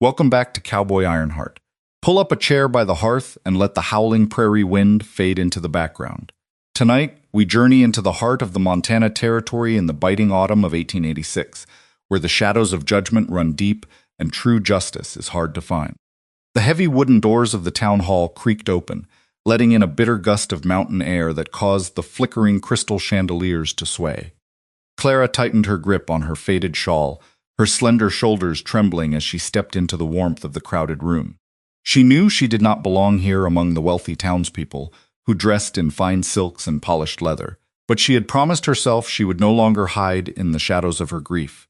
Welcome back to Cowboy Ironheart. Pull up a chair by the hearth and let the howling prairie wind fade into the background. Tonight, we journey into the heart of the Montana Territory in the biting autumn of 1886, where the shadows of judgment run deep and true justice is hard to find. The heavy wooden doors of the town hall creaked open, letting in a bitter gust of mountain air that caused the flickering crystal chandeliers to sway. Clara tightened her grip on her faded shawl, her slender shoulders trembling as she stepped into the warmth of the crowded room. She knew she did not belong here among the wealthy townspeople, who dressed in fine silks and polished leather, but she had promised herself she would no longer hide in the shadows of her grief.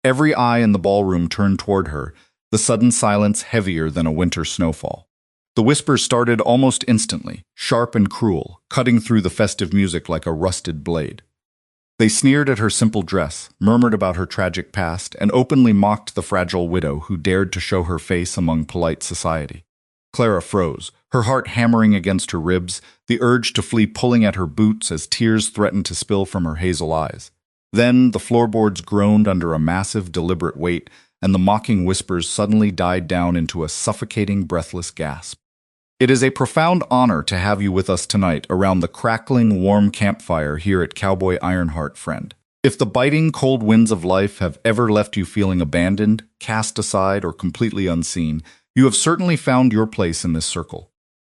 Every eye in the ballroom turned toward her, the sudden silence heavier than a winter snowfall. The whispers started almost instantly, sharp and cruel, cutting through the festive music like a rusted blade. They sneered at her simple dress, murmured about her tragic past, and openly mocked the fragile widow who dared to show her face among polite society. Clara froze, her heart hammering against her ribs, the urge to flee pulling at her boots as tears threatened to spill from her hazel eyes. Then the floorboards groaned under a massive, deliberate weight, and the mocking whispers suddenly died down into a suffocating, breathless gasp. It is a profound honor to have you with us tonight around the crackling, warm campfire here at Cowboy Ironheart, friend. If the biting, cold winds of life have ever left you feeling abandoned, cast aside, or completely unseen, you have certainly found your place in this circle.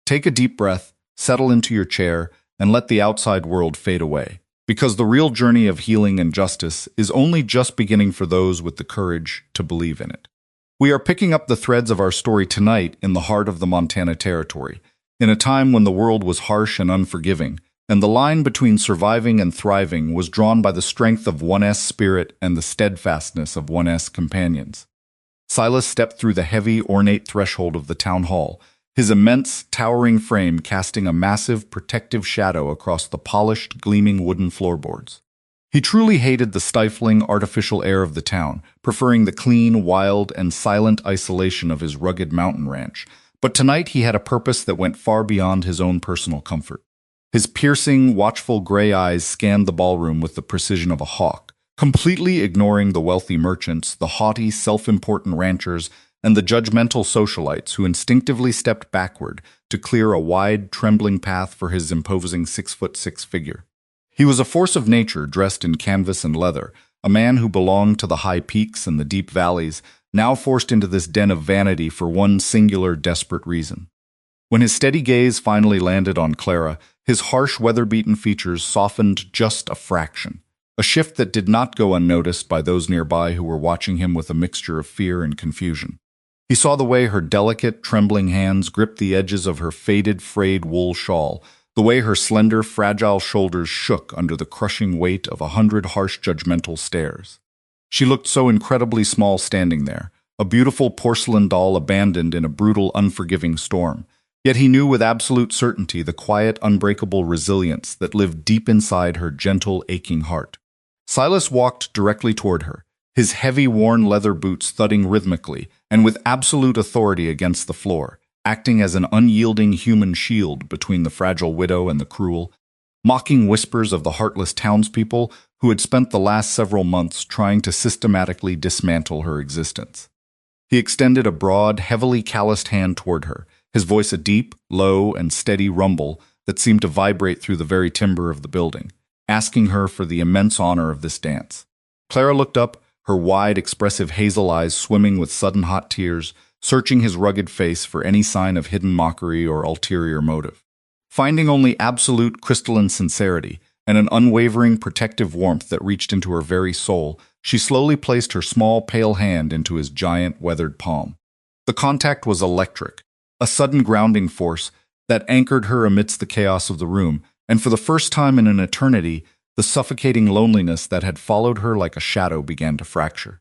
Take a deep breath, settle into your chair, and let the outside world fade away, because the real journey of healing and justice is only just beginning for those with the courage to believe in it. We are picking up the threads of our story tonight in the heart of the Montana Territory, in a time when the world was harsh and unforgiving, and the line between surviving and thriving was drawn by the strength of one's spirit and the steadfastness of one's companions. Silas stepped through the heavy, ornate threshold of the town hall, his immense, towering frame casting a massive, protective shadow across the polished, gleaming wooden floorboards. He truly hated the stifling, artificial air of the town, preferring the clean, wild, and silent isolation of his rugged mountain ranch. But tonight he had a purpose that went far beyond his own personal comfort. His piercing, watchful gray eyes scanned the ballroom with the precision of a hawk, completely ignoring the wealthy merchants, the haughty, self-important ranchers, and the judgmental socialites who instinctively stepped backward to clear a wide, trembling path for his imposing 6'6" figure. He was a force of nature dressed in canvas and leather, a man who belonged to the high peaks and the deep valleys, now forced into this den of vanity for one singular, desperate reason. When his steady gaze finally landed on Clara, his harsh, weather-beaten features softened just a fraction, a shift that did not go unnoticed by those nearby who were watching him with a mixture of fear and confusion. He saw the way her delicate, trembling hands gripped the edges of her faded, frayed wool shawl, the way her slender, fragile shoulders shook under the crushing weight of 100 harsh, judgmental stares. She looked so incredibly small standing there, a beautiful porcelain doll abandoned in a brutal, unforgiving storm. Yet he knew with absolute certainty the quiet, unbreakable resilience that lived deep inside her gentle, aching heart. Silas walked directly toward her, his heavy, worn leather boots thudding rhythmically and with absolute authority against the floor, acting as an unyielding human shield between the fragile widow and the cruel, mocking whispers of the heartless townspeople who had spent the last several months trying to systematically dismantle her existence. He extended a broad, heavily calloused hand toward her, his voice a deep, low, and steady rumble that seemed to vibrate through the very timber of the building, asking her for the immense honor of this dance. Clara looked up, her wide, expressive hazel eyes swimming with sudden hot tears, searching his rugged face for any sign of hidden mockery or ulterior motive. Finding only absolute crystalline sincerity and an unwavering protective warmth that reached into her very soul, she slowly placed her small, pale hand into his giant, weathered palm. The contact was electric, a sudden grounding force that anchored her amidst the chaos of the room, and for the first time in an eternity, the suffocating loneliness that had followed her like a shadow began to fracture.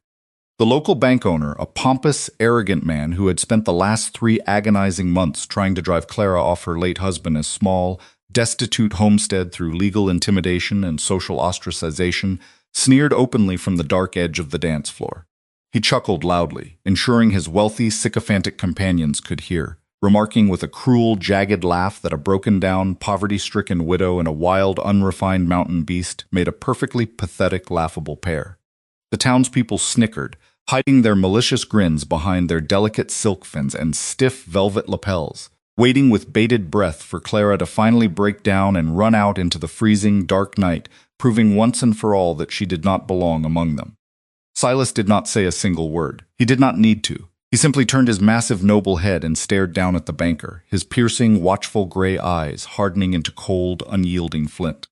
The local bank owner, a pompous, arrogant man who had spent the last 3 agonizing months trying to drive Clara off her late husband's small, destitute homestead through legal intimidation and social ostracization, sneered openly from the dark edge of the dance floor. He chuckled loudly, ensuring his wealthy, sycophantic companions could hear, remarking with a cruel, jagged laugh that a broken-down, poverty-stricken widow and a wild, unrefined mountain beast made a perfectly pathetic, laughable pair. The townspeople snickered, hiding their malicious grins behind their delicate silk fins and stiff velvet lapels, waiting with bated breath for Clara to finally break down and run out into the freezing, dark night, proving once and for all that she did not belong among them. Silas did not say a single word. He did not need to. He simply turned his massive noble head and stared down at the banker, his piercing, watchful gray eyes hardening into cold, unyielding flint.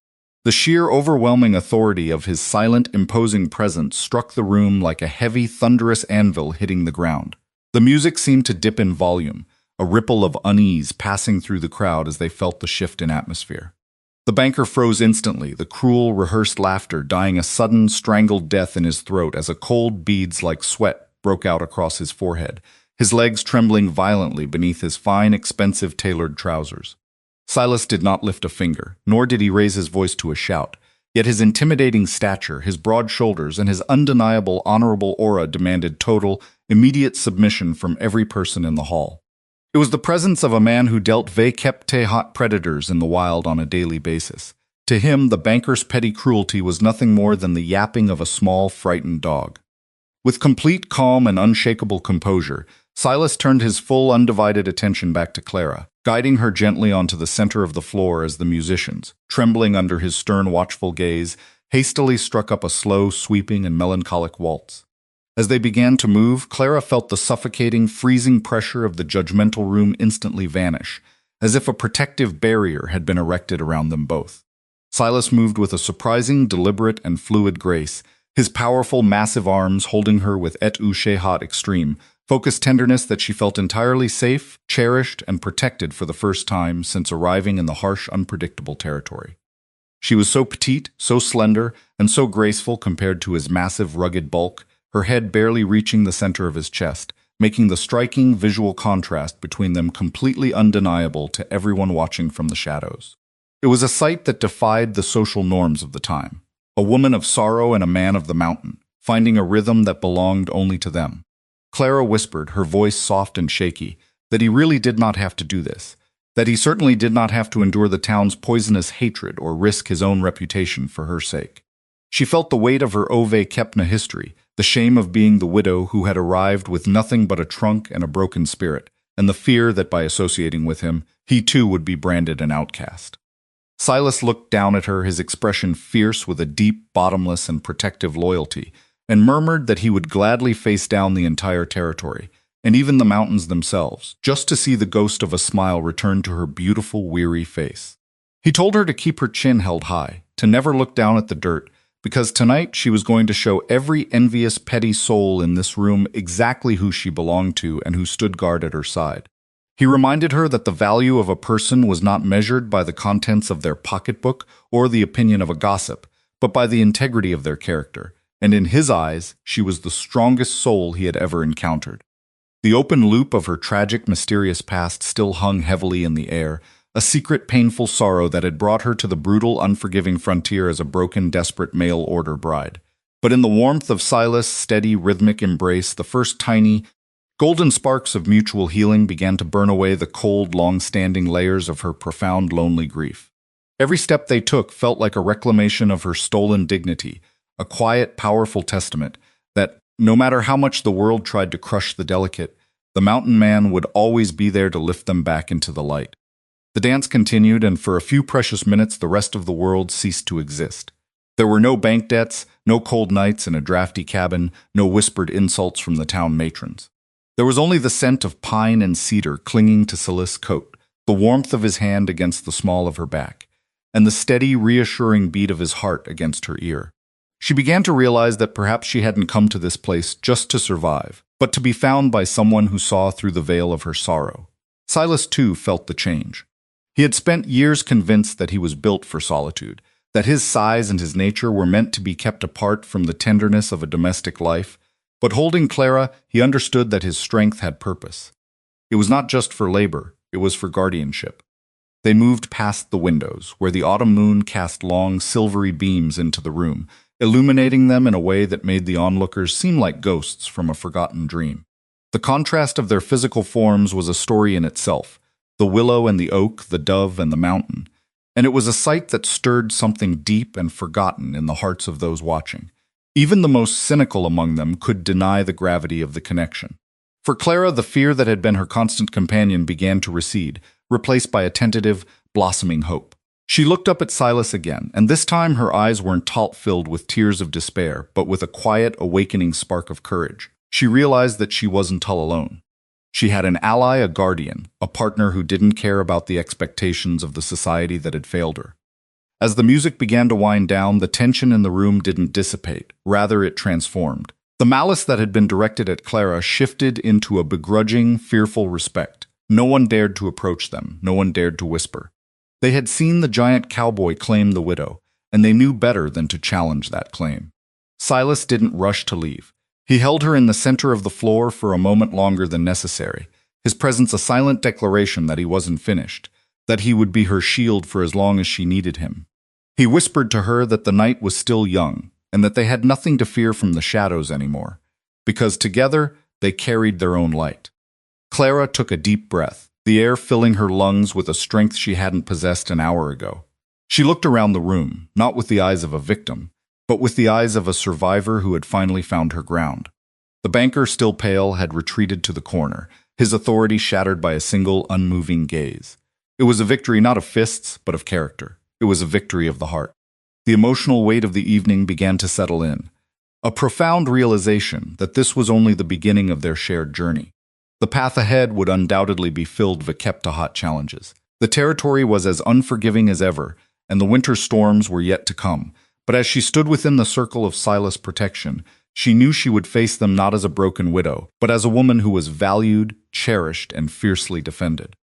The sheer, overwhelming authority of his silent, imposing presence struck the room like a heavy, thunderous anvil hitting the ground. The music seemed to dip in volume, a ripple of unease passing through the crowd as they felt the shift in atmosphere. The banker froze instantly, the cruel, rehearsed laughter dying a sudden, strangled death in his throat as a cold beads like sweat broke out across his forehead, his legs trembling violently beneath his fine, expensive, tailored trousers. Silas did not lift a finger, nor did he raise his voice to a shout, yet his intimidating stature, his broad shoulders, and his undeniable, honorable aura demanded total, immediate submission from every person in the hall. It was the presence of a man who dealt kept hot predators in the wild on a daily basis. To him, the banker's petty cruelty was nothing more than the yapping of a small, frightened dog. With complete calm and unshakable composure, Silas turned his full, undivided attention back to Clara, guiding her gently onto the center of the floor as the musicians, trembling under his stern, watchful gaze, hastily struck up a slow, sweeping, and melancholic waltz. As they began to move, Clara felt the suffocating, freezing pressure of the judgmental room instantly vanish, as if a protective barrier had been erected around them both. Silas moved with a surprising, deliberate, and fluid grace, his powerful, massive arms holding her with hot extreme, focused tenderness that she felt entirely safe, cherished, and protected for the first time since arriving in the harsh, unpredictable territory. She was so petite, so slender, and so graceful compared to his massive, rugged bulk, her head barely reaching the center of his chest, making the striking visual contrast between them completely undeniable to everyone watching from the shadows. It was a sight that defied the social norms of the time. A woman of sorrow and a man of the mountain, finding a rhythm that belonged only to them. Clara whispered, her voice soft and shaky, that he really did not have to do this, that he certainly did not have to endure the town's poisonous hatred or risk his own reputation for her sake. She felt the weight of her Ove Kepna history, the shame of being the widow who had arrived with nothing but a trunk and a broken spirit, and the fear that by associating with him, he too would be branded an outcast. Silas looked down at her, his expression fierce with a deep, bottomless, and protective loyalty, and murmured that he would gladly face down the entire territory, and even the mountains themselves, just to see the ghost of a smile return to her beautiful, weary face. He told her to keep her chin held high, to never look down at the dirt, because tonight she was going to show every envious, petty soul in this room exactly who she belonged to and who stood guard at her side. He reminded her that the value of a person was not measured by the contents of their pocketbook or the opinion of a gossip, but by the integrity of their character, and in his eyes, she was the strongest soul he had ever encountered. The open loop of her tragic, mysterious past still hung heavily in the air, a secret, painful sorrow that had brought her to the brutal, unforgiving frontier as a broken, desperate mail-order bride. But in the warmth of Silas' steady, rhythmic embrace, the first tiny, golden sparks of mutual healing began to burn away the cold, long-standing layers of her profound, lonely grief. Every step they took felt like a reclamation of her stolen dignity, a quiet, powerful testament that, no matter how much the world tried to crush the delicate, the mountain man would always be there to lift them back into the light. The dance continued, and for a few precious minutes the rest of the world ceased to exist. There were no bank debts, no cold nights in a drafty cabin, no whispered insults from the town matrons. There was only the scent of pine and cedar clinging to Silas' coat, the warmth of his hand against the small of her back, and the steady, reassuring beat of his heart against her ear. She began to realize that perhaps she hadn't come to this place just to survive, but to be found by someone who saw through the veil of her sorrow. Silas, too, felt the change. He had spent years convinced that he was built for solitude, that his size and his nature were meant to be kept apart from the tenderness of a domestic life, but holding Clara, he understood that his strength had purpose. It was not just for labor, it was for guardianship. They moved past the windows, where the autumn moon cast long, silvery beams into the room, illuminating them in a way that made the onlookers seem like ghosts from a forgotten dream. The contrast of their physical forms was a story in itself, the willow and the oak, the dove and the mountain, and it was a sight that stirred something deep and forgotten in the hearts of those watching. Even the most cynical among them could deny the gravity of the connection. For Clara, the fear that had been her constant companion began to recede, replaced by a tentative, blossoming hope. She looked up at Silas again, and this time her eyes weren't filled with tears of despair, but with a quiet, awakening spark of courage. She realized that she wasn't all alone. She had an ally, a guardian, a partner who didn't care about the expectations of the society that had failed her. As the music began to wind down, the tension in the room didn't dissipate. Rather, it transformed. The malice that had been directed at Clara shifted into a begrudging, fearful respect. No one dared to approach them. No one dared to whisper. They had seen the giant cowboy claim the widow, and they knew better than to challenge that claim. Silas didn't rush to leave. He held her in the center of the floor for a moment longer than necessary, his presence a silent declaration that he wasn't finished, that he would be her shield for as long as she needed him. He whispered to her that the night was still young, and that they had nothing to fear from the shadows anymore, because together they carried their own light. Clara took a deep breath, the air filling her lungs with a strength she hadn't possessed an hour ago. She looked around the room, not with the eyes of a victim, but with the eyes of a survivor who had finally found her ground. The banker, still pale, had retreated to the corner, his authority shattered by a single, unmoving gaze. It was a victory not of fists, but of character. It was a victory of the heart. The emotional weight of the evening began to settle in, a profound realization that this was only the beginning of their shared journey. The path ahead would undoubtedly be filled with hot challenges. The territory was as unforgiving as ever, and the winter storms were yet to come. But as she stood within the circle of Silas' protection, she knew she would face them not as a broken widow, but as a woman who was valued, cherished, and fiercely defended.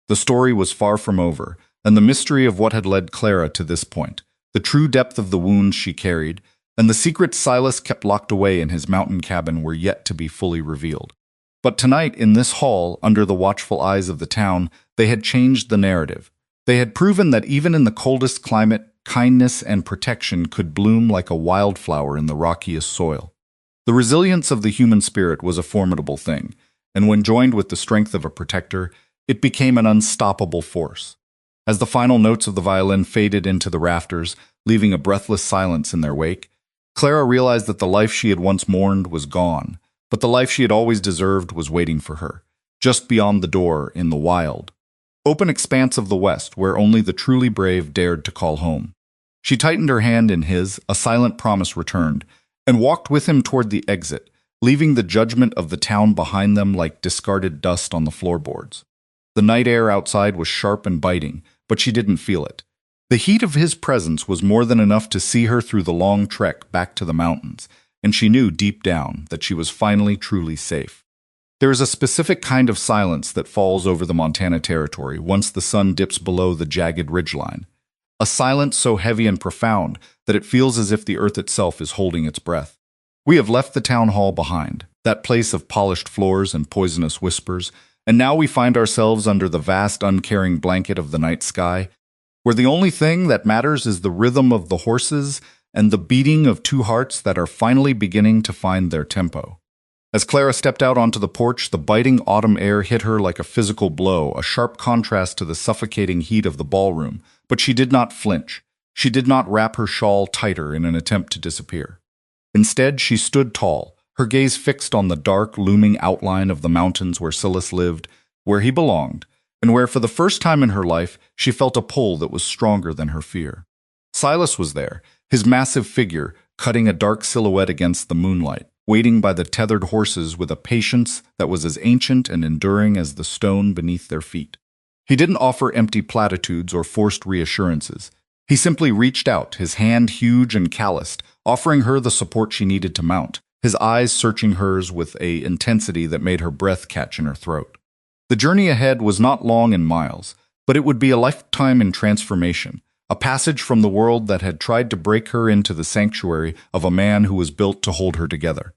The story was far from over, and the mystery of what had led Clara to this point, the true depth of the wounds she carried, and the secrets Silas kept locked away in his mountain cabin were yet to be fully revealed. But tonight, in this hall, under the watchful eyes of the town, they had changed the narrative. They had proven that even in the coldest climate, kindness and protection could bloom like a wildflower in the rockiest soil. The resilience of the human spirit was a formidable thing, and when joined with the strength of a protector, it became an unstoppable force. As the final notes of the violin faded into the rafters, leaving a breathless silence in their wake, Clara realized that the life she had once mourned was gone, but the life she had always deserved was waiting for her, just beyond the door in the wild, open expanse of the West where only the truly brave dared to call home. She tightened her hand in his, a silent promise returned, and walked with him toward the exit, leaving the judgment of the town behind them like discarded dust on the floorboards. The night air outside was sharp and biting, but she didn't feel it. The heat of his presence was more than enough to see her through the long trek back to the mountains, and she knew deep down that she was finally truly safe. There is a specific kind of silence that falls over the Montana Territory once the sun dips below the jagged ridgeline, a silence so heavy and profound that it feels as if the earth itself is holding its breath. We have left the town hall behind, that place of polished floors and poisonous whispers, and now we find ourselves under the vast, uncaring blanket of the night sky, where the only thing that matters is the rhythm of the horses and the beating of two hearts that are finally beginning to find their tempo. As Clara stepped out onto the porch, the biting autumn air hit her like a physical blow, a sharp contrast to the suffocating heat of the ballroom, but she did not flinch. She did not wrap her shawl tighter in an attempt to disappear. Instead, she stood tall, her gaze fixed on the dark, looming outline of the mountains where Silas lived, where he belonged, and where for the first time in her life she felt a pull that was stronger than her fear. Silas was there, his massive figure cutting a dark silhouette against the moonlight, waiting by the tethered horses with a patience that was as ancient and enduring as the stone beneath their feet. He didn't offer empty platitudes or forced reassurances. He simply reached out, his hand huge and calloused, offering her the support she needed to mount, his eyes searching hers with an intensity that made her breath catch in her throat. The journey ahead was not long in miles, but it would be a lifetime in transformation, a passage from the world that had tried to break her into the sanctuary of a man who was built to hold her together.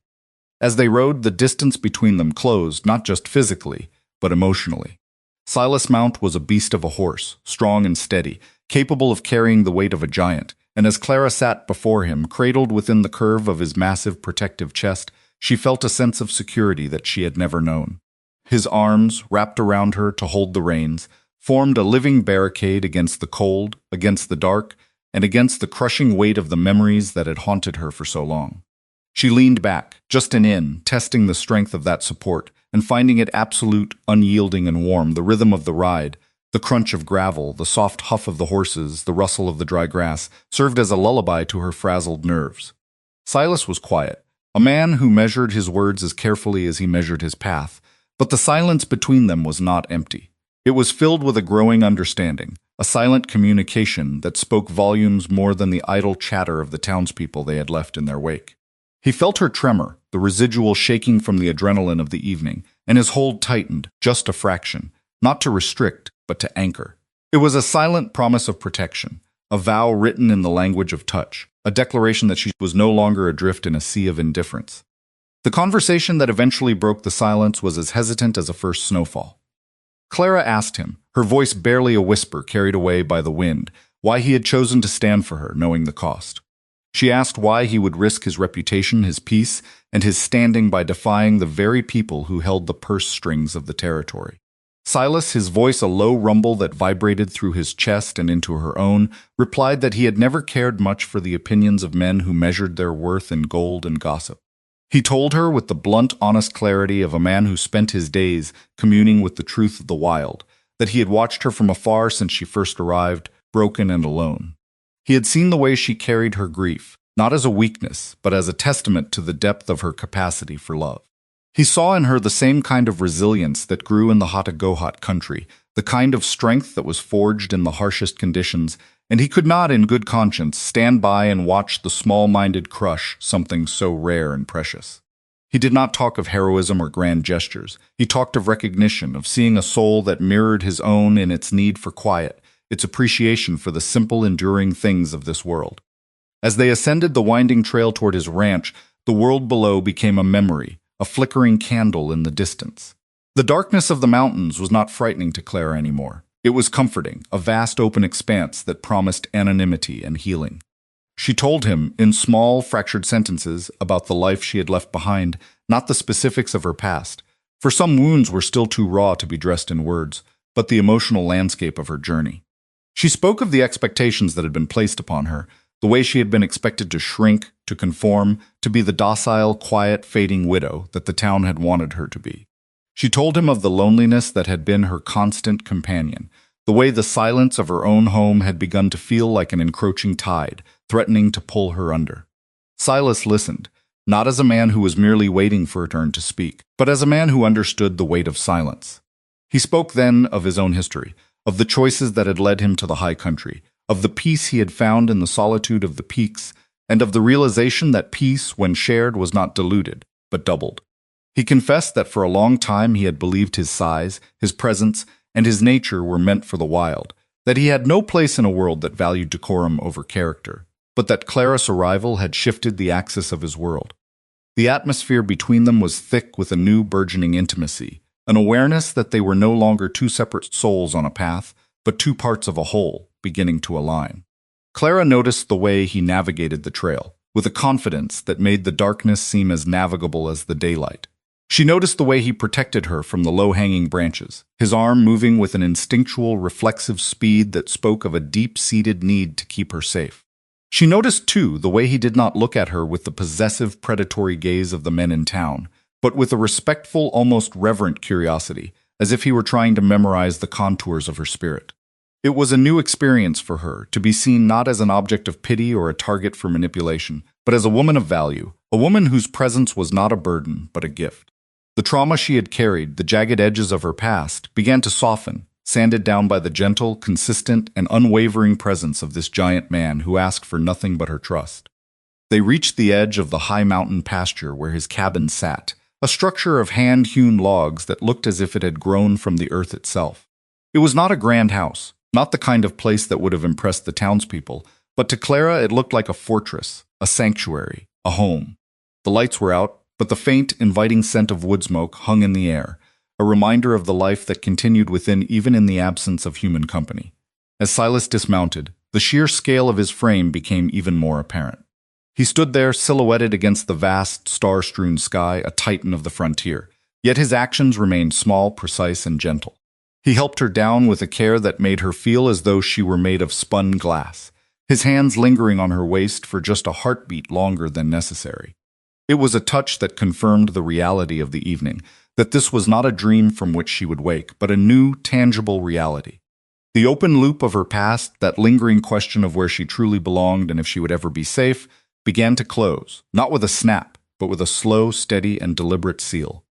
As they rode, the distance between them closed, not just physically, but emotionally. Silas Mount was a beast of a horse, strong and steady, capable of carrying the weight of a giant, and as Clara sat before him, cradled within the curve of his massive protective chest, she felt a sense of security that she had never known. His arms, wrapped around her to hold the reins, formed a living barricade against the cold, against the dark, and against the crushing weight of the memories that had haunted her for so long. She leaned back, just an in, testing the strength of that support, and finding it absolute, unyielding and warm, the rhythm of the ride, the crunch of gravel, the soft huff of the horses, the rustle of the dry grass, served as a lullaby to her frazzled nerves. Silas was quiet, a man who measured his words as carefully as he measured his path, but the silence between them was not empty. It was filled with a growing understanding, a silent communication that spoke volumes more than the idle chatter of the townspeople they had left in their wake. He felt her tremor, the residual shaking from the adrenaline of the evening, and his hold tightened, just a fraction, not to restrict, but to anchor. It was a silent promise of protection, a vow written in the language of touch, a declaration that she was no longer adrift in a sea of indifference. The conversation that eventually broke the silence was as hesitant as a first snowfall. Clara asked him, her voice barely a whisper carried away by the wind, why he had chosen to stand for her, knowing the cost. She asked why he would risk his reputation, his peace, and his standing by defying the very people who held the purse strings of the territory. Silas, his voice a low rumble that vibrated through his chest and into her own, replied that he had never cared much for the opinions of men who measured their worth in gold and gossip. He told her with the blunt, honest clarity of a man who spent his days communing with the truth of the wild, that he had watched her from afar since she first arrived, broken and alone. He had seen the way she carried her grief, not as a weakness, but as a testament to the depth of her capacity for love. He saw in her the same kind of resilience that grew in the Haute-Gohat country, the kind of strength that was forged in the harshest conditions, and he could not, in good conscience, stand by and watch the small-minded crush something so rare and precious. He did not talk of heroism or grand gestures. He talked of recognition, of seeing a soul that mirrored his own in its need for quiet, its appreciation for the simple, enduring things of this world. As they ascended the winding trail toward his ranch, the world below became a memory, a flickering candle in the distance. The darkness of the mountains was not frightening to Clara anymore. It was comforting, a vast open expanse that promised anonymity and healing. She told him, in small, fractured sentences, about the life she had left behind, not the specifics of her past, for some wounds were still too raw to be dressed in words, but the emotional landscape of her journey. She spoke of the expectations that had been placed upon her, the way she had been expected to shrink, to conform, to be the docile, quiet, fading widow that the town had wanted her to be. She told him of the loneliness that had been her constant companion, the way the silence of her own home had begun to feel like an encroaching tide, threatening to pull her under. Silas listened, not as a man who was merely waiting for a turn to speak, but as a man who understood the weight of silence. He spoke then of his own history, of the choices that had led him to the high country, of the peace he had found in the solitude of the peaks, and of the realization that peace, when shared, was not diluted, but doubled. He confessed that for a long time he had believed his size, his presence, and his nature were meant for the wild, that he had no place in a world that valued decorum over character, but that Clara's arrival had shifted the axis of his world. The atmosphere between them was thick with a new burgeoning intimacy, an awareness that they were no longer two separate souls on a path, but two parts of a whole, beginning to align. Clara noticed the way he navigated the trail, with a confidence that made the darkness seem as navigable as the daylight. She noticed the way he protected her from the low-hanging branches, his arm moving with an instinctual, reflexive speed that spoke of a deep-seated need to keep her safe. She noticed, too, the way he did not look at her with the possessive, predatory gaze of the men in town, but with a respectful, almost reverent curiosity, as if he were trying to memorize the contours of her spirit. It was a new experience for her, to be seen not as an object of pity or a target for manipulation, but as a woman of value, a woman whose presence was not a burden, but a gift. The trauma she had carried, the jagged edges of her past, began to soften, sanded down by the gentle, consistent, and unwavering presence of this giant man who asked for nothing but her trust. They reached the edge of the high mountain pasture where his cabin sat, a structure of hand-hewn logs that looked as if it had grown from the earth itself. It was not a grand house, not the kind of place that would have impressed the townspeople, but to Clara it looked like a fortress, a sanctuary, a home. The lights were out, but the faint, inviting scent of wood smoke hung in the air, a reminder of the life that continued within even in the absence of human company. As Silas dismounted, the sheer scale of his frame became even more apparent. He stood there, silhouetted against the vast, star-strewn sky, a titan of the frontier, yet his actions remained small, precise, and gentle. He helped her down with a care that made her feel as though she were made of spun glass, his hands lingering on her waist for just a heartbeat longer than necessary. It was a touch that confirmed the reality of the evening, that this was not a dream from which she would wake, but a new, tangible reality. The open loop of her past, that lingering question of where she truly belonged and if she would ever be safe, began to close, not with a snap, but with a slow, steady, and deliberate seal.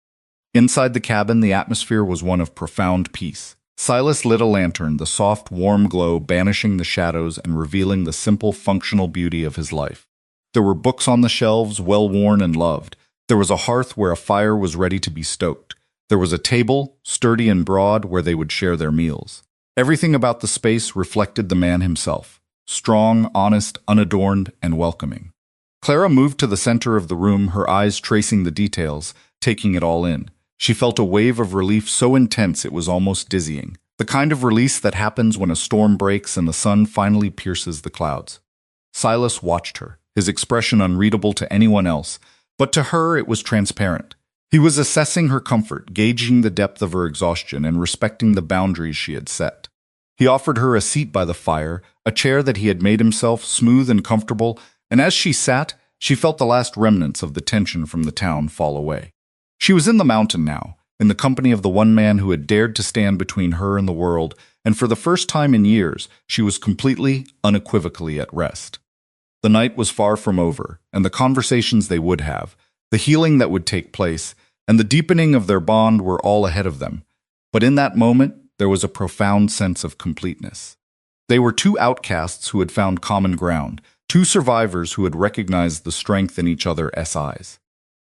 Inside the cabin, the atmosphere was one of profound peace. Silas lit a lantern, the soft, warm glow banishing the shadows and revealing the simple, functional beauty of his life. There were books on the shelves, well-worn and loved. There was a hearth where a fire was ready to be stoked. There was a table, sturdy and broad, where they would share their meals. Everything about the space reflected the man himself, strong, honest, unadorned, and welcoming. Clara moved to the center of the room, her eyes tracing the details, taking it all in. She felt a wave of relief so intense it was almost dizzying, the kind of release that happens when a storm breaks and the sun finally pierces the clouds. Silas watched her, his expression unreadable to anyone else, but to her it was transparent. He was assessing her comfort, gauging the depth of her exhaustion, and respecting the boundaries she had set. He offered her a seat by the fire, a chair that he had made himself, smooth and comfortable, and as she sat, she felt the last remnants of the tension from the town fall away. She was in the mountain now, in the company of the one man who had dared to stand between her and the world, and for the first time in years, she was completely, unequivocally at rest. The night was far from over, and the conversations they would have, the healing that would take place, and the deepening of their bond were all ahead of them. But in that moment, there was a profound sense of completeness. They were two outcasts who had found common ground, two survivors who had recognized the strength in each other's eyes.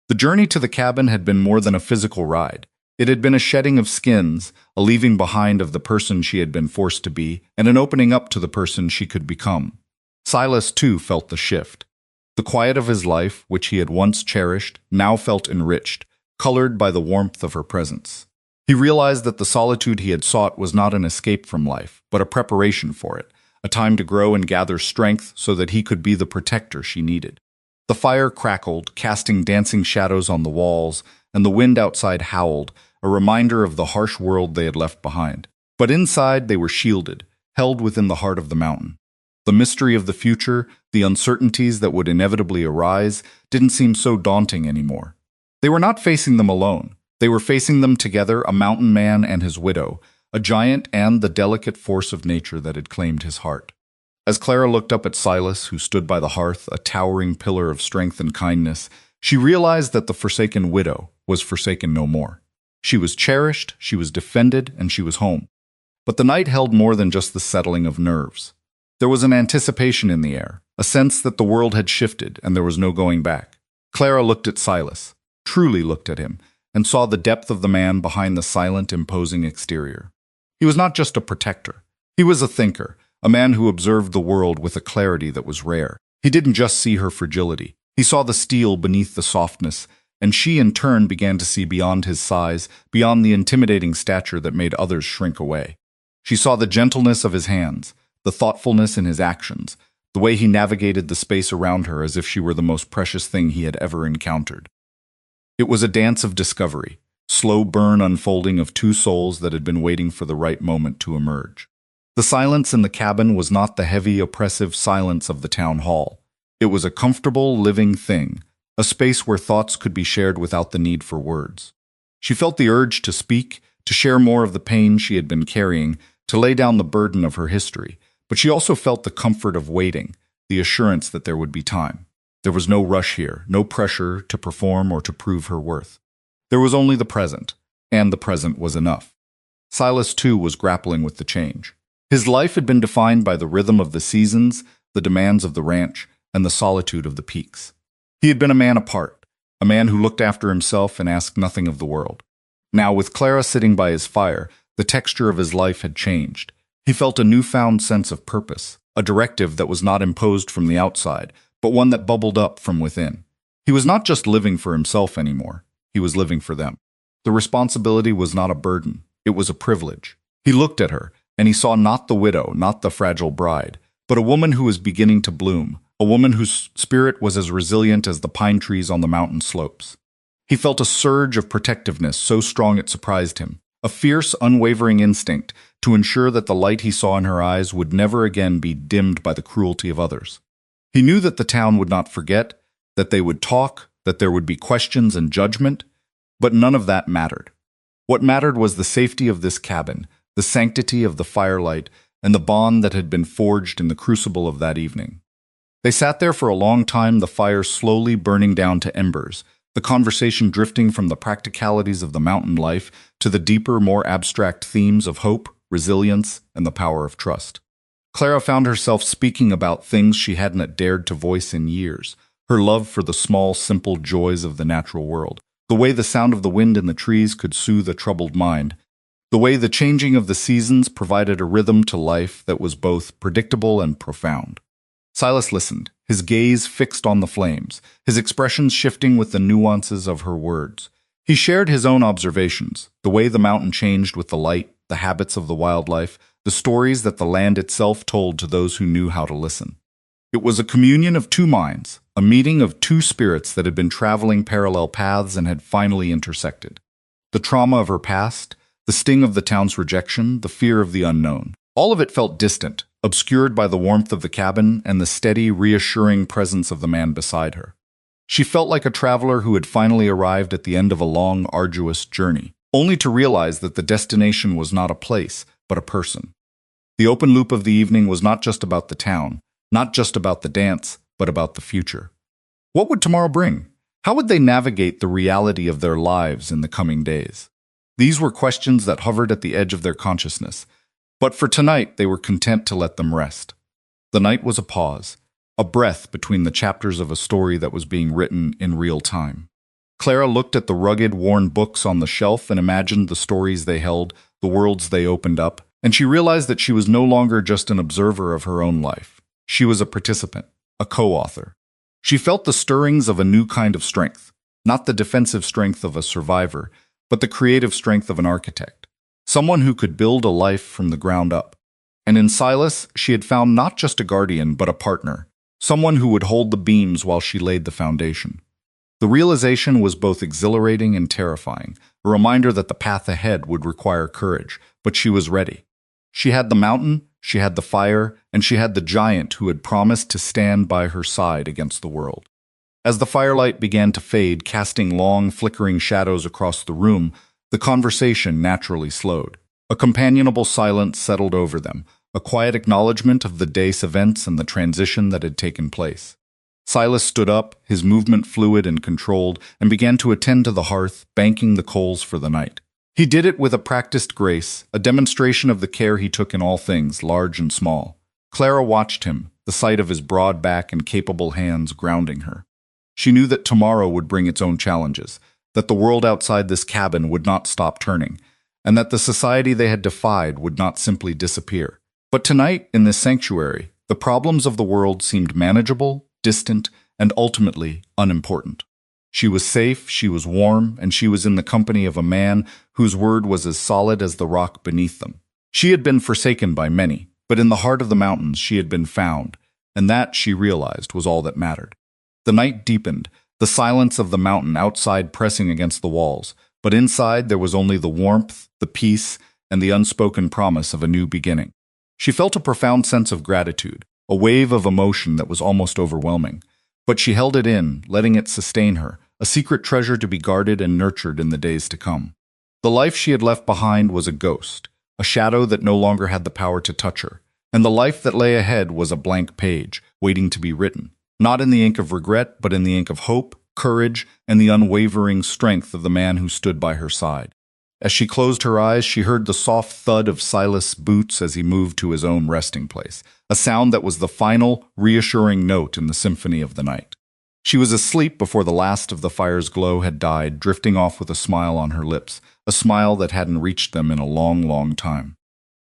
The journey to the cabin had been more than a physical ride. It had been a shedding of skins, a leaving behind of the person she had been forced to be, and an opening up to the person she could become. Silas, too, felt the shift. The quiet of his life, which he had once cherished, now felt enriched, colored by the warmth of her presence. He realized that the solitude he had sought was not an escape from life, but a preparation for it, a time to grow and gather strength so that he could be the protector she needed. The fire crackled, casting dancing shadows on the walls, and the wind outside howled, a reminder of the harsh world they had left behind. But inside they were shielded, held within the heart of the mountain. The mystery of the future, the uncertainties that would inevitably arise, didn't seem so daunting anymore. They were not facing them alone. They were facing them together, a mountain man and his widow, a giant and the delicate force of nature that had claimed his heart. As Clara looked up at Silas, who stood by the hearth, a towering pillar of strength and kindness, she realized that the forsaken widow was forsaken no more. She was cherished, she was defended, and she was home. But the night held more than just the settling of nerves. There was an anticipation in the air, a sense that the world had shifted and there was no going back. Clara looked at Silas, truly looked at him, and saw the depth of the man behind the silent, imposing exterior. He was not just a protector. He was a thinker, a man who observed the world with a clarity that was rare. He didn't just see her fragility. He saw the steel beneath the softness, and she in turn began to see beyond his size, beyond the intimidating stature that made others shrink away. She saw the gentleness of his hands, the thoughtfulness in his actions, the way he navigated the space around her as if she were the most precious thing he had ever encountered. It was a dance of discovery, slow burn unfolding of two souls that had been waiting for the right moment to emerge. The silence in the cabin was not the heavy, oppressive silence of the town hall. It was a comfortable, living thing, a space where thoughts could be shared without the need for words. She felt the urge to speak, to share more of the pain she had been carrying, to lay down the burden of her history, but she also felt the comfort of waiting, the assurance that there would be time. There was no rush here, no pressure to perform or to prove her worth. There was only the present, and the present was enough. Silas, too, was grappling with the change. His life had been defined by the rhythm of the seasons, the demands of the ranch, and the solitude of the peaks. He had been a man apart, a man who looked after himself and asked nothing of the world. Now, with Clara sitting by his fire, the texture of his life had changed. He felt a newfound sense of purpose, a directive that was not imposed from the outside, but one that bubbled up from within. He was not just living for himself anymore. He was living for them. The responsibility was not a burden. It was a privilege. He looked at her, and he saw not the widow, not the fragile bride, but a woman who was beginning to bloom, a woman whose spirit was as resilient as the pine trees on the mountain slopes. He felt a surge of protectiveness so strong it surprised him, a fierce, unwavering instinct to ensure that the light he saw in her eyes would never again be dimmed by the cruelty of others. He knew that the town would not forget, that they would talk, that there would be questions and judgment, but none of that mattered. What mattered was the safety of this cabin, the sanctity of the firelight, and the bond that had been forged in the crucible of that evening. They sat there for a long time, the fire slowly burning down to embers, the conversation drifting from the practicalities of the mountain life to the deeper, more abstract themes of hope, resilience, and the power of trust. Clara found herself speaking about things she hadn't dared to voice in years, her love for the small, simple joys of the natural world, the way the sound of the wind in the trees could soothe a troubled mind, the way the changing of the seasons provided a rhythm to life that was both predictable and profound. Silas listened, his gaze fixed on the flames, his expressions shifting with the nuances of her words. He shared his own observations, the way the mountain changed with the light, the habits of the wildlife, the stories that the land itself told to those who knew how to listen. It was a communion of two minds, a meeting of two spirits that had been traveling parallel paths and had finally intersected. The trauma of her past, the sting of the town's rejection, the fear of the unknown. All of it felt distant, obscured by the warmth of the cabin and the steady, reassuring presence of the man beside her. She felt like a traveler who had finally arrived at the end of a long, arduous journey, only to realize that the destination was not a place, but a person. The open loop of the evening was not just about the town, not just about the dance, but about the future. What would tomorrow bring? How would they navigate the reality of their lives in the coming days? These were questions that hovered at the edge of their consciousness, but for tonight they were content to let them rest. The night was a pause, a breath between the chapters of a story that was being written in real time. Clara looked at the rugged, worn books on the shelf and imagined the stories they held, the worlds they opened up, and she realized that she was no longer just an observer of her own life. She was a participant, a co-author. She felt the stirrings of a new kind of strength, not the defensive strength of a survivor, but the creative strength of an architect, someone who could build a life from the ground up. And in Silas, she had found not just a guardian, but a partner, someone who would hold the beams while she laid the foundation. The realization was both exhilarating and terrifying, a reminder that the path ahead would require courage, but she was ready. She had the mountain, she had the fire, and she had the giant who had promised to stand by her side against the world. As the firelight began to fade, casting long, flickering shadows across the room, the conversation naturally slowed. A companionable silence settled over them, a quiet acknowledgement of the day's events and the transition that had taken place. Silas stood up, his movement fluid and controlled, and began to attend to the hearth, banking the coals for the night. He did it with a practiced grace, a demonstration of the care he took in all things, large and small. Clara watched him, the sight of his broad back and capable hands grounding her. She knew that tomorrow would bring its own challenges, that the world outside this cabin would not stop turning, and that the society they had defied would not simply disappear. But tonight, in this sanctuary, the problems of the world seemed manageable, distant, and ultimately unimportant. She was safe, she was warm, and she was in the company of a man whose word was as solid as the rock beneath them. She had been forsaken by many, but in the heart of the mountains she had been found, and that, she realized, was all that mattered. The night deepened, the silence of the mountain outside pressing against the walls, but inside there was only the warmth, the peace, and the unspoken promise of a new beginning. She felt a profound sense of gratitude, a wave of emotion that was almost overwhelming. But she held it in, letting it sustain her, a secret treasure to be guarded and nurtured in the days to come. The life she had left behind was a ghost, a shadow that no longer had the power to touch her, and the life that lay ahead was a blank page, waiting to be written, not in the ink of regret, but in the ink of hope, courage, and the unwavering strength of the man who stood by her side. As she closed her eyes, she heard the soft thud of Silas' boots as he moved to his own resting place, a sound that was the final, reassuring note in the symphony of the night. She was asleep before the last of the fire's glow had died, drifting off with a smile on her lips, a smile that hadn't reached them in a long, long time.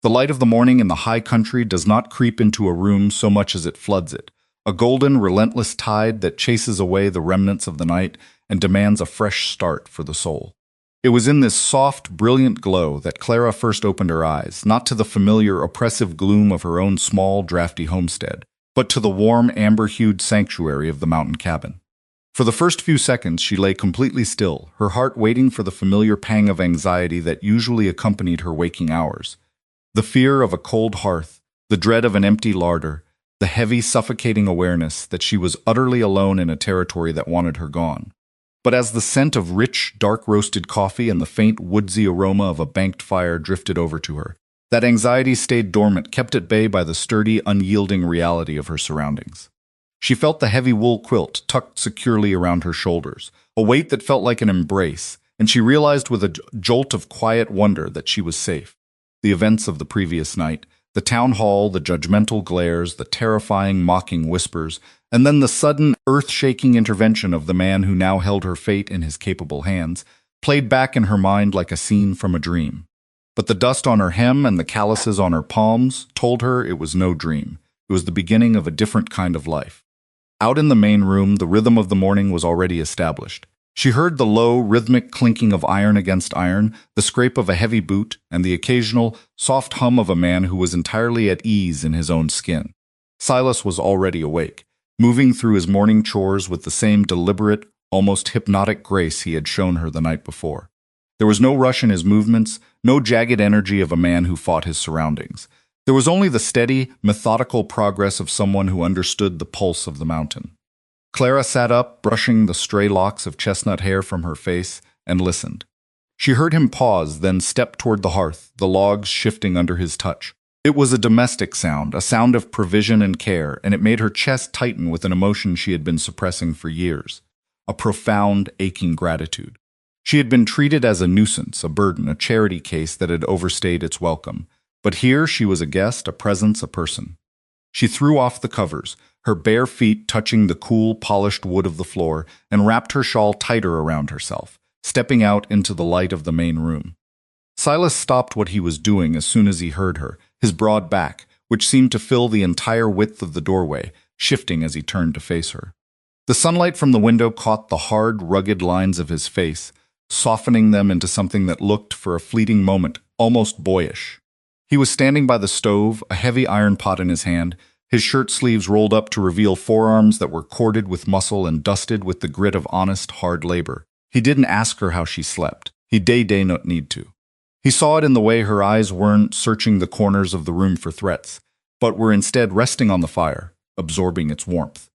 The light of the morning in the high country does not creep into a room so much as it floods it, a golden, relentless tide that chases away the remnants of the night and demands a fresh start for the soul. It was in this soft, brilliant glow that Clara first opened her eyes, not to the familiar, oppressive gloom of her own small, drafty homestead, but to the warm, amber-hued sanctuary of the mountain cabin. For the first few seconds, she lay completely still, her heart waiting for the familiar pang of anxiety that usually accompanied her waking hours. The fear of a cold hearth, the dread of an empty larder, the heavy, suffocating awareness that she was utterly alone in a territory that wanted her gone. But as the scent of rich, dark-roasted coffee and the faint, woodsy aroma of a banked fire drifted over to her, that anxiety stayed dormant, kept at bay by the sturdy, unyielding reality of her surroundings. She felt the heavy wool quilt tucked securely around her shoulders, a weight that felt like an embrace, and she realized with a jolt of quiet wonder that she was safe. The events of the previous night, the town hall, the judgmental glares, the terrifying, mocking whispers, and then the sudden, earth-shaking intervention of the man who now held her fate in his capable hands, played back in her mind like a scene from a dream. But the dust on her hem and the calluses on her palms told her it was no dream. It was the beginning of a different kind of life. Out in the main room, the rhythm of the morning was already established. She heard the low, rhythmic clinking of iron against iron, the scrape of a heavy boot, and the occasional, soft hum of a man who was entirely at ease in his own skin. Silas was already awake, moving through his morning chores with the same deliberate, almost hypnotic grace he had shown her the night before. There was no rush in his movements, no jagged energy of a man who fought his surroundings. There was only the steady, methodical progress of someone who understood the pulse of the mountain. Clara sat up, brushing the stray locks of chestnut hair from her face, and listened. She heard him pause, then step toward the hearth, the logs shifting under his touch. It was a domestic sound, a sound of provision and care, and it made her chest tighten with an emotion she had been suppressing for years, a profound, aching gratitude. She had been treated as a nuisance, a burden, a charity case that had overstayed its welcome. But here she was a guest, a presence, a person. She threw off the covers, her bare feet touching the cool, polished wood of the floor, and wrapped her shawl tighter around herself, stepping out into the light of the main room. Silas stopped what he was doing as soon as he heard her, his broad back, which seemed to fill the entire width of the doorway, shifting as he turned to face her. The sunlight from the window caught the hard, rugged lines of his face, softening them into something that looked, for a fleeting moment, almost boyish. He was standing by the stove, a heavy iron pot in his hand, his shirt sleeves rolled up to reveal forearms that were corded with muscle and dusted with the grit of honest, hard labor. He didn't ask her how she slept. He did not need to. He saw it in the way her eyes weren't searching the corners of the room for threats, but were instead resting on the fire, absorbing its warmth.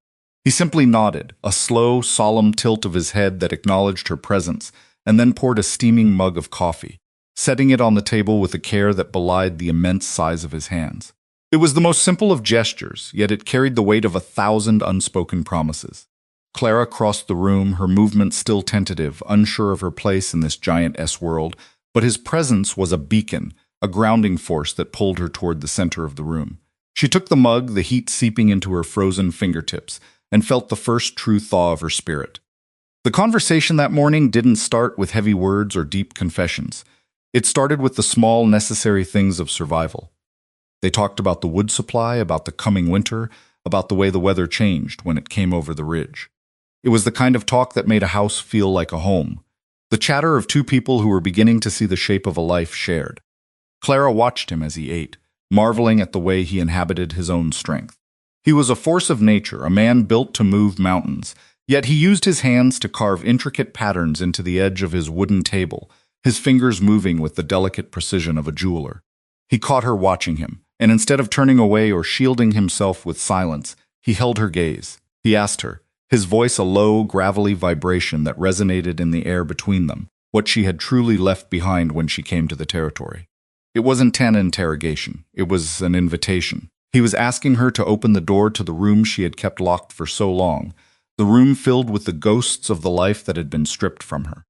He simply nodded, a slow, solemn tilt of his head that acknowledged her presence, and then poured a steaming mug of coffee, setting it on the table with a care that belied the immense size of his hands. It was the most simple of gestures, yet it carried the weight of 1,000 unspoken promises. Clara crossed the room, her movements still tentative, unsure of her place in this giant S-world, but his presence was a beacon, a grounding force that pulled her toward the center of the room. She took the mug, the heat seeping into her frozen fingertips, and felt the first true thaw of her spirit. The conversation that morning didn't start with heavy words or deep confessions. It started with the small, necessary things of survival. They talked about the wood supply, about the coming winter, about the way the weather changed when it came over the ridge. It was the kind of talk that made a house feel like a home. The chatter of two people who were beginning to see the shape of a life shared. Clara watched him as he ate, marveling at the way he inhabited his own strength. He was a force of nature, a man built to move mountains, yet he used his hands to carve intricate patterns into the edge of his wooden table, his fingers moving with the delicate precision of a jeweler. He caught her watching him, and instead of turning away or shielding himself with silence, he held her gaze. He asked her, his voice a low, gravelly vibration that resonated in the air between them, what she had truly left behind when she came to the territory. It wasn't an interrogation. It was an invitation. He was asking her to open the door to the room she had kept locked for so long, the room filled with the ghosts of the life that had been stripped from her.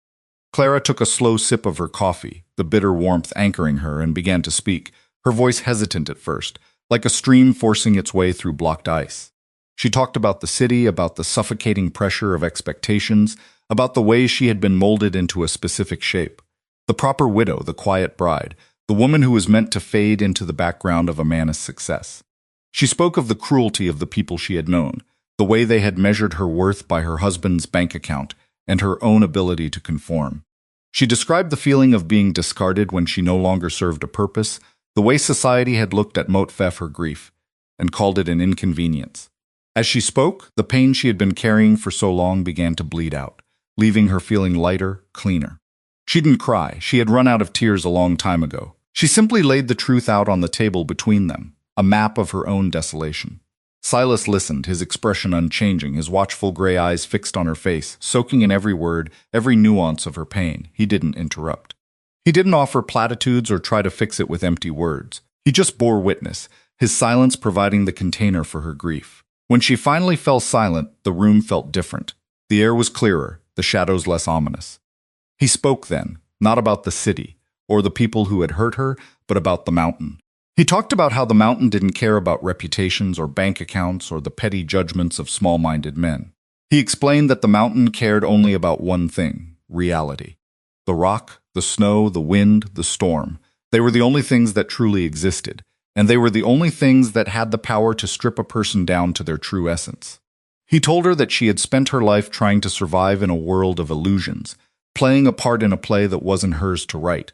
Clara took a slow sip of her coffee, the bitter warmth anchoring her, and began to speak, her voice hesitant at first, like a stream forcing its way through blocked ice. She talked about the city, about the suffocating pressure of expectations, about the way she had been molded into a specific shape. The proper widow, the quiet bride, the woman who was meant to fade into the background of a man's success. She spoke of the cruelty of the people she had known, the way they had measured her worth by her husband's bank account and her own ability to conform. She described the feeling of being discarded when she no longer served a purpose, the way society had looked at Motfef, her grief, and called it an inconvenience. As she spoke, the pain she had been carrying for so long began to bleed out, leaving her feeling lighter, cleaner. She didn't cry. She had run out of tears a long time ago. She simply laid the truth out on the table between them, a map of her own desolation. Silas listened, his expression unchanging, his watchful gray eyes fixed on her face, soaking in every word, every nuance of her pain. He didn't interrupt. He didn't offer platitudes or try to fix it with empty words. He just bore witness, his silence providing the container for her grief. When she finally fell silent, the room felt different. The air was clearer, the shadows less ominous. He spoke then, not about the city, or the people who had hurt her, but about the mountain. He talked about how the mountain didn't care about reputations or bank accounts or the petty judgments of small-minded men. He explained that the mountain cared only about one thing: reality. The rock, the snow, the wind, the storm. They were the only things that truly existed, and they were the only things that had the power to strip a person down to their true essence. He told her that she had spent her life trying to survive in a world of illusions, playing a part in a play that wasn't hers to write,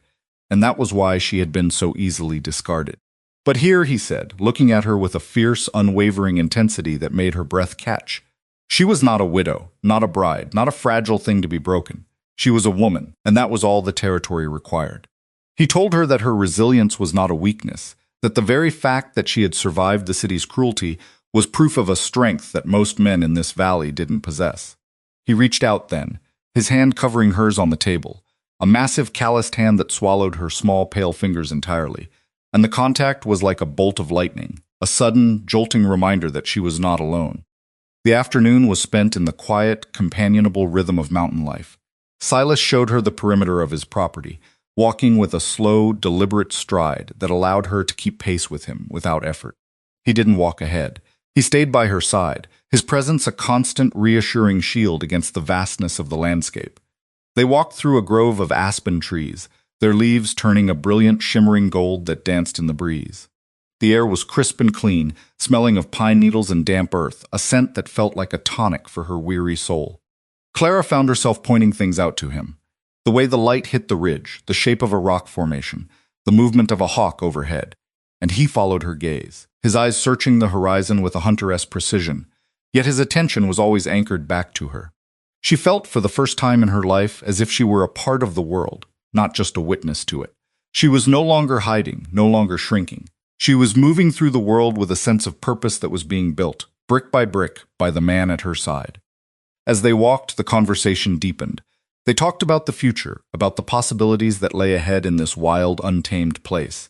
and that was why she had been so easily discarded. But here, he said, looking at her with a fierce, unwavering intensity that made her breath catch, she was not a widow, not a bride, not a fragile thing to be broken. She was a woman, and that was all the territory required. He told her that her resilience was not a weakness, that the very fact that she had survived the city's cruelty was proof of a strength that most men in this valley didn't possess. He reached out then, his hand covering hers on the table, a massive calloused hand that swallowed her small, pale fingers entirely, and the contact was like a bolt of lightning, a sudden, jolting reminder that she was not alone. The afternoon was spent in the quiet, companionable rhythm of mountain life. Silas showed her the perimeter of his property, walking with a slow, deliberate stride that allowed her to keep pace with him without effort. He didn't walk ahead. He stayed by her side, his presence a constant, reassuring shield against the vastness of the landscape. They walked through a grove of aspen trees, their leaves turning a brilliant, shimmering gold that danced in the breeze. The air was crisp and clean, smelling of pine needles and damp earth, a scent that felt like a tonic for her weary soul. Clara found herself pointing things out to him. The way the light hit the ridge, the shape of a rock formation, the movement of a hawk overhead. And he followed her gaze, his eyes searching the horizon with a hunter-esque precision, yet his attention was always anchored back to her. She felt for the first time in her life as if she were a part of the world, not just a witness to it. She was no longer hiding, no longer shrinking. She was moving through the world with a sense of purpose that was being built, brick, by the man at her side. As they walked, the conversation deepened. They talked about the future, about the possibilities that lay ahead in this wild, untamed place.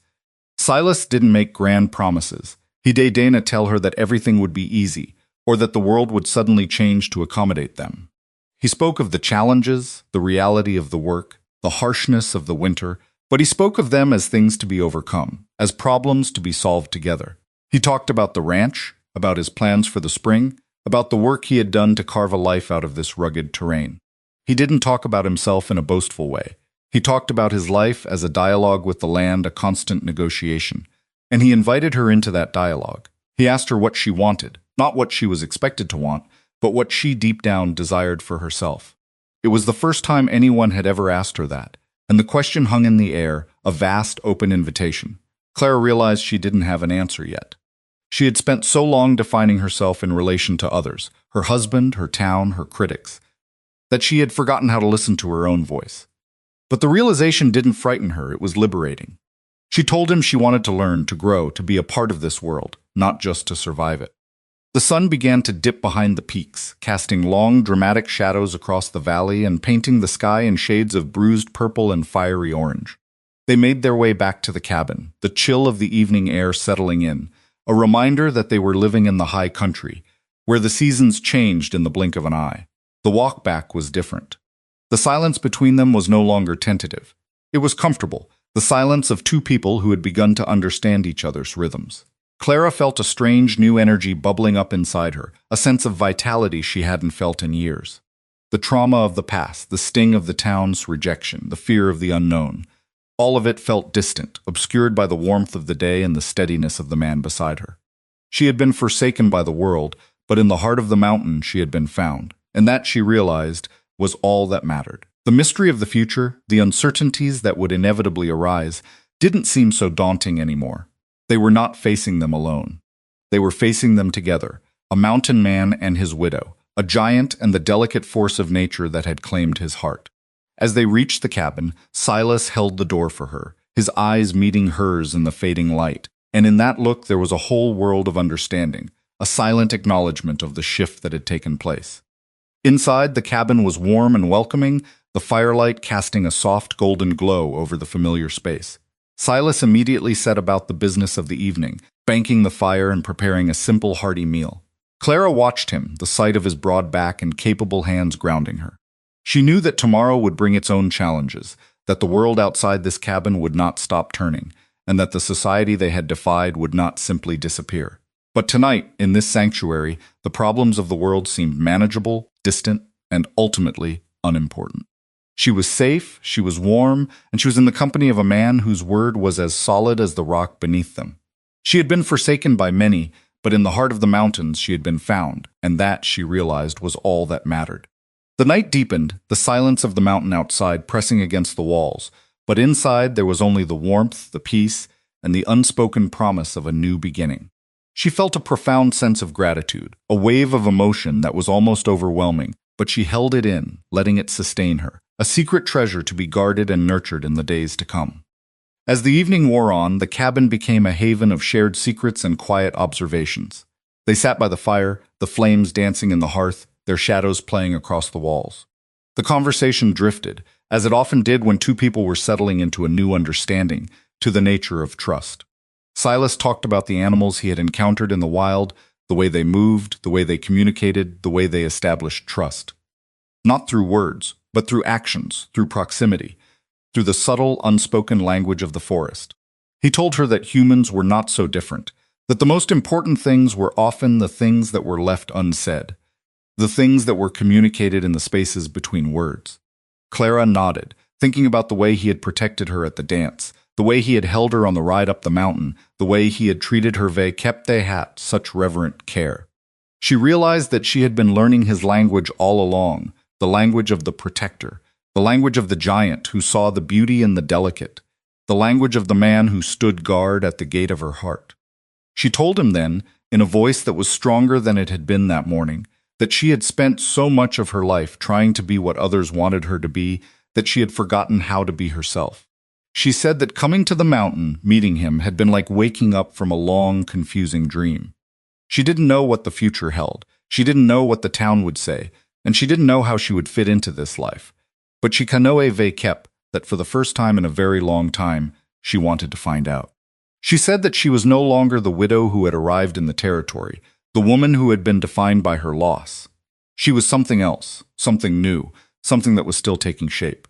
Silas didn't make grand promises. He deigned tell her that everything would be easy, or that the world would suddenly change to accommodate them. He spoke of the challenges, the reality of the work, the harshness of the winter, but he spoke of them as things to be overcome, as problems to be solved together. He talked about the ranch, about his plans for the spring, about the work he had done to carve a life out of this rugged terrain. He didn't talk about himself in a boastful way. He talked about his life as a dialogue with the land, a constant negotiation. And he invited her into that dialogue. He asked her what she wanted, not what she was expected to want, but what she deep down desired for herself. It was the first time anyone had ever asked her that, and the question hung in the air, a vast, open invitation. Clara realized she didn't have an answer yet. She had spent so long defining herself in relation to others, her husband, her town, her critics, that she had forgotten how to listen to her own voice. But the realization didn't frighten her, it was liberating. She told him she wanted to learn, to grow, to be a part of this world, not just to survive it. The sun began to dip behind the peaks, casting long, dramatic shadows across the valley and painting the sky in shades of bruised purple and fiery orange. They made their way back to the cabin, the chill of the evening air settling in, a reminder that they were living in the high country, where the seasons changed in the blink of an eye. The walk back was different. The silence between them was no longer tentative. It was comfortable, the silence of two people who had begun to understand each other's rhythms. Clara felt a strange new energy bubbling up inside her, a sense of vitality she hadn't felt in years. The trauma of the past, the sting of the town's rejection, the fear of the unknown, all of it felt distant, obscured by the warmth of the day and the steadiness of the man beside her. She had been forsaken by the world, but in the heart of the mountain she had been found, and that, she realized, was all that mattered. The mystery of the future, the uncertainties that would inevitably arise, didn't seem so daunting anymore. They were not facing them alone. They were facing them together, a mountain man and his widow, a giant and the delicate force of nature that had claimed his heart. As they reached the cabin, Silas held the door for her, his eyes meeting hers in the fading light, and in that look there was a whole world of understanding, a silent acknowledgement of the shift that had taken place. Inside, the cabin was warm and welcoming, the firelight casting a soft golden glow over the familiar space. Silas immediately set about the business of the evening, banking the fire and preparing a simple, hearty meal. Clara watched him, the sight of his broad back and capable hands grounding her. She knew that tomorrow would bring its own challenges, that the world outside this cabin would not stop turning, and that the society they had defied would not simply disappear. But tonight, in this sanctuary, the problems of the world seemed manageable, distant, and ultimately unimportant. She was safe, she was warm, and she was in the company of a man whose word was as solid as the rock beneath them. She had been forsaken by many, but in the heart of the mountains she had been found, and that, she realized, was all that mattered. The night deepened, the silence of the mountain outside pressing against the walls, but inside there was only the warmth, the peace, and the unspoken promise of a new beginning. She felt a profound sense of gratitude, a wave of emotion that was almost overwhelming, but she held it in, letting it sustain her, a secret treasure to be guarded and nurtured in the days to come. As the evening wore on, the cabin became a haven of shared secrets and quiet observations. They sat by the fire, the flames dancing in the hearth, their shadows playing across the walls. The conversation drifted, as it often did when two people were settling into a new understanding, to the nature of trust. Silas talked about the animals he had encountered in the wild, the way they moved, the way they communicated, the way they established trust. Not through words, but through actions, through proximity, through the subtle, unspoken language of the forest. He told her that humans were not so different, that the most important things were often the things that were left unsaid, the things that were communicated in the spaces between words. Clara nodded, thinking about the way he had protected her at the dance, the way he had held her on the ride up the mountain, the way he had treated her kept they hat such reverent care. She realized that she had been learning his language all along, the language of the protector, the language of the giant who saw the beauty in the delicate, the language of the man who stood guard at the gate of her heart. She told him then, in a voice that was stronger than it had been that morning, that she had spent so much of her life trying to be what others wanted her to be that she had forgotten how to be herself. She said that coming to the mountain, meeting him, had been like waking up from a long, confusing dream. She didn't know what the future held. She didn't know what the town would say, and she didn't know how she would fit into this life. But she kanoe kep that for the first time in a very long time, she wanted to find out. She said that she was no longer the widow who had arrived in the territory, the woman who had been defined by her loss. She was something else, something new, something that was still taking shape.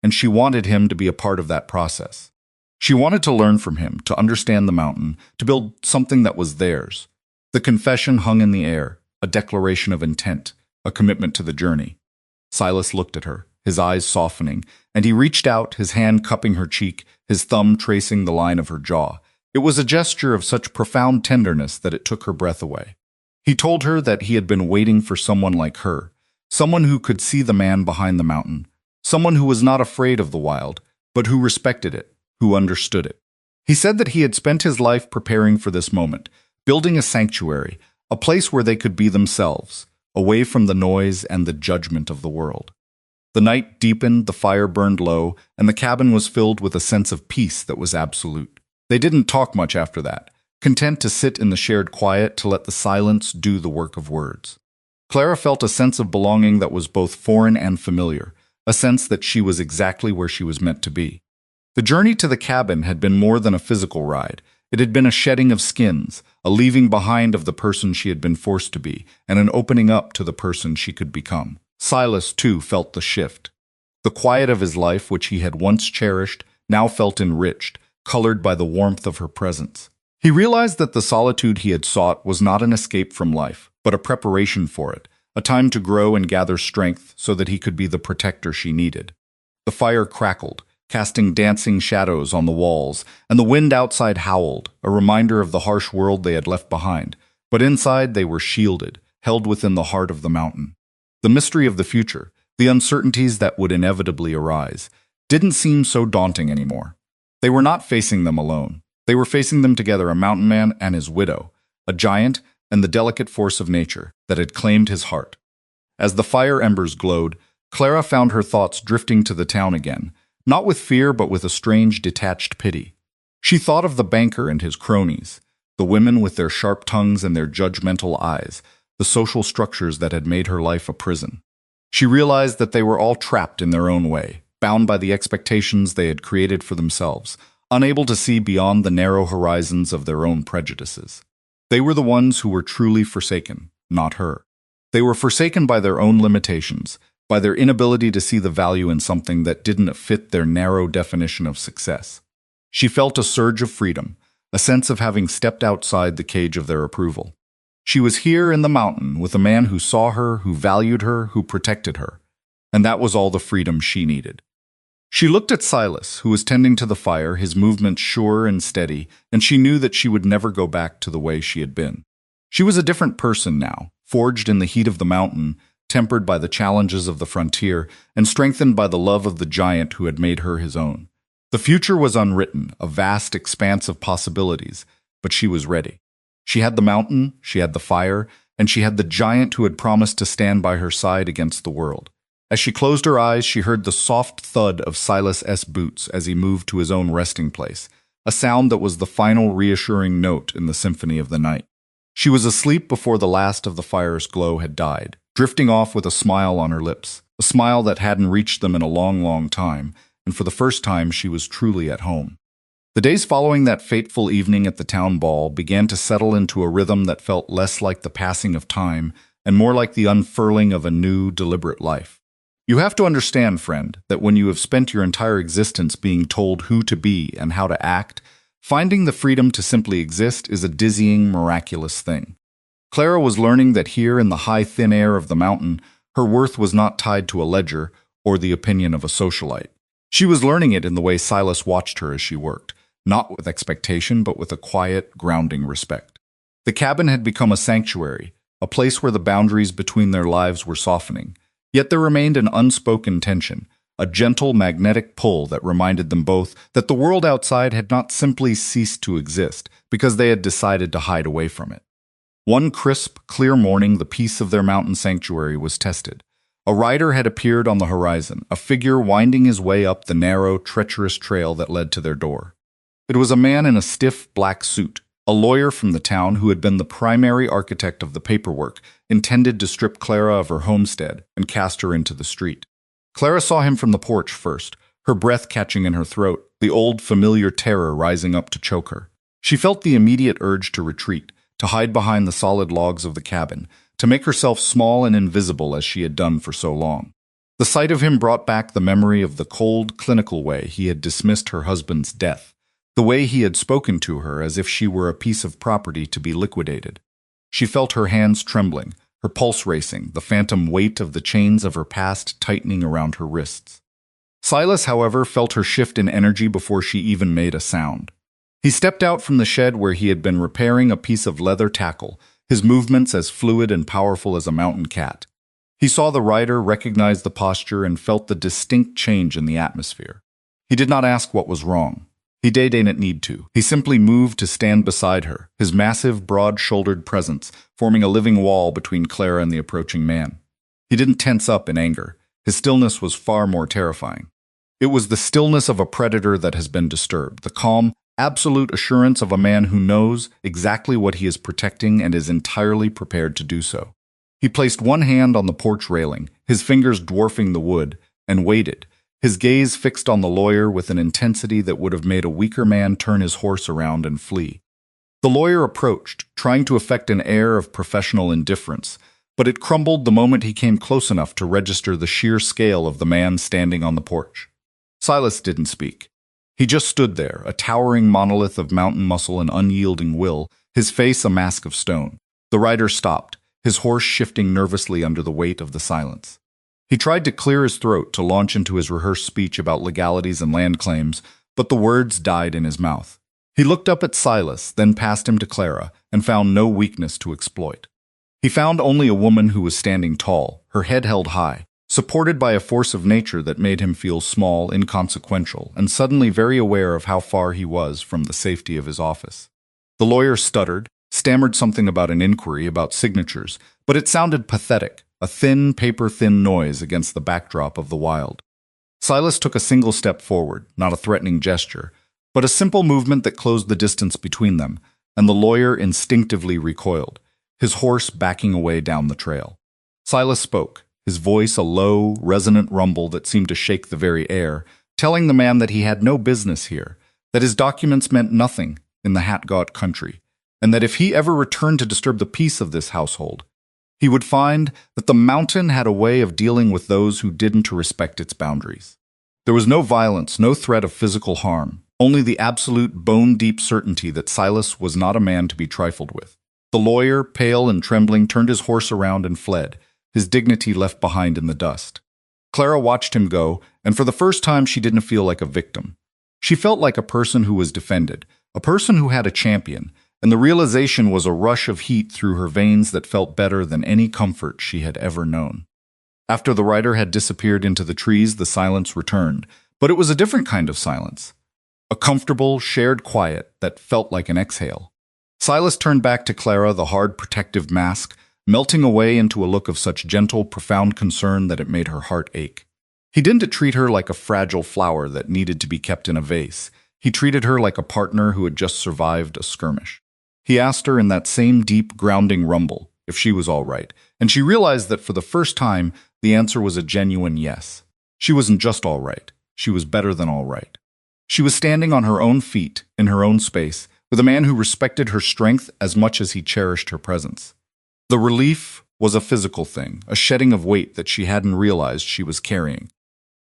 And she wanted him to be a part of that process. She wanted to learn from him, to understand the mountain, to build something that was theirs. The confession hung in the air, a declaration of intent, a commitment to the journey. Silas looked at her, his eyes softening, and he reached out, his hand cupping her cheek, his thumb tracing the line of her jaw. It was a gesture of such profound tenderness that it took her breath away. He told her that he had been waiting for someone like her, someone who could see the man behind the mountain, someone who was not afraid of the wild, but who respected it, who understood it. He said that he had spent his life preparing for this moment, building a sanctuary, a place where they could be themselves, away from the noise and the judgment of the world. The night deepened, the fire burned low, and the cabin was filled with a sense of peace that was absolute. They didn't talk much after that, content to sit in the shared quiet to let the silence do the work of words. Clara felt a sense of belonging that was both foreign and familiar, a sense that she was exactly where she was meant to be. The journey to the cabin had been more than a physical ride. It had been a shedding of skins, a leaving behind of the person she had been forced to be, and an opening up to the person she could become. Silas, too, felt the shift. The quiet of his life, which he had once cherished, now felt enriched, colored by the warmth of her presence. He realized that the solitude he had sought was not an escape from life, but a preparation for it, a time to grow and gather strength so that he could be the protector she needed. The fire crackled, casting dancing shadows on the walls, and the wind outside howled, a reminder of the harsh world they had left behind. But inside they were shielded, held within the heart of the mountain. The mystery of the future, the uncertainties that would inevitably arise, didn't seem so daunting anymore. They were not facing them alone. They were facing them together, a mountain man and his widow, a giant and the delicate force of nature that had claimed his heart. As the fire embers glowed, Clara found her thoughts drifting to the town again, not with fear but with a strange detached pity. She thought of the banker and his cronies, the women with their sharp tongues and their judgmental eyes, the social structures that had made her life a prison. She realized that they were all trapped in their own way, bound by the expectations they had created for themselves, unable to see beyond the narrow horizons of their own prejudices. They were the ones who were truly forsaken, not her. They were forsaken by their own limitations, by their inability to see the value in something that didn't fit their narrow definition of success. She felt a surge of freedom, a sense of having stepped outside the cage of their approval. She was here in the mountain with a man who saw her, who valued her, who protected her. And that was all the freedom she needed. She looked at Silas, who was tending to the fire, his movements sure and steady, and she knew that she would never go back to the way she had been. She was a different person now, forged in the heat of the mountain, tempered by the challenges of the frontier, and strengthened by the love of the giant who had made her his own. The future was unwritten, a vast expanse of possibilities, but she was ready. She had the mountain, she had the fire, and she had the giant who had promised to stand by her side against the world. As she closed her eyes, she heard the soft thud of Silas's boots as he moved to his own resting place, a sound that was the final reassuring note in the symphony of the night. She was asleep before the last of the fire's glow had died, drifting off with a smile on her lips, a smile that hadn't reached them in a long, long time, and for the first time she was truly at home. The days following that fateful evening at the town ball began to settle into a rhythm that felt less like the passing of time and more like the unfurling of a new, deliberate life. You have to understand, friend, that when you have spent your entire existence being told who to be and how to act, finding the freedom to simply exist is a dizzying, miraculous thing. Clara was learning that here in the high, thin air of the mountain, her worth was not tied to a ledger or the opinion of a socialite. She was learning it in the way Silas watched her as she worked, not with expectation, but with a quiet, grounding respect. The cabin had become a sanctuary, a place where the boundaries between their lives were softening. Yet there remained an unspoken tension, a gentle magnetic pull that reminded them both that the world outside had not simply ceased to exist because they had decided to hide away from it. One crisp, clear morning, the peace of their mountain sanctuary was tested. A rider had appeared on the horizon, a figure winding his way up the narrow, treacherous trail that led to their door. It was a man in a stiff black suit, a lawyer from the town who had been the primary architect of the paperwork intended to strip Clara of her homestead and cast her into the street. Clara saw him from the porch first, her breath catching in her throat, the old familiar terror rising up to choke her. She felt the immediate urge to retreat, to hide behind the solid logs of the cabin, to make herself small and invisible as she had done for so long. The sight of him brought back the memory of the cold, clinical way he had dismissed her husband's death, the way he had spoken to her as if she were a piece of property to be liquidated. She felt her hands trembling, her pulse racing, the phantom weight of the chains of her past tightening around her wrists. Silas, however, felt her shift in energy before she even made a sound. He stepped out from the shed where he had been repairing a piece of leather tackle, his movements as fluid and powerful as a mountain cat. He saw the rider, recognized the posture, and felt the distinct change in the atmosphere. He did not ask what was wrong. He didn't need to. He simply moved to stand beside her, his massive, broad-shouldered presence forming a living wall between Clara and the approaching man. He didn't tense up in anger. His stillness was far more terrifying. It was the stillness of a predator that has been disturbed, the calm, absolute assurance of a man who knows exactly what he is protecting and is entirely prepared to do so. He placed one hand on the porch railing, his fingers dwarfing the wood, and waited, his gaze fixed on the lawyer with an intensity that would have made a weaker man turn his horse around and flee. The lawyer approached, trying to affect an air of professional indifference, but it crumbled the moment he came close enough to register the sheer scale of the man standing on the porch. Silas didn't speak. He just stood there, a towering monolith of mountain muscle and unyielding will, his face a mask of stone. The rider stopped, his horse shifting nervously under the weight of the silence. He tried to clear his throat to launch into his rehearsed speech about legalities and land claims, but the words died in his mouth. He looked up at Silas, then past him to Clara, and found no weakness to exploit. He found only a woman who was standing tall, her head held high, supported by a force of nature that made him feel small, inconsequential, and suddenly very aware of how far he was from the safety of his office. The lawyer stuttered, stammered something about an inquiry about signatures, but it sounded pathetic, a thin, paper-thin noise against the backdrop of the wild. Silas took a single step forward, not a threatening gesture, but a simple movement that closed the distance between them, and the lawyer instinctively recoiled, his horse backing away down the trail. Silas spoke, his voice a low, resonant rumble that seemed to shake the very air, telling the man that he had no business here, that his documents meant nothing in the Hatgott country, and that if he ever returned to disturb the peace of this household, he would find that the mountain had a way of dealing with those who didn't respect its boundaries. There was no violence, no threat of physical harm, only the absolute bone-deep certainty that Silas was not a man to be trifled with. The lawyer, pale and trembling, turned his horse around and fled, his dignity left behind in the dust. Clara watched him go, and for the first time she didn't feel like a victim. She felt like a person who was defended, a person who had a champion, and the realization was a rush of heat through her veins that felt better than any comfort she had ever known. After the rider had disappeared into the trees, the silence returned, but it was a different kind of silence. A comfortable, shared quiet that felt like an exhale. Silas turned back to Clara, the hard, protective mask, melting away into a look of such gentle, profound concern that it made her heart ache. He didn't treat her like a fragile flower that needed to be kept in a vase. He treated her like a partner who had just survived a skirmish. He asked her in that same deep, grounding rumble if she was all right, and she realized that for the first time, the answer was a genuine yes. She wasn't just all right. She was better than all right. She was standing on her own feet, in her own space, with a man who respected her strength as much as he cherished her presence. The relief was a physical thing, a shedding of weight that she hadn't realized she was carrying.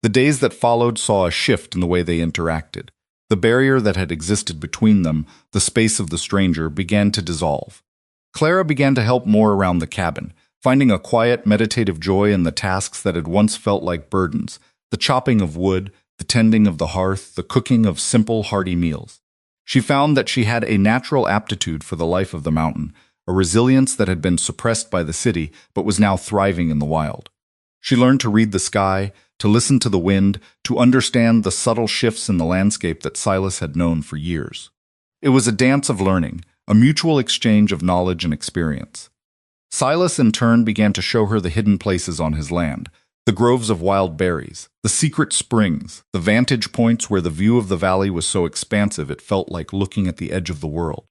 The days that followed saw a shift in the way they interacted. The barrier that had existed between them, the space of the stranger, began to dissolve. Clara began to help more around the cabin, finding a quiet, meditative joy in the tasks that had once felt like burdens, the chopping of wood, the tending of the hearth, the cooking of simple, hearty meals. She found that she had a natural aptitude for the life of the mountain, a resilience that had been suppressed by the city but was now thriving in the wild. She learned to read the sky, to listen to the wind, to understand the subtle shifts in the landscape that Silas had known for years. It was a dance of learning, a mutual exchange of knowledge and experience. Silas, in turn, began to show her the hidden places on his land, the groves of wild berries, the secret springs, the vantage points where the view of the valley was so expansive it felt like looking at the edge of the world.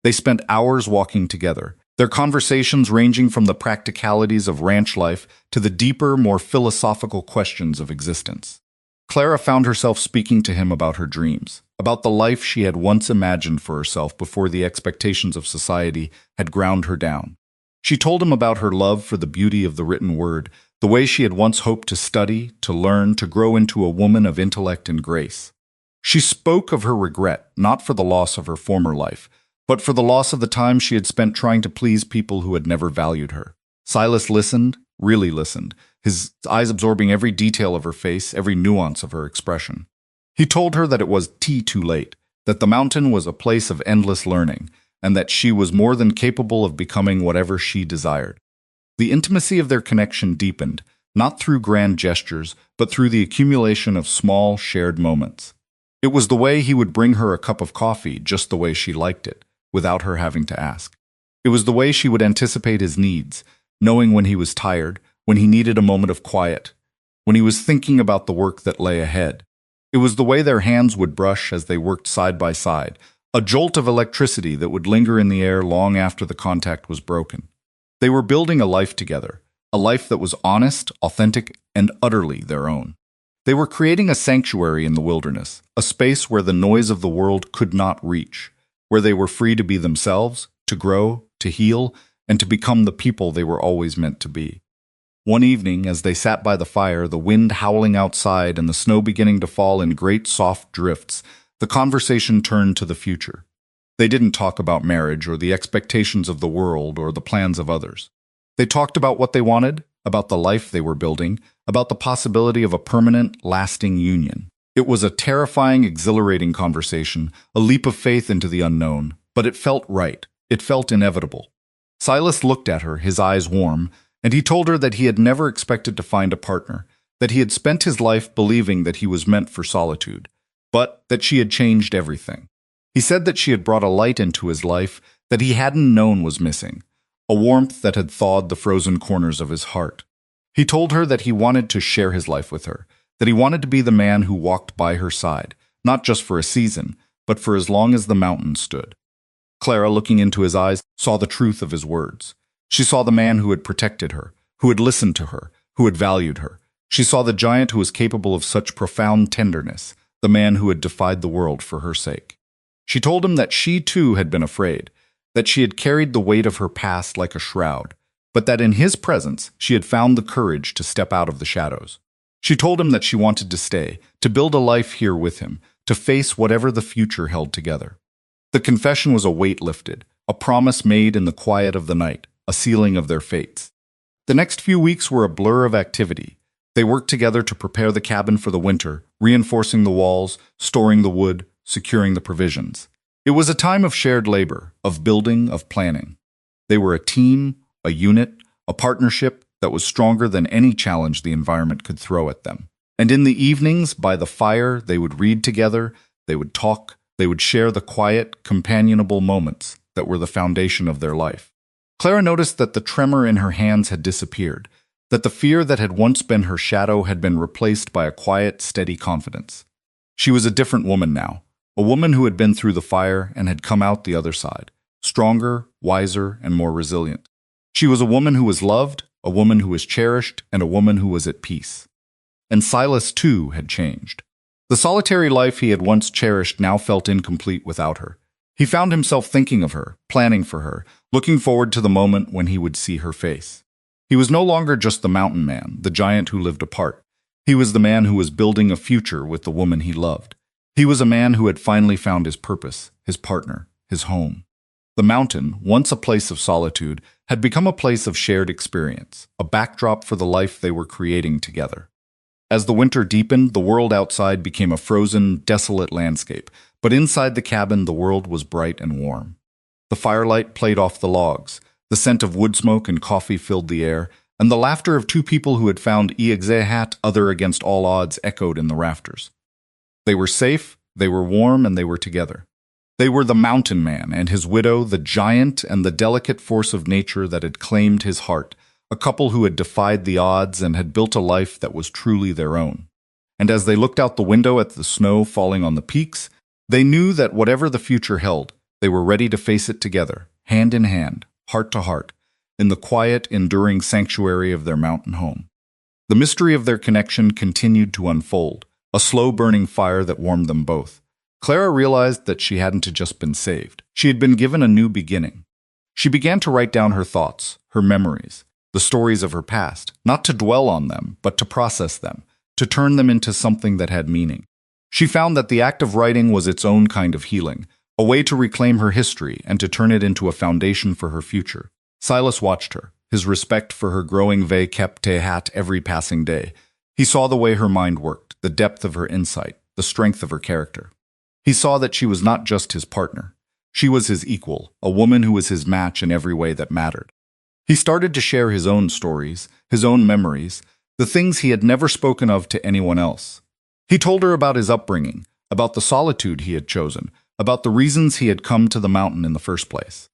They spent hours walking together, their conversations ranging from the practicalities of ranch life to the deeper, more philosophical questions of existence. Clara found herself speaking to him about her dreams, about the life she had once imagined for herself before the expectations of society had ground her down. She told him about her love for the beauty of the written word, the way she had once hoped to study, to learn, to grow into a woman of intellect and grace. She spoke of her regret, not for the loss of her former life, but for the loss of the time she had spent trying to please people who had never valued her. Silas listened, really listened, his eyes absorbing every detail of her face, every nuance of her expression. He told her that it was too late, that the mountain was a place of endless learning, and that she was more than capable of becoming whatever she desired. The intimacy of their connection deepened, not through grand gestures, but through the accumulation of small, shared moments. It was the way he would bring her a cup of coffee just the way she liked it, without her having to ask. It was the way she would anticipate his needs, knowing when he was tired, when he needed a moment of quiet, when he was thinking about the work that lay ahead. It was the way their hands would brush as they worked side by side, a jolt of electricity that would linger in the air long after the contact was broken. They were building a life together, a life that was honest, authentic, and utterly their own. They were creating a sanctuary in the wilderness, a space where the noise of the world could not reach, where they were free to be themselves, to grow, to heal, and to become the people they were always meant to be. One evening, as they sat by the fire, the wind howling outside and the snow beginning to fall in great soft drifts, the conversation turned to the future. They didn't talk about marriage or the expectations of the world or the plans of others. They talked about what they wanted, about the life they were building, about the possibility of a permanent, lasting union. It was a terrifying, exhilarating conversation, a leap of faith into the unknown, but it felt right. It felt inevitable. Silas looked at her, his eyes warm, and he told her that he had never expected to find a partner, that he had spent his life believing that he was meant for solitude, but that she had changed everything. He said that she had brought a light into his life that he hadn't known was missing, a warmth that had thawed the frozen corners of his heart. He told her that he wanted to share his life with her, that he wanted to be the man who walked by her side, not just for a season, but for as long as the mountain stood. Clara, looking into his eyes, saw the truth of his words. She saw the man who had protected her, who had listened to her, who had valued her. She saw the giant who was capable of such profound tenderness, the man who had defied the world for her sake. She told him that she too had been afraid, that she had carried the weight of her past like a shroud, but that in his presence she had found the courage to step out of the shadows. She told him that she wanted to stay, to build a life here with him, to face whatever the future held together. The confession was a weight lifted, a promise made in the quiet of the night, a sealing of their fates. The next few weeks were a blur of activity. They worked together to prepare the cabin for the winter, reinforcing the walls, storing the wood, securing the provisions. It was a time of shared labor, of building, of planning. They were a team, a unit, a partnership that was stronger than any challenge the environment could throw at them. And in the evenings, by the fire, they would read together, they would talk, they would share the quiet, companionable moments that were the foundation of their life. Clara noticed that the tremor in her hands had disappeared, that the fear that had once been her shadow had been replaced by a quiet, steady confidence. She was a different woman now, a woman who had been through the fire and had come out the other side, stronger, wiser, and more resilient. She was a woman who was loved, a woman who was cherished, and a woman who was at peace. And Silas, too, had changed. The solitary life he had once cherished now felt incomplete without her. He found himself thinking of her, planning for her, looking forward to the moment when he would see her face. He was no longer just the mountain man, the giant who lived apart. He was the man who was building a future with the woman he loved. He was a man who had finally found his purpose, his partner, his home. The mountain, once a place of solitude, had become a place of shared experience, a backdrop for the life they were creating together. As the winter deepened, the world outside became a frozen, desolate landscape, but inside the cabin the world was bright and warm. The firelight played off the logs, the scent of wood smoke and coffee filled the air, and the laughter of two people who had found Iagzehat other against all odds echoed in the rafters. They were safe, they were warm, and they were together. They were the mountain man and his widow, the giant and the delicate force of nature that had claimed his heart, a couple who had defied the odds and had built a life that was truly their own. And as they looked out the window at the snow falling on the peaks, they knew that whatever the future held, they were ready to face it together, hand in hand, heart to heart, in the quiet, enduring sanctuary of their mountain home. The mystery of their connection continued to unfold, a slow-burning fire that warmed them both. Clara realized that she hadn't just been saved. She had been given a new beginning. She began to write down her thoughts, her memories, the stories of her past, not to dwell on them, but to process them, to turn them into something that had meaning. She found that the act of writing was its own kind of healing, a way to reclaim her history and to turn it into a foundation for her future. Silas watched her, his respect for her growing ve kept hat every passing day. He saw the way her mind worked, the depth of her insight, the strength of her character. He saw that she was not just his partner. She was his equal, a woman who was his match in every way that mattered. He started to share his own stories, his own memories, the things he had never spoken of to anyone else. He told her about his upbringing, about the solitude he had chosen, about the reasons he had come to the mountain in the first place.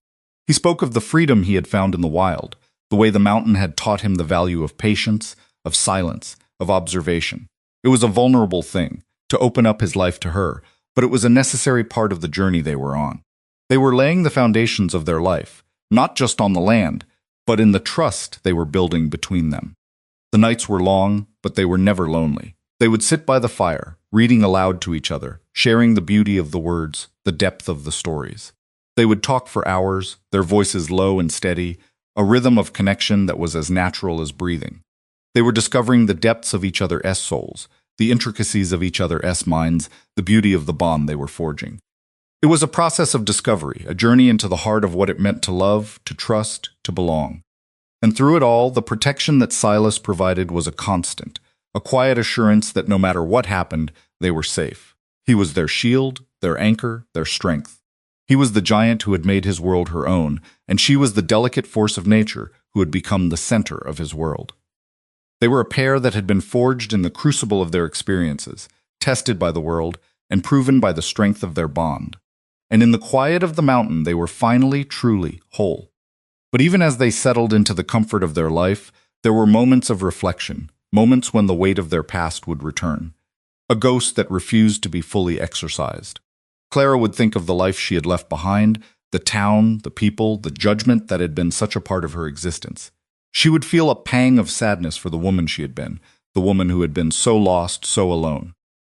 He spoke of the freedom he had found in the wild, the way the mountain had taught him the value of patience, of silence, of observation. It was a vulnerable thing, to open up his life to her, but it was a necessary part of the journey they were on. They were laying the foundations of their life, not just on the land, but in the trust they were building between them. The nights were long, but they were never lonely. They would sit by the fire, reading aloud to each other, sharing the beauty of the words, the depth of the stories. They would talk for hours, their voices low and steady, a rhythm of connection that was as natural as breathing. They were discovering the depths of each other's souls, the intricacies of each other's minds, the beauty of the bond they were forging. It was a process of discovery, a journey into the heart of what it meant to love, to trust, to belong. And through it all, the protection that Silas provided was a constant, a quiet assurance that no matter what happened, they were safe. He was their shield, their anchor, their strength. He was the giant who had made his world her own, and she was the delicate force of nature who had become the center of his world. They were a pair that had been forged in the crucible of their experiences, tested by the world, and proven by the strength of their bond. And in the quiet of the mountain, they were finally, truly whole. But even as they settled into the comfort of their life, there were moments of reflection, moments when the weight of their past would return, a ghost that refused to be fully exorcised. Clara would think of the life she had left behind, the town, the people, the judgment that had been such a part of her existence. She would feel a pang of sadness for the woman she had been, the woman who had been so lost, so alone.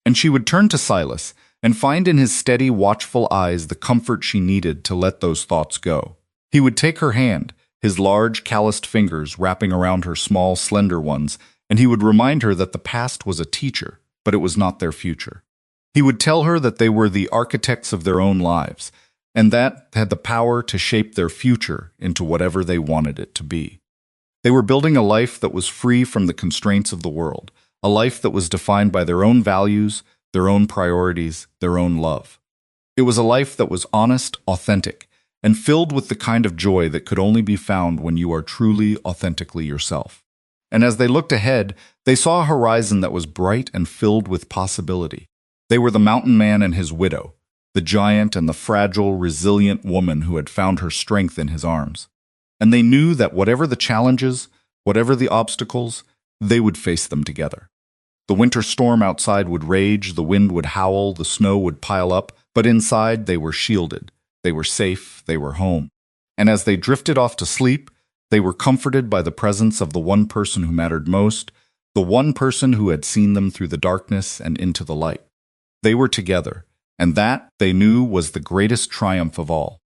And she would turn to Silas and find in his steady, watchful eyes the comfort she needed to let those thoughts go. He would take her hand, his large, calloused fingers wrapping around her small, slender ones, and he would remind her that the past was a teacher, but it was not their future. He would tell her that they were the architects of their own lives, and that had the power to shape their future into whatever they wanted it to be. They were building a life that was free from the constraints of the world, a life that was defined by their own values, their own priorities, their own love. It was a life that was honest, authentic, and filled with the kind of joy that could only be found when you are truly, authentically yourself. And as they looked ahead, they saw a horizon that was bright and filled with possibility. They were the mountain man and his widow, the giant and the fragile, resilient woman who had found her strength in his arms. And they knew that whatever the challenges, whatever the obstacles, they would face them together. The winter storm outside would rage, the wind would howl, the snow would pile up, but inside they were shielded. They were safe, they were home. And as they drifted off to sleep, they were comforted by the presence of the one person who mattered most, the one person who had seen them through the darkness and into the light. They were together, and that, they knew, was the greatest triumph of all.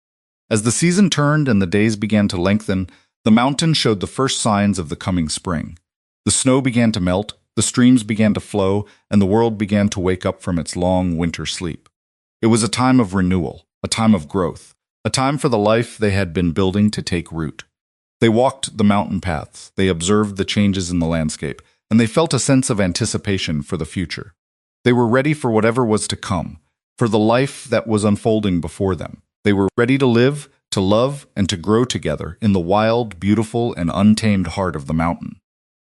As the season turned and the days began to lengthen, the mountain showed the first signs of the coming spring. The snow began to melt, the streams began to flow, and the world began to wake up from its long winter sleep. It was a time of renewal, a time of growth, a time for the life they had been building to take root. They walked the mountain paths, they observed the changes in the landscape, and they felt a sense of anticipation for the future. They were ready for whatever was to come, for the life that was unfolding before them. They were ready to live, to love, and to grow together in the wild, beautiful, and untamed heart of the mountain.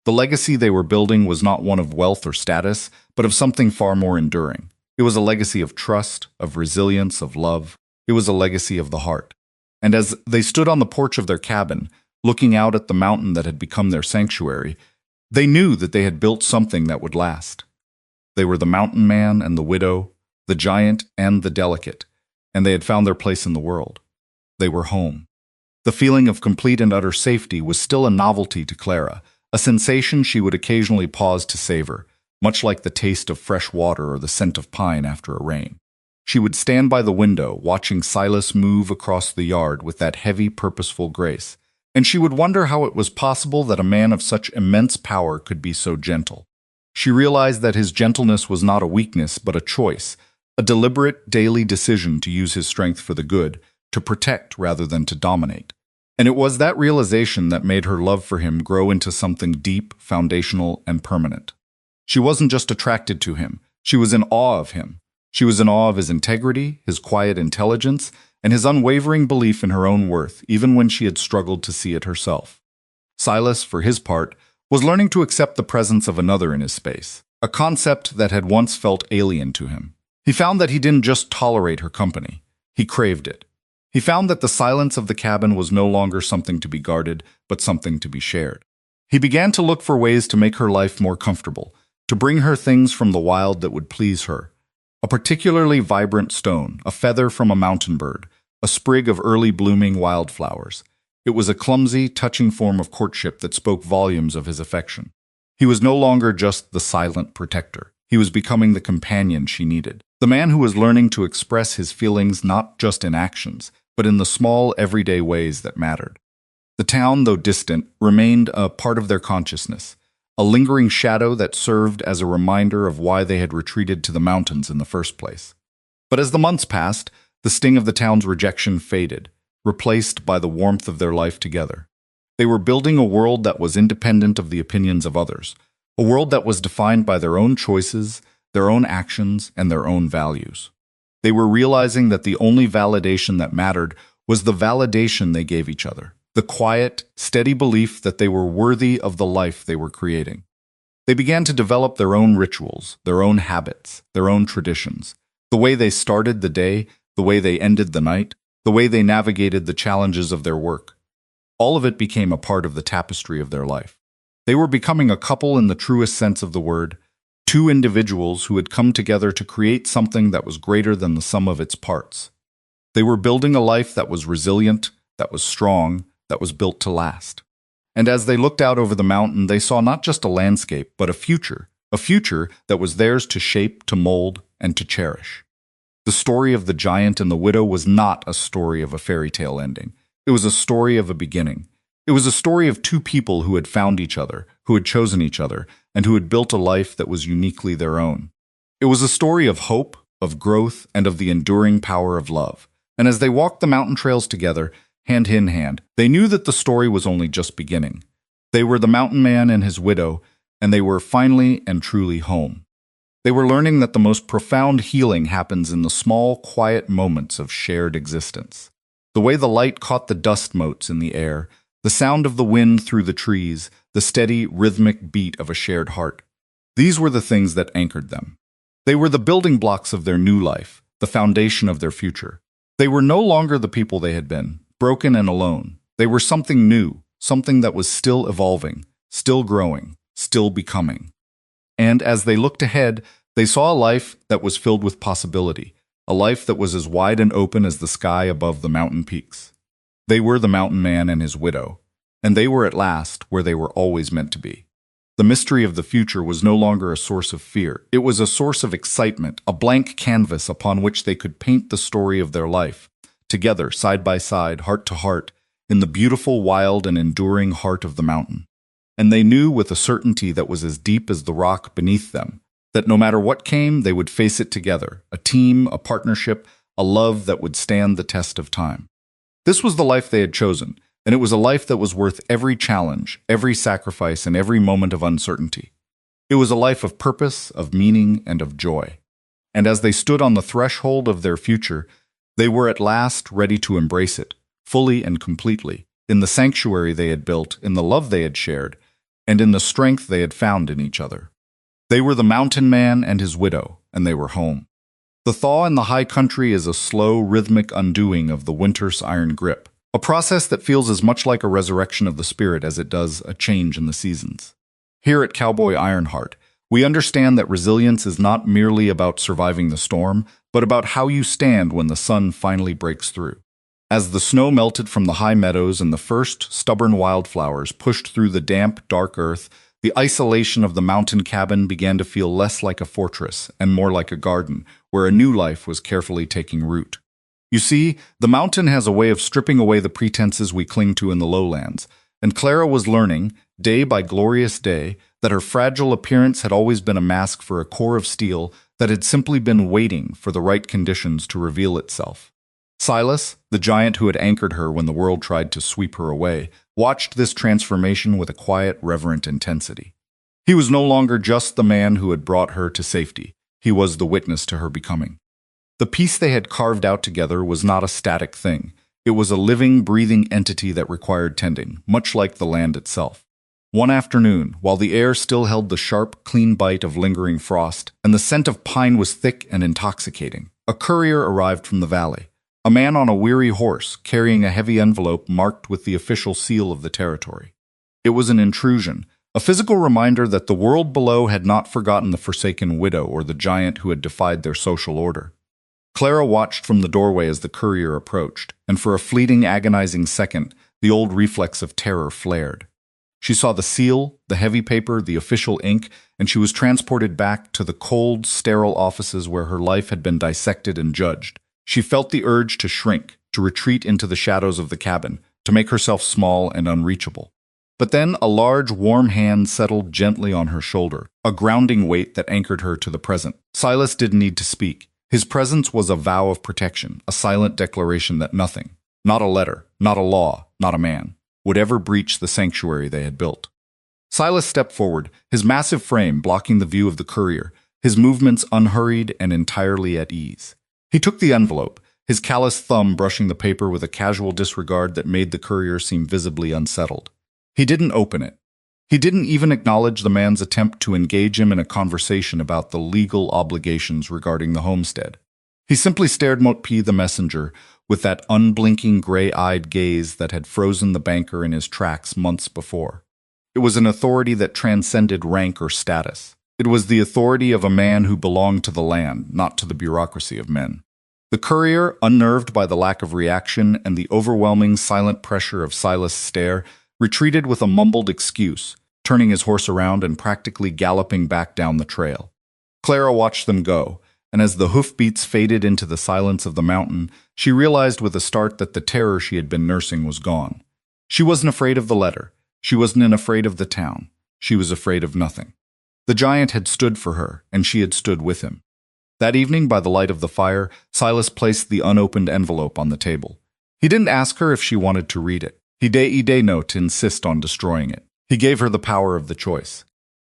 The legacy they were building was not one of wealth or status, but of something far more enduring. It was a legacy of trust, of resilience, of love. It was a legacy of the heart. And as they stood on the porch of their cabin, looking out at the mountain that had become their sanctuary, they knew that they had built something that would last. They were the mountain man and the widow, the giant and the delicate, and they had found their place in the world. They were home. The feeling of complete and utter safety was still a novelty to Clara, a sensation she would occasionally pause to savor, much like the taste of fresh water or the scent of pine after a rain. She would stand by the window, watching Silas move across the yard with that heavy, purposeful grace, and she would wonder how it was possible that a man of such immense power could be so gentle. She realized that his gentleness was not a weakness, but a choice, a deliberate, daily decision to use his strength for the good, to protect rather than to dominate. And it was that realization that made her love for him grow into something deep, foundational, and permanent. She wasn't just attracted to him, she was in awe of him. She was in awe of his integrity, his quiet intelligence, and his unwavering belief in her own worth, even when she had struggled to see it herself. Silas, for his part, was learning to accept the presence of another in his space, a concept that had once felt alien to him. He found that he didn't just tolerate her company, he craved it. He found that the silence of the cabin was no longer something to be guarded, but something to be shared. He began to look for ways to make her life more comfortable, to bring her things from the wild that would please her. A particularly vibrant stone, a feather from a mountain bird, a sprig of early blooming wildflowers. It was a clumsy, touching form of courtship that spoke volumes of his affection. He was no longer just the silent protector. He was becoming the companion she needed, the man who was learning to express his feelings not just in actions, but in the small, everyday ways that mattered. The town, though distant, remained a part of their consciousness, a lingering shadow that served as a reminder of why they had retreated to the mountains in the first place. But as the months passed, the sting of the town's rejection faded, replaced by the warmth of their life together. They were building a world that was independent of the opinions of others, a world that was defined by their own choices, their own actions, and their own values. They were realizing that the only validation that mattered was the validation they gave each other, the quiet, steady belief that they were worthy of the life they were creating. They began to develop their own rituals, their own habits, their own traditions, the way they started the day, the way they ended the night, the way they navigated the challenges of their work. All of it became a part of the tapestry of their life. They were becoming a couple in the truest sense of the word, two individuals who had come together to create something that was greater than the sum of its parts. They were building a life that was resilient, that was strong, that was built to last. And as they looked out over the mountain, they saw not just a landscape, but a future that was theirs to shape, to mold, and to cherish. The story of the giant and the widow was not a story of a fairy tale ending. It was a story of a beginning. It was a story of two people who had found each other, who had chosen each other, and who had built a life that was uniquely their own. It was a story of hope, of growth, and of the enduring power of love. And as they walked the mountain trails together, hand in hand, they knew that the story was only just beginning. They were the mountain man and his widow, and they were finally and truly home. They were learning that the most profound healing happens in the small, quiet moments of shared existence. The way the light caught the dust motes in the air, the sound of the wind through the trees, the steady, rhythmic beat of a shared heart. These were the things that anchored them. They were the building blocks of their new life, the foundation of their future. They were no longer the people they had been, broken and alone. They were something new, something that was still evolving, still growing, still becoming. And as they looked ahead, they saw a life that was filled with possibility, a life that was as wide and open as the sky above the mountain peaks. They were the mountain man and his widow, and they were at last where they were always meant to be. The mystery of the future was no longer a source of fear. It was a source of excitement, a blank canvas upon which they could paint the story of their life, together, side by side, heart to heart, in the beautiful, wild, and enduring heart of the mountain. And they knew with a certainty that was as deep as the rock beneath them, that no matter what came, they would face it together, a team, a partnership, a love that would stand the test of time. This was the life they had chosen, and it was a life that was worth every challenge, every sacrifice, and every moment of uncertainty. It was a life of purpose, of meaning, and of joy. And as they stood on the threshold of their future, they were at last ready to embrace it, fully and completely, in the sanctuary they had built, in the love they had shared, and in the strength they had found in each other. They were the mountain man and his widow, and they were home. The thaw in the high country is a slow, rhythmic undoing of the winter's iron grip, a process that feels as much like a resurrection of the spirit as it does a change in the seasons. Here at Cowboy Ironheart, we understand that resilience is not merely about surviving the storm, but about how you stand when the sun finally breaks through. As the snow melted from the high meadows and the first stubborn wildflowers pushed through the damp, dark earth, the isolation of the mountain cabin began to feel less like a fortress and more like a garden, where a new life was carefully taking root. You see, the mountain has a way of stripping away the pretenses we cling to in the lowlands, and Clara was learning, day by glorious day, that her fragile appearance had always been a mask for a core of steel that had simply been waiting for the right conditions to reveal itself. Silas, the giant who had anchored her when the world tried to sweep her away, watched this transformation with a quiet, reverent intensity. He was no longer just the man who had brought her to safety. He was the witness to her becoming. The piece they had carved out together was not a static thing. It was a living, breathing entity that required tending, much like the land itself. One afternoon, while the air still held the sharp, clean bite of lingering frost, and the scent of pine was thick and intoxicating, a courier arrived from the valley. A man on a weary horse, carrying a heavy envelope marked with the official seal of the territory. It was an intrusion, a physical reminder that the world below had not forgotten the forsaken widow or the giant who had defied their social order. Clara watched from the doorway as the courier approached, and for a fleeting, agonizing second, the old reflex of terror flared. She saw the seal, the heavy paper, the official ink, and she was transported back to the cold, sterile offices where her life had been dissected and judged. She felt the urge to shrink, to retreat into the shadows of the cabin, to make herself small and unreachable. But then a large, warm hand settled gently on her shoulder, a grounding weight that anchored her to the present. Silas didn't need to speak. His presence was a vow of protection, a silent declaration that nothing, not a letter, not a law, not a man, would ever breach the sanctuary they had built. Silas stepped forward, his massive frame blocking the view of the courier, his movements unhurried and entirely at ease. He took the envelope, his callous thumb brushing the paper with a casual disregard that made the courier seem visibly unsettled. He didn't open it. He didn't even acknowledge the man's attempt to engage him in a conversation about the legal obligations regarding the homestead. He simply stared Motpi the messenger with that unblinking gray-eyed gaze that had frozen the banker in his tracks months before. It was an authority that transcended rank or status. It was the authority of a man who belonged to the land, not to the bureaucracy of men. The courier, unnerved by the lack of reaction and the overwhelming silent pressure of Silas' stare, retreated with a mumbled excuse, turning his horse around and practically galloping back down the trail. Clara watched them go, and as the hoofbeats faded into the silence of the mountain, she realized with a start that the terror she had been nursing was gone. She wasn't afraid of the letter. She wasn't afraid of the town. She was afraid of nothing. The giant had stood for her, and she had stood with him. That evening, by the light of the fire, Silas placed the unopened envelope on the table. He didn't ask her if she wanted to read it. He did not insist on destroying it. He gave her the power of the choice.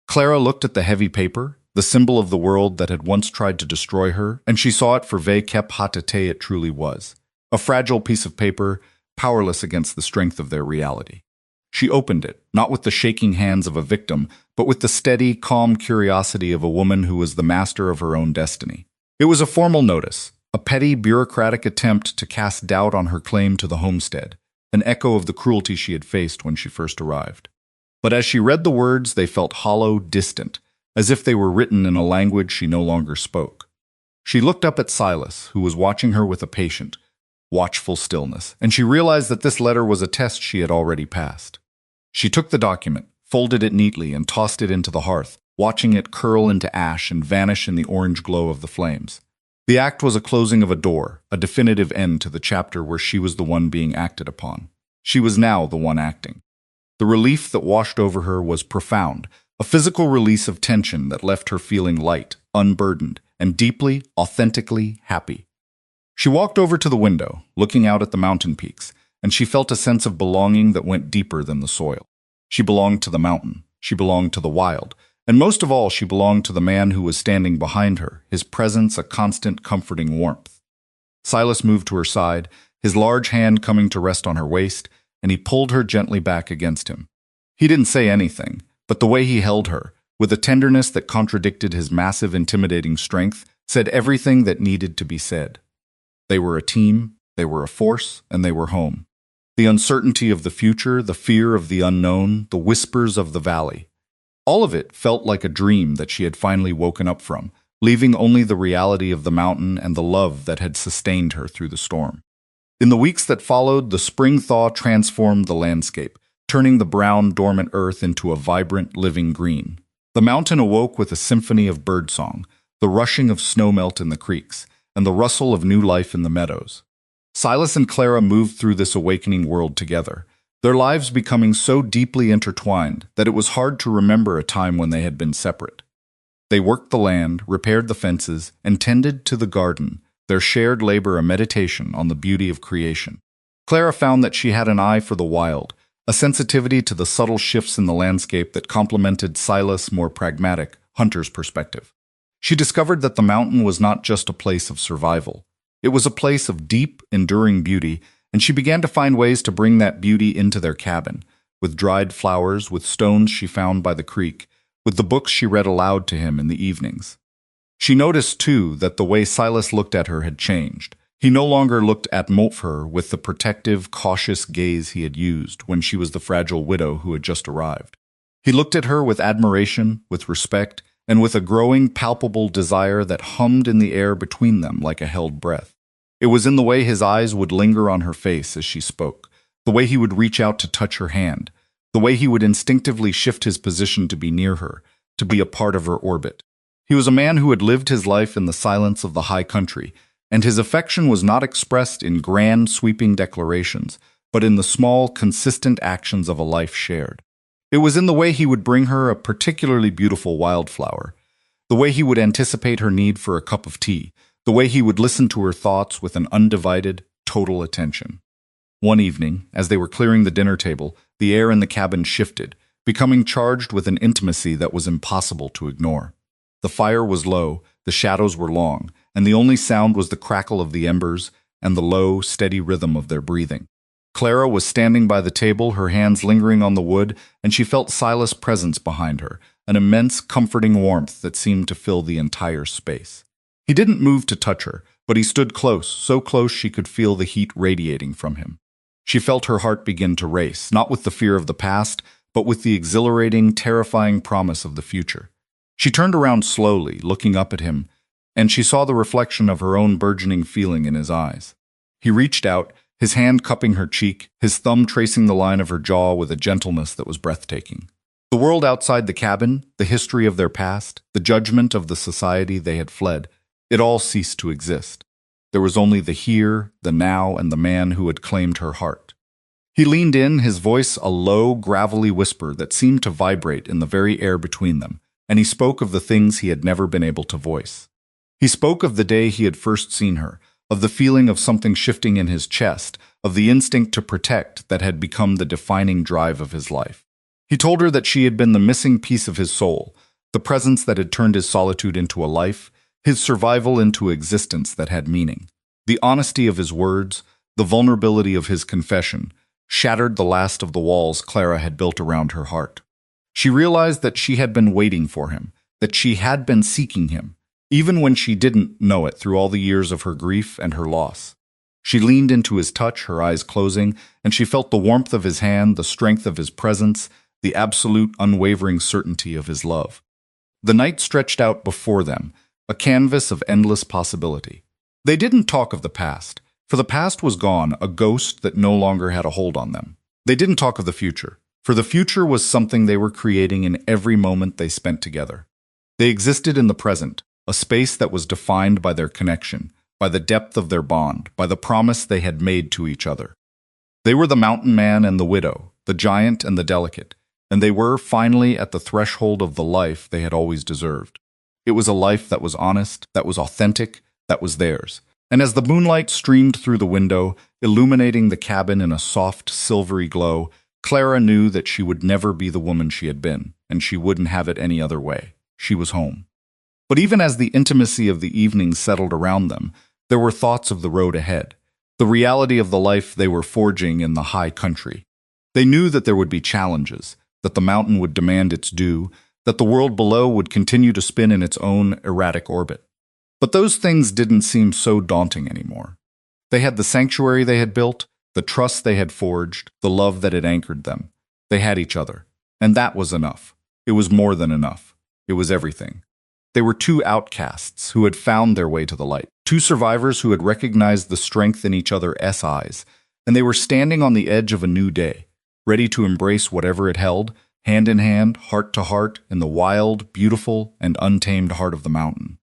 Clara looked at the heavy paper, the symbol of the world that had once tried to destroy her, and she saw it for ve kep hatate it truly was. A fragile piece of paper, powerless against the strength of their reality. She opened it, not with the shaking hands of a victim, but with the steady, calm curiosity of a woman who was the master of her own destiny. It was a formal notice, a petty, bureaucratic attempt to cast doubt on her claim to the homestead, an echo of the cruelty she had faced when she first arrived. But as she read the words, they felt hollow, distant, as if they were written in a language she no longer spoke. She looked up at Silas, who was watching her with a patient, watchful stillness, and she realized that this letter was a test she had already passed. She took the document, folded it neatly, and tossed it into the hearth, watching it curl into ash and vanish in the orange glow of the flames. The act was a closing of a door, a definitive end to the chapter where she was the one being acted upon. She was now the one acting. The relief that washed over her was profound, a physical release of tension that left her feeling light, unburdened, and deeply, authentically happy. She walked over to the window, looking out at the mountain peaks, and she felt a sense of belonging that went deeper than the soil. She belonged to the mountain. She belonged to the wild. And most of all, she belonged to the man who was standing behind her, his presence a constant, comforting warmth. Silas moved to her side, his large hand coming to rest on her waist, and he pulled her gently back against him. He didn't say anything, but the way he held her, with a tenderness that contradicted his massive, intimidating strength, said everything that needed to be said. They were a team, they were a force, and they were home. The uncertainty of the future, the fear of the unknown, the whispers of the valley. All of it felt like a dream that she had finally woken up from, leaving only the reality of the mountain and the love that had sustained her through the storm. In the weeks that followed, the spring thaw transformed the landscape, turning the brown, dormant earth into a vibrant, living green. The mountain awoke with a symphony of birdsong, the rushing of snowmelt in the creeks, and the rustle of new life in the meadows. Silas and Clara moved through this awakening world together, their lives becoming so deeply intertwined that it was hard to remember a time when they had been separate. They worked the land, repaired the fences, and tended to the garden, their shared labor a meditation on the beauty of creation. Clara found that she had an eye for the wild, a sensitivity to the subtle shifts in the landscape that complemented Silas' more pragmatic, hunter's perspective. She discovered that the mountain was not just a place of survival. It was a place of deep, enduring beauty, and she began to find ways to bring that beauty into their cabin, with dried flowers, with stones she found by the creek, with the books she read aloud to him in the evenings. She noticed, too, that the way Silas looked at her had changed. He no longer looked at her with the protective, cautious gaze he had used when she was the fragile widow who had just arrived. He looked at her with admiration, with respect, and with a growing, palpable desire that hummed in the air between them like a held breath. It was in the way his eyes would linger on her face as she spoke, the way he would reach out to touch her hand, the way he would instinctively shift his position to be near her, to be a part of her orbit. He was a man who had lived his life in the silence of the high country, and his affection was not expressed in grand, sweeping declarations, but in the small, consistent actions of a life shared. It was in the way he would bring her a particularly beautiful wildflower, the way he would anticipate her need for a cup of tea, the way he would listen to her thoughts with an undivided, total attention. One evening, as they were clearing the dinner table, the air in the cabin shifted, becoming charged with an intimacy that was impossible to ignore. The fire was low, the shadows were long, and the only sound was the crackle of the embers and the low, steady rhythm of their breathing. Clara was standing by the table, her hands lingering on the wood, and she felt Silas' presence behind her, an immense, comforting warmth that seemed to fill the entire space. He didn't move to touch her, but he stood close, so close she could feel the heat radiating from him. She felt her heart begin to race, not with the fear of the past, but with the exhilarating, terrifying promise of the future. She turned around slowly, looking up at him, and she saw the reflection of her own burgeoning feeling in his eyes. He reached out, his hand cupping her cheek, his thumb tracing the line of her jaw with a gentleness that was breathtaking. The world outside the cabin, the history of their past, the judgment of the society they had fled, it all ceased to exist. There was only the here, the now, and the man who had claimed her heart. He leaned in, his voice a low, gravelly whisper that seemed to vibrate in the very air between them, and he spoke of the things he had never been able to voice. He spoke of the day he had first seen her, of the feeling of something shifting in his chest, of the instinct to protect that had become the defining drive of his life. He told her that she had been the missing piece of his soul, the presence that had turned his solitude into a life, his survival into existence that had meaning. The honesty of his words, the vulnerability of his confession, shattered the last of the walls Clara had built around her heart. She realized that she had been waiting for him, that she had been seeking him, even when she didn't know it through all the years of her grief and her loss. She leaned into his touch, her eyes closing, and she felt the warmth of his hand, the strength of his presence, the absolute, unwavering certainty of his love. The night stretched out before them, a canvas of endless possibility. They didn't talk of the past, for the past was gone, a ghost that no longer had a hold on them. They didn't talk of the future, for the future was something they were creating in every moment they spent together. They existed in the present, a space that was defined by their connection, by the depth of their bond, by the promise they had made to each other. They were the mountain man and the widow, the giant and the delicate, and they were, finally, at the threshold of the life they had always deserved. It was a life that was honest, that was authentic, that was theirs. And as the moonlight streamed through the window, illuminating the cabin in a soft, silvery glow, Clara knew that she would never be the woman she had been, and she wouldn't have it any other way. She was home. But even as the intimacy of the evening settled around them, there were thoughts of the road ahead, the reality of the life they were forging in the high country. They knew that there would be challenges, that the mountain would demand its due, that the world below would continue to spin in its own erratic orbit. But those things didn't seem so daunting anymore. They had the sanctuary they had built, the trust they had forged, the love that had anchored them. They had each other, and that was enough. It was more than enough. It was everything. They were two outcasts who had found their way to the light, two survivors who had recognized the strength in each other's eyes, and they were standing on the edge of a new day, ready to embrace whatever it held, hand in hand, heart to heart, in the wild, beautiful, and untamed heart of the mountain.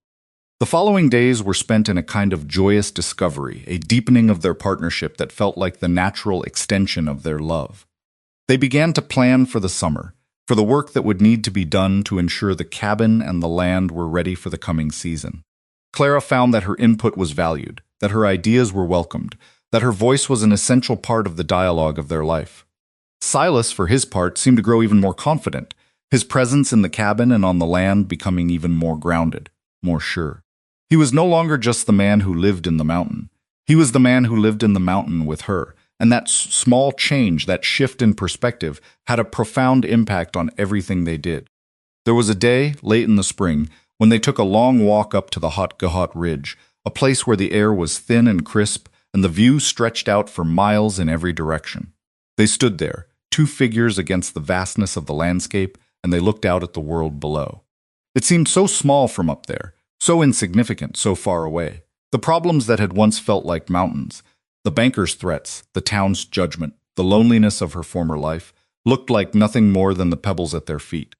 The following days were spent in a kind of joyous discovery, a deepening of their partnership that felt like the natural extension of their love. They began to plan for the summer, for the work that would need to be done to ensure the cabin and the land were ready for the coming season. Clara found that her input was valued, that her ideas were welcomed, that her voice was an essential part of the dialogue of their life. Silas, for his part, seemed to grow even more confident, his presence in the cabin and on the land becoming even more grounded, more sure. He was no longer just the man who lived in the mountain. He was the man who lived in the mountain with her, and that small change, that shift in perspective, had a profound impact on everything they did. There was a day, late in the spring, when they took a long walk up to the Heartfelt Ridge, a place where the air was thin and crisp, and the view stretched out for miles in every direction. They stood there, two figures against the vastness of the landscape, and they looked out at the world below. It seemed so small from up there, so insignificant, so far away. The problems that had once felt like mountains, the banker's threats, the town's judgment, the loneliness of her former life, looked like nothing more than the pebbles at their feet.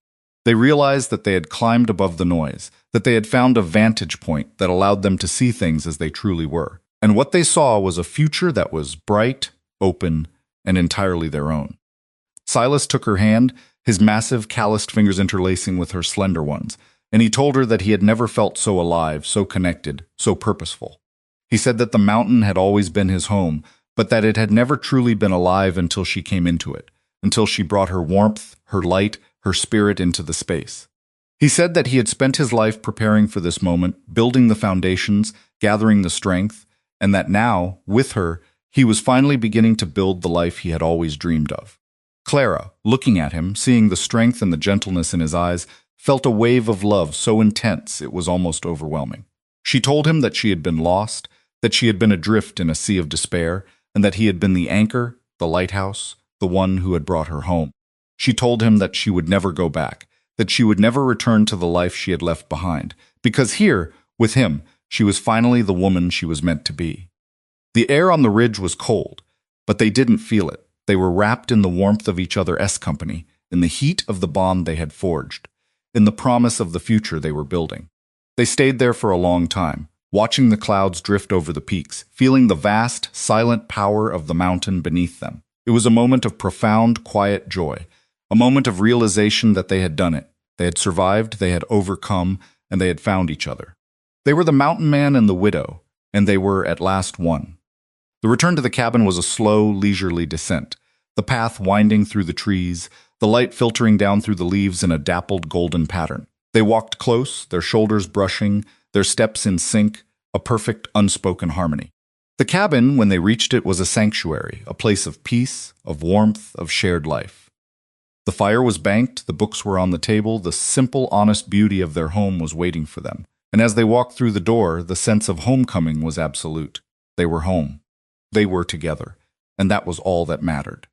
They realized that they had climbed above the noise, that they had found a vantage point that allowed them to see things as they truly were. And what they saw was a future that was bright, open, and entirely their own. Silas took her hand, his massive, calloused fingers interlacing with her slender ones, and he told her that he had never felt so alive, so connected, so purposeful. He said that the mountain had always been his home, but that it had never truly been alive until she came into it, until she brought her warmth, her light, her spirit into the space. He said that he had spent his life preparing for this moment, building the foundations, gathering the strength, and that now, with her, he was finally beginning to build the life he had always dreamed of. Clara, looking at him, seeing the strength and the gentleness in his eyes, felt a wave of love so intense it was almost overwhelming. She told him that she had been lost, that she had been adrift in a sea of despair, and that he had been the anchor, the lighthouse, the one who had brought her home. She told him that she would never go back, that she would never return to the life she had left behind, because here, With him, she was finally the woman she was meant to be. The air on the ridge was cold, but they didn't feel it. They were wrapped in the warmth of each other's company, in the heat of the bond they had forged, in the promise of the future they were building. They stayed there for a long time, watching the clouds drift over the peaks, feeling the vast, silent power of the mountain beneath them. It was a moment of profound, quiet joy, a moment of realization that they had done it. They had survived, they had overcome, and they had found each other. They were the mountain man and the widow, and they were at last one. The return to the cabin was a slow, leisurely descent, the path winding through the trees, the light filtering down through the leaves in a dappled golden pattern. They walked close, their shoulders brushing, their steps in sync, a perfect, unspoken harmony. The cabin, when they reached it, was a sanctuary, a place of peace, of warmth, of shared life. The fire was banked, the books were on the table, the simple, honest beauty of their home was waiting for them. And as they walked through the door, the sense of homecoming was absolute. They were home. They were together. And that was all that mattered.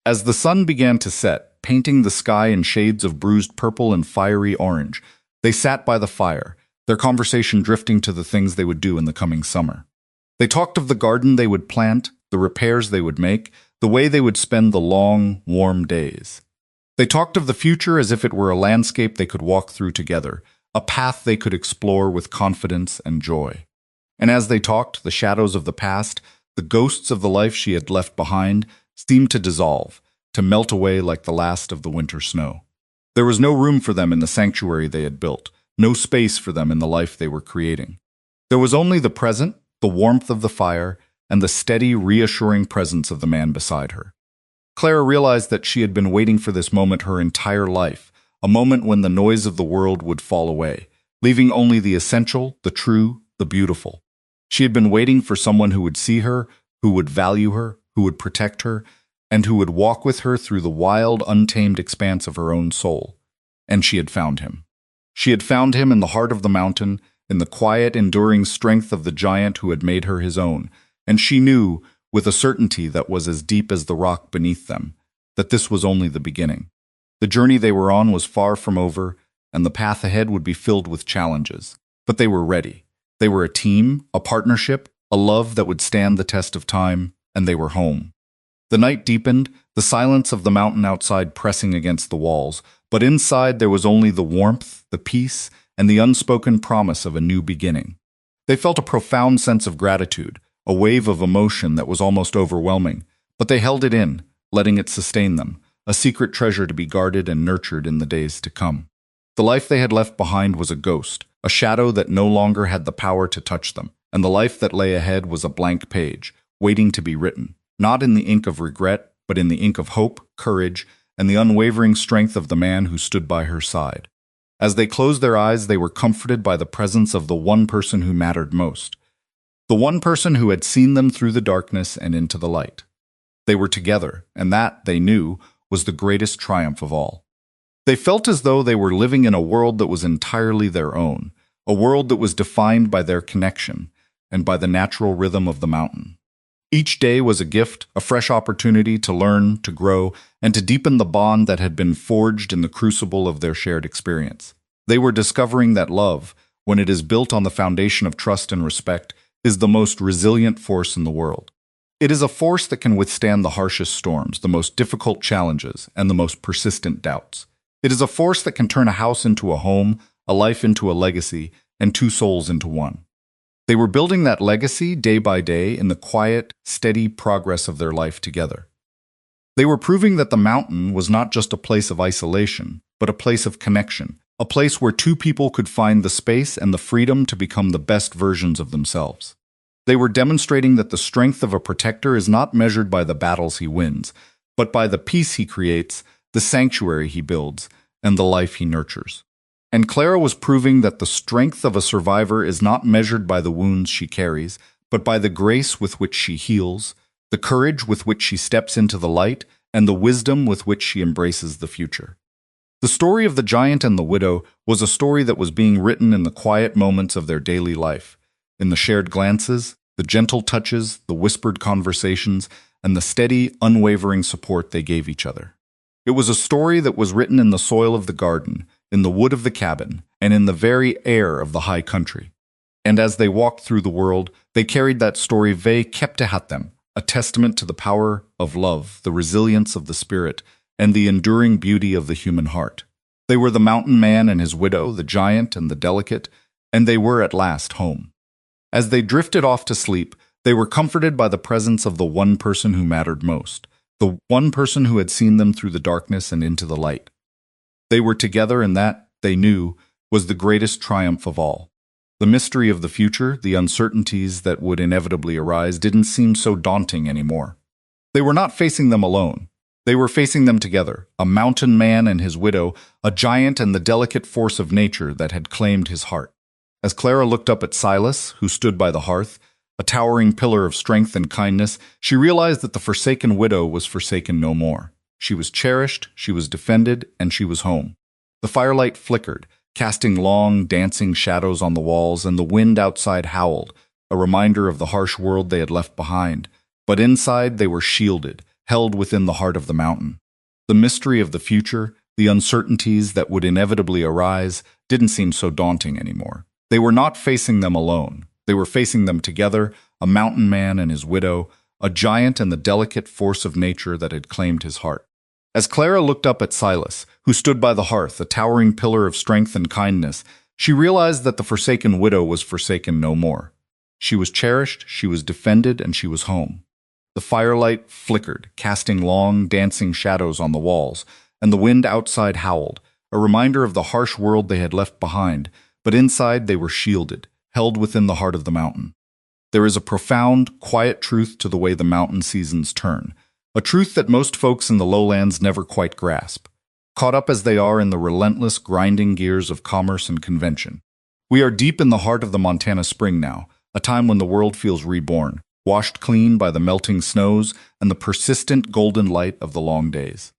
As the sun began to set, painting the sky in shades of bruised purple and fiery orange, they sat by the fire, their conversation drifting to the things they would do in the coming summer. They talked of the garden they would plant, the repairs they would make, the way they would spend the long, warm days. They talked of the future as if it were a landscape they could walk through together, a path they could explore with confidence and joy. And as they talked, the shadows of the past, the ghosts of the life she had left behind, seemed to dissolve, to melt away like the last of the winter snow. There was no room for them in the sanctuary they had built, no space for them in the life they were creating. There was only the present, the warmth of the fire, and the steady, reassuring presence of the man beside her. Clara realized that she had been waiting for this moment her entire life, a moment when the noise of the world would fall away, leaving only the essential, the true, the beautiful. She had been waiting for someone who would see her, who would value her, who would protect her, and who would walk with her through the wild, untamed expanse of her own soul. And she had found him. She had found him in the heart of the mountain, in the quiet, enduring strength of the giant who had made her his own, and she knew, with a certainty that was as deep as the rock beneath them, that this was only the beginning. The journey they were on was far from over, and the path ahead would be filled with challenges. But they were ready. They were a team, a partnership, a love that would stand the test of time, and they were home. The night deepened, the silence of the mountain outside pressing against the walls, but inside there was only the warmth, the peace, and the unspoken promise of a new beginning. They felt a profound sense of gratitude, a wave of emotion that was almost overwhelming, but they held it in, letting it sustain them, a secret treasure to be guarded and nurtured in the days to come. The life they had left behind was a ghost, a shadow that no longer had the power to touch them, and the life that lay ahead was a blank page, waiting to be written, not in the ink of regret, but in the ink of hope, courage, and the unwavering strength of the man who stood by her side. As they closed their eyes, they were comforted by the presence of the one person who mattered most, the one person who had seen them through the darkness and into the light. They were together, and that, they knew, was the greatest triumph of all. They felt as though they were living in a world that was entirely their own, a world that was defined by their connection and by the natural rhythm of the mountain. Each day was a gift, a fresh opportunity to learn, to grow, and to deepen the bond that had been forged in the crucible of their shared experience. They were discovering that love, when it is built on the foundation of trust and respect, is the most resilient force in the world. It is a force that can withstand the harshest storms, the most difficult challenges, and the most persistent doubts. It is a force that can turn a house into a home, a life into a legacy, and two souls into one. They were building that legacy day by day in the quiet, steady progress of their life together. They were proving that the mountain was not just a place of isolation, but a place of connection, a place where two people could find the space and the freedom to become the best versions of themselves. They were demonstrating that the strength of a protector is not measured by the battles he wins, but by the peace he creates, the sanctuary he builds, and the life he nurtures. And Clara was proving that the strength of a survivor is not measured by the wounds she carries, but by the grace with which she heals, the courage with which she steps into the light, and the wisdom with which she embraces the future. The story of the giant and the widow was a story that was being written in the quiet moments of their daily life, in the shared glances, the gentle touches, the whispered conversations, and the steady, unwavering support they gave each other. It was a story that was written in the soil of the garden, in the wood of the cabin, and in the very air of the high country. And as they walked through the world, they carried that story ve them, a testament to the power of love, the resilience of the spirit, and the enduring beauty of the human heart. They were the mountain man and his widow, the giant and the delicate, and they were at last home. As they drifted off to sleep, they were comforted by the presence of the one person who mattered most, the one person who had seen them through the darkness and into the light. They were together, and that, they knew, was the greatest triumph of all. The mystery of the future, the uncertainties that would inevitably arise, didn't seem so daunting anymore. They were not facing them alone. They were facing them together, a mountain man and his widow, a giant and the delicate force of nature that had claimed his heart. As Clara looked up at Silas, who stood by the hearth, a towering pillar of strength and kindness, she realized that the forsaken widow was forsaken no more. She was cherished, she was defended, and she was home. The firelight flickered, casting long, dancing shadows on the walls, and the wind outside howled, a reminder of the harsh world they had left behind. But inside they were shielded, held within the heart of the mountain. The mystery of the future, the uncertainties that would inevitably arise, didn't seem so daunting anymore. They were not facing them alone. They were facing them together, a mountain man and his widow, a giant and the delicate force of nature that had claimed his heart. As Clara looked up at Silas, who stood by the hearth, a towering pillar of strength and kindness, she realized that the forsaken widow was forsaken no more. She was cherished, she was defended, and she was home. The firelight flickered, casting long, dancing shadows on the walls, and the wind outside howled, a reminder of the harsh world they had left behind, but inside they were shielded, held within the heart of the mountain. There is a profound, quiet truth to the way the mountain seasons turn, a truth that most folks in the lowlands never quite grasp, caught up as they are in the relentless, grinding gears of commerce and convention. We are deep in the heart of the Montana spring now, a time when the world feels reborn, washed clean by the melting snows and the persistent golden light of the long days.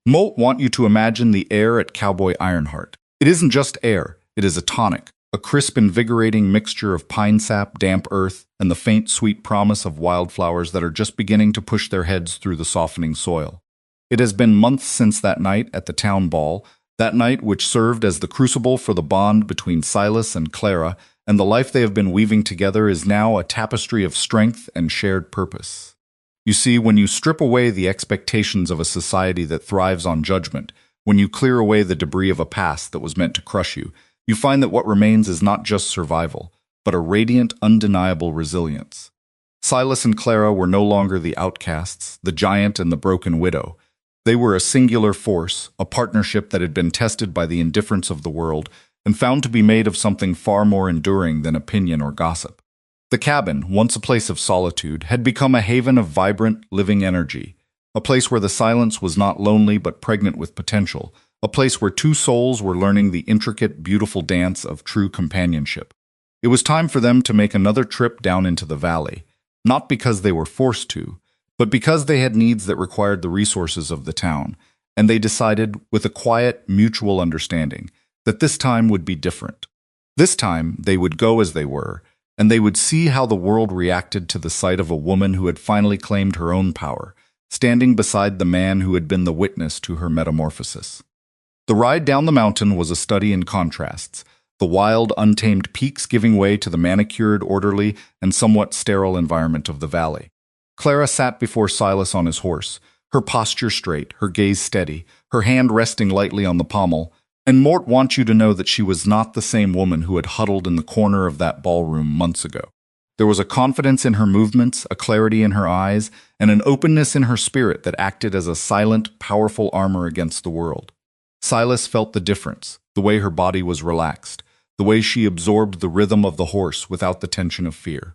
Moat want you to imagine the air at Cowboy Ironheart. It isn't just air, it is a tonic, a crisp, invigorating mixture of pine sap, damp earth, and the faint, sweet promise of wildflowers that are just beginning to push their heads through the softening soil. It has been months since that night at the town ball, that night which served as the crucible for the bond between Silas and Clara, and the life they have been weaving together is now a tapestry of strength and shared purpose. You see, when you strip away the expectations of a society that thrives on judgment, when you clear away the debris of a past that was meant to crush you, you find that what remains is not just survival, but a radiant, undeniable resilience. Silas and Clara were no longer the outcasts, the giant and the broken widow. They were a singular force, a partnership that had been tested by the indifference of the world and found to be made of something far more enduring than opinion or gossip. The cabin, once a place of solitude, had become a haven of vibrant, living energy, a place where the silence was not lonely but pregnant with potential, a place where two souls were learning the intricate, beautiful dance of true companionship. It was time for them to make another trip down into the valley, not because they were forced to, but because they had needs that required the resources of the town, and they decided, with a quiet, mutual understanding, that this time would be different. This time, they would go as they were, and they would see how the world reacted to the sight of a woman who had finally claimed her own power, standing beside the man who had been the witness to her metamorphosis. The ride down the mountain was a study in contrasts, the wild, untamed peaks giving way to the manicured, orderly, and somewhat sterile environment of the valley. Clara sat before Silas on his horse, her posture straight, her gaze steady, her hand resting lightly on the pommel, and Mort wants you to know that she was not the same woman who had huddled in the corner of that ballroom months ago. There was a confidence in her movements, a clarity in her eyes, and an openness in her spirit that acted as a silent, powerful armor against the world. Silas felt the difference, the way her body was relaxed, the way she absorbed the rhythm of the horse without the tension of fear.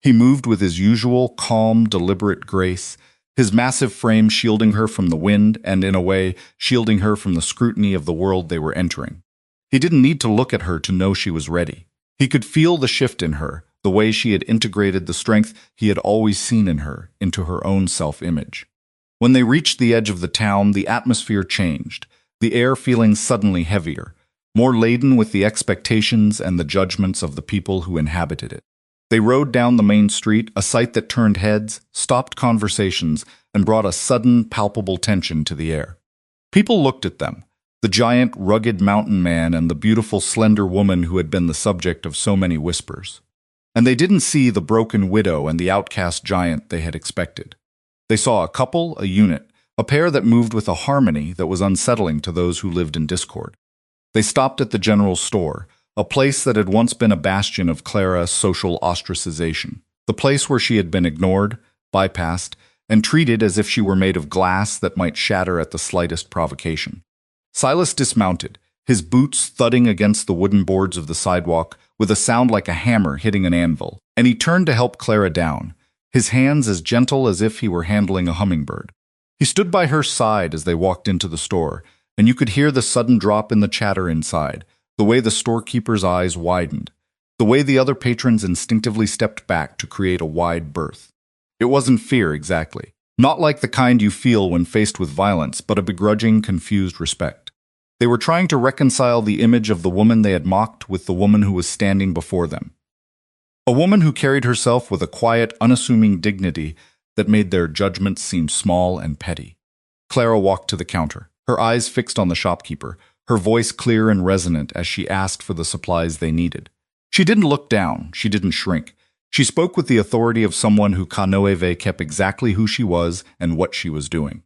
He moved with his usual, calm, deliberate grace, his massive frame shielding her from the wind and, in a way, shielding her from the scrutiny of the world they were entering. He didn't need to look at her to know she was ready. He could feel the shift in her, the way she had integrated the strength he had always seen in her into her own self-image. When they reached the edge of the town, the atmosphere changed, the air feeling suddenly heavier, more laden with the expectations and the judgments of the people who inhabited it. They rode down the main street, a sight that turned heads, stopped conversations, and brought a sudden, palpable tension to the air. People looked at them, the giant, rugged mountain man and the beautiful, slender woman who had been the subject of so many whispers. And they didn't see the broken widow and the outcast giant they had expected. They saw a couple, a unit, a pair that moved with a harmony that was unsettling to those who lived in discord. They stopped at the general store, a place that had once been a bastion of Clara's social ostracization, the place where she had been ignored, bypassed, and treated as if she were made of glass that might shatter at the slightest provocation. Silas dismounted, his boots thudding against the wooden boards of the sidewalk with a sound like a hammer hitting an anvil, and he turned to help Clara down, his hands as gentle as if he were handling a hummingbird. He stood by her side as they walked into the store, and you could hear the sudden drop in the chatter inside, the way the storekeeper's eyes widened, the way the other patrons instinctively stepped back to create a wide berth. It wasn't fear exactly, not like the kind you feel when faced with violence, but a begrudging, confused respect. They were trying to reconcile the image of the woman they had mocked with the woman who was standing before them. A woman who carried herself with a quiet, unassuming dignity that made their judgments seem small and petty. Clara walked to the counter, her eyes fixed on the shopkeeper, her voice clear and resonant as she asked for the supplies they needed. She didn't look down, she didn't shrink. She spoke with the authority of someone who Kanoeve kept exactly who she was and what she was doing.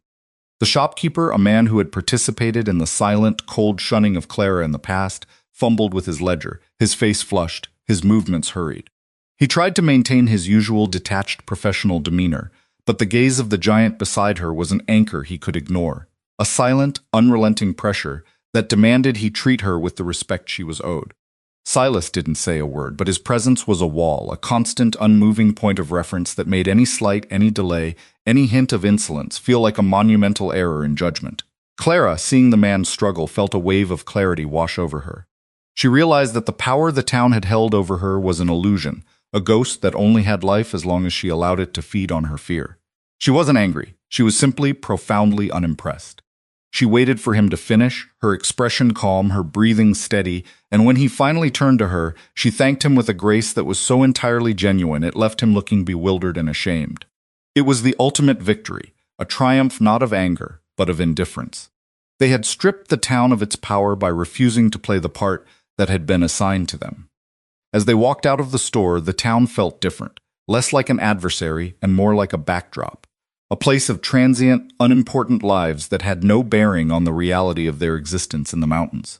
The shopkeeper, a man who had participated in the silent, cold shunning of Clara in the past, fumbled with his ledger, his face flushed, his movements hurried. He tried to maintain his usual detached professional demeanor, but the gaze of the giant beside her was an anchor he could ignore, a silent, unrelenting pressure that demanded he treat her with the respect she was owed. Silas didn't say a word, but his presence was a wall, a constant, unmoving point of reference that made any slight, any delay, any hint of insolence feel like a monumental error in judgment. Clara, seeing the man struggle, felt a wave of clarity wash over her. She realized that the power the town had held over her was an illusion, a ghost that only had life as long as she allowed it to feed on her fear. She wasn't angry. She was simply profoundly unimpressed. She waited for him to finish, her expression calm, her breathing steady, and when he finally turned to her, she thanked him with a grace that was so entirely genuine it left him looking bewildered and ashamed. It was the ultimate victory, a triumph not of anger, but of indifference. They had stripped the town of its power by refusing to play the part that had been assigned to them. As they walked out of the store, the town felt different, less like an adversary and more like a backdrop. A place of transient, unimportant lives that had no bearing on the reality of their existence in the mountains.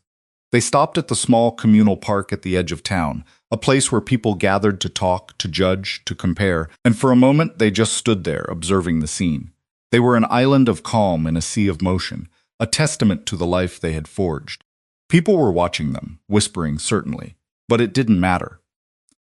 They stopped at the small communal park at the edge of town, a place where people gathered to talk, to judge, to compare, and for a moment they just stood there, observing the scene. They were an island of calm in a sea of motion, a testament to the life they had forged. People were watching them, whispering certainly, but it didn't matter.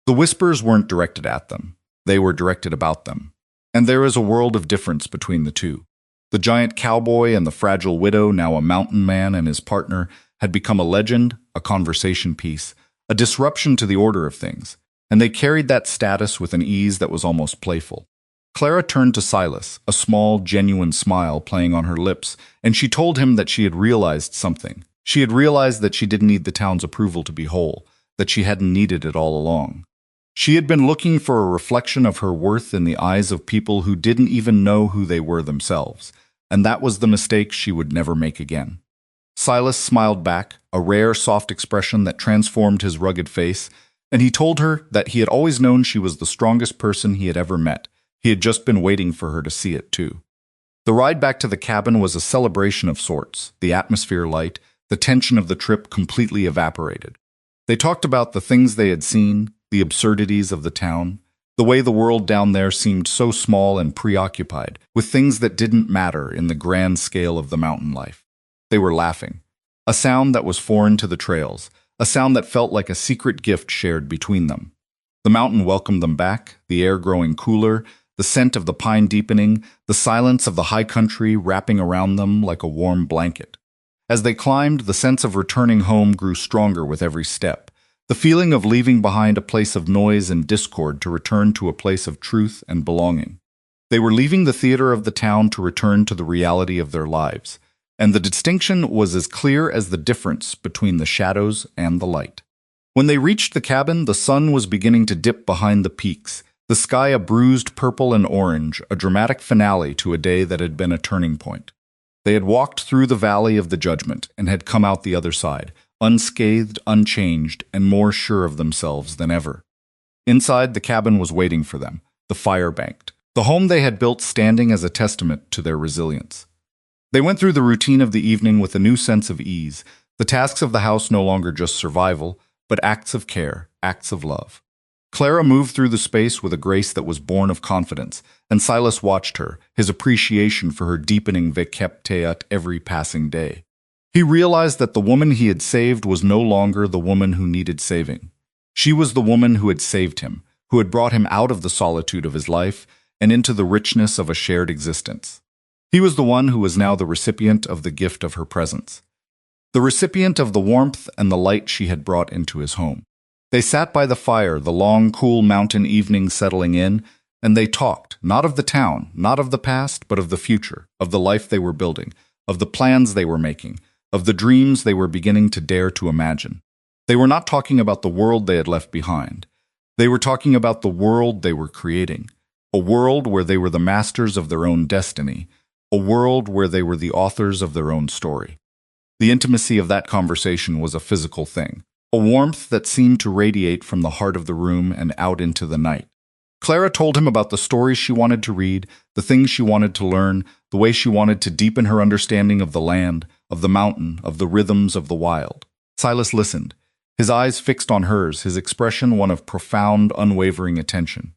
The whispers weren't directed at them, they were directed about them. And there is a world of difference between the two. The giant cowboy and the fragile widow, now a mountain man and his partner, had become a legend, a conversation piece, a disruption to the order of things, and they carried that status with an ease that was almost playful. Clara turned to Silas, a small, genuine smile playing on her lips, and she told him that she had realized something. She had realized that she didn't need the town's approval to be whole, that she hadn't needed it all along. She had been looking for a reflection of her worth in the eyes of people who didn't even know who they were themselves, and that was the mistake she would never make again. Silas smiled back, a rare, soft expression that transformed his rugged face, and he told her that he had always known she was the strongest person he had ever met. He had just been waiting for her to see it, too. The ride back to the cabin was a celebration of sorts, the atmosphere light, the tension of the trip completely evaporated. They talked about the things they had seen, the absurdities of the town, the way the world down there seemed so small and preoccupied with things that didn't matter in the grand scale of the mountain life. They were laughing, a sound that was foreign to the trails, a sound that felt like a secret gift shared between them. The mountain welcomed them back, the air growing cooler, the scent of the pine deepening, the silence of the high country wrapping around them like a warm blanket. As they climbed, the sense of returning home grew stronger with every step. The feeling of leaving behind a place of noise and discord to return to a place of truth and belonging. They were leaving the theater of the town to return to the reality of their lives, and the distinction was as clear as the difference between the shadows and the light. When they reached the cabin, the sun was beginning to dip behind the peaks, the sky a bruised purple and orange, a dramatic finale to a day that had been a turning point. They had walked through the valley of the judgment and had come out the other side, unscathed, unchanged, and more sure of themselves than ever. Inside, the cabin was waiting for them, the fire banked, the home they had built standing as a testament to their resilience. They went through the routine of the evening with a new sense of ease, the tasks of the house no longer just survival, but acts of care, acts of love. Clara moved through the space with a grace that was born of confidence, and Silas watched her, his appreciation for her deepening vekepte at every passing day. He realized that the woman he had saved was no longer the woman who needed saving. She was the woman who had saved him, who had brought him out of the solitude of his life and into the richness of a shared existence. He was the one who was now the recipient of the gift of her presence, the recipient of the warmth and the light she had brought into his home. They sat by the fire, the long, cool mountain evening settling in, and they talked, not of the town, not of the past, but of the future, of the life they were building, of the plans they were making, of the dreams they were beginning to dare to imagine. They were not talking about the world they had left behind. They were talking about the world they were creating, a world where they were the masters of their own destiny, a world where they were the authors of their own story. The intimacy of that conversation was a physical thing, a warmth that seemed to radiate from the heart of the room and out into the night. Clara told him about the stories she wanted to read, the things she wanted to learn, the way she wanted to deepen her understanding of the land, of the mountain, of the rhythms of the wild. Silas listened, his eyes fixed on hers, his expression one of profound, unwavering attention.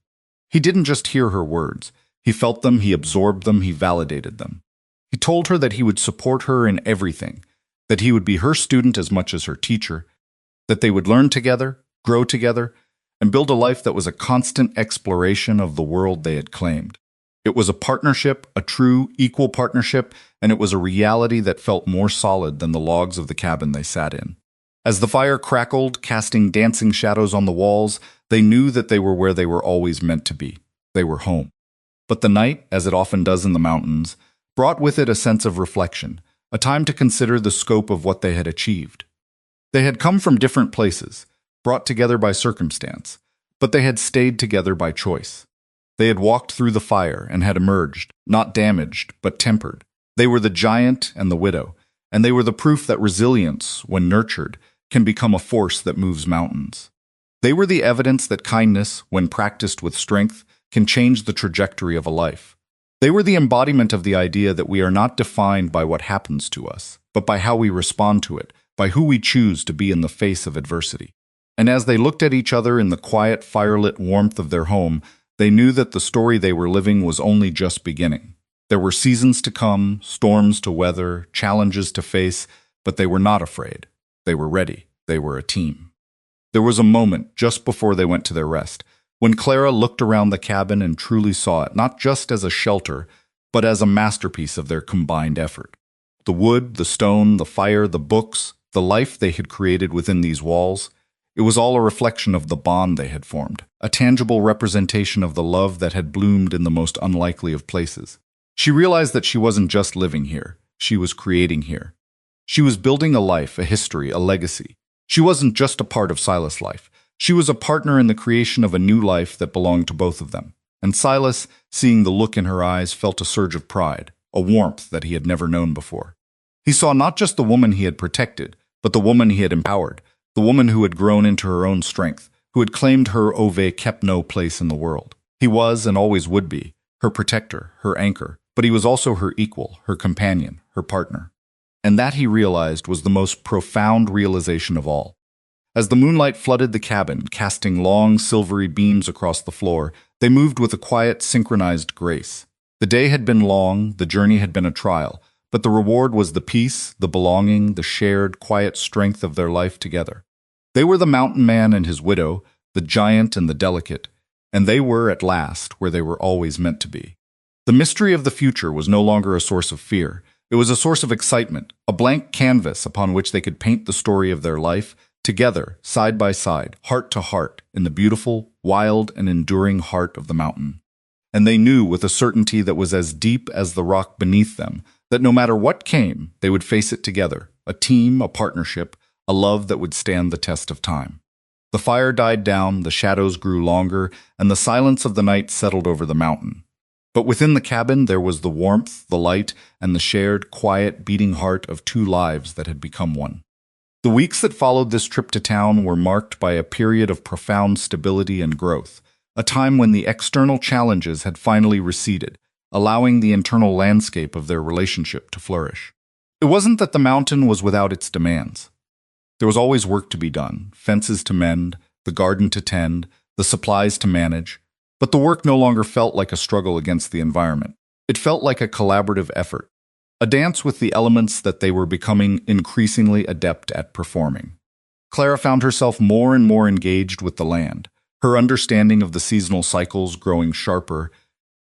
He didn't just hear her words. He felt them, he absorbed them, he validated them. He told her that he would support her in everything, that he would be her student as much as her teacher, that they would learn together, grow together, and build a life that was a constant exploration of the world they had claimed. It was a partnership, a true, equal partnership, and it was a reality that felt more solid than the logs of the cabin they sat in. As the fire crackled, casting dancing shadows on the walls, they knew that they were where they were always meant to be. They were home. But the night, as it often does in the mountains, brought with it a sense of reflection, a time to consider the scope of what they had achieved. They had come from different places, brought together by circumstance, but they had stayed together by choice. They had walked through the fire and had emerged, not damaged, but tempered. They were the giant and the widow, and they were the proof that resilience, when nurtured, can become a force that moves mountains. They were the evidence that kindness, when practiced with strength, can change the trajectory of a life. They were the embodiment of the idea that we are not defined by what happens to us, but by how we respond to it, by who we choose to be in the face of adversity. And as they looked at each other in the quiet, firelit warmth of their home, they knew that the story they were living was only just beginning. There were seasons to come, storms to weather, challenges to face, but they were not afraid. They were ready. They were a team. There was a moment, just before they went to their rest, when Clara looked around the cabin and truly saw it, not just as a shelter, but as a masterpiece of their combined effort. The wood, the stone, the fire, the books, the life they had created within these walls, it was all a reflection of the bond they had formed, a tangible representation of the love that had bloomed in the most unlikely of places. She realized that she wasn't just living here, she was creating here. She was building a life, a history, a legacy. She wasn't just a part of Silas' life. She was a partner in the creation of a new life that belonged to both of them. And Silas, seeing the look in her eyes, felt a surge of pride, a warmth that he had never known before. He saw not just the woman he had protected, but the woman he had empowered, the woman who had grown into her own strength, who had claimed her ove kept no place in the world. He was, and always would be, her protector, her anchor, but he was also her equal, her companion, her partner. And that, he realized, was the most profound realization of all. As the moonlight flooded the cabin, casting long, silvery beams across the floor, they moved with a quiet, synchronized grace. The day had been long, the journey had been a trial, but the reward was the peace, the belonging, the shared, quiet strength of their life together. They were the mountain man and his widow, the giant and the delicate, and they were, at last, where they were always meant to be. The mystery of the future was no longer a source of fear. It was a source of excitement, a blank canvas upon which they could paint the story of their life, together, side by side, heart to heart, in the beautiful, wild, and enduring heart of the mountain. And they knew with a certainty that was as deep as the rock beneath them, that no matter what came, they would face it together, a team, a partnership, a love that would stand the test of time. The fire died down, the shadows grew longer, and the silence of the night settled over the mountain. But within the cabin there was the warmth, the light, and the shared, quiet, beating heart of two lives that had become one. The weeks that followed this trip to town were marked by a period of profound stability and growth, a time when the external challenges had finally receded, allowing the internal landscape of their relationship to flourish. It wasn't that the mountain was without its demands. There was always work to be done, fences to mend, the garden to tend, the supplies to manage, but the work no longer felt like a struggle against the environment. It felt like a collaborative effort, a dance with the elements that they were becoming increasingly adept at performing. Clara found herself more and more engaged with the land, her understanding of the seasonal cycles growing sharper,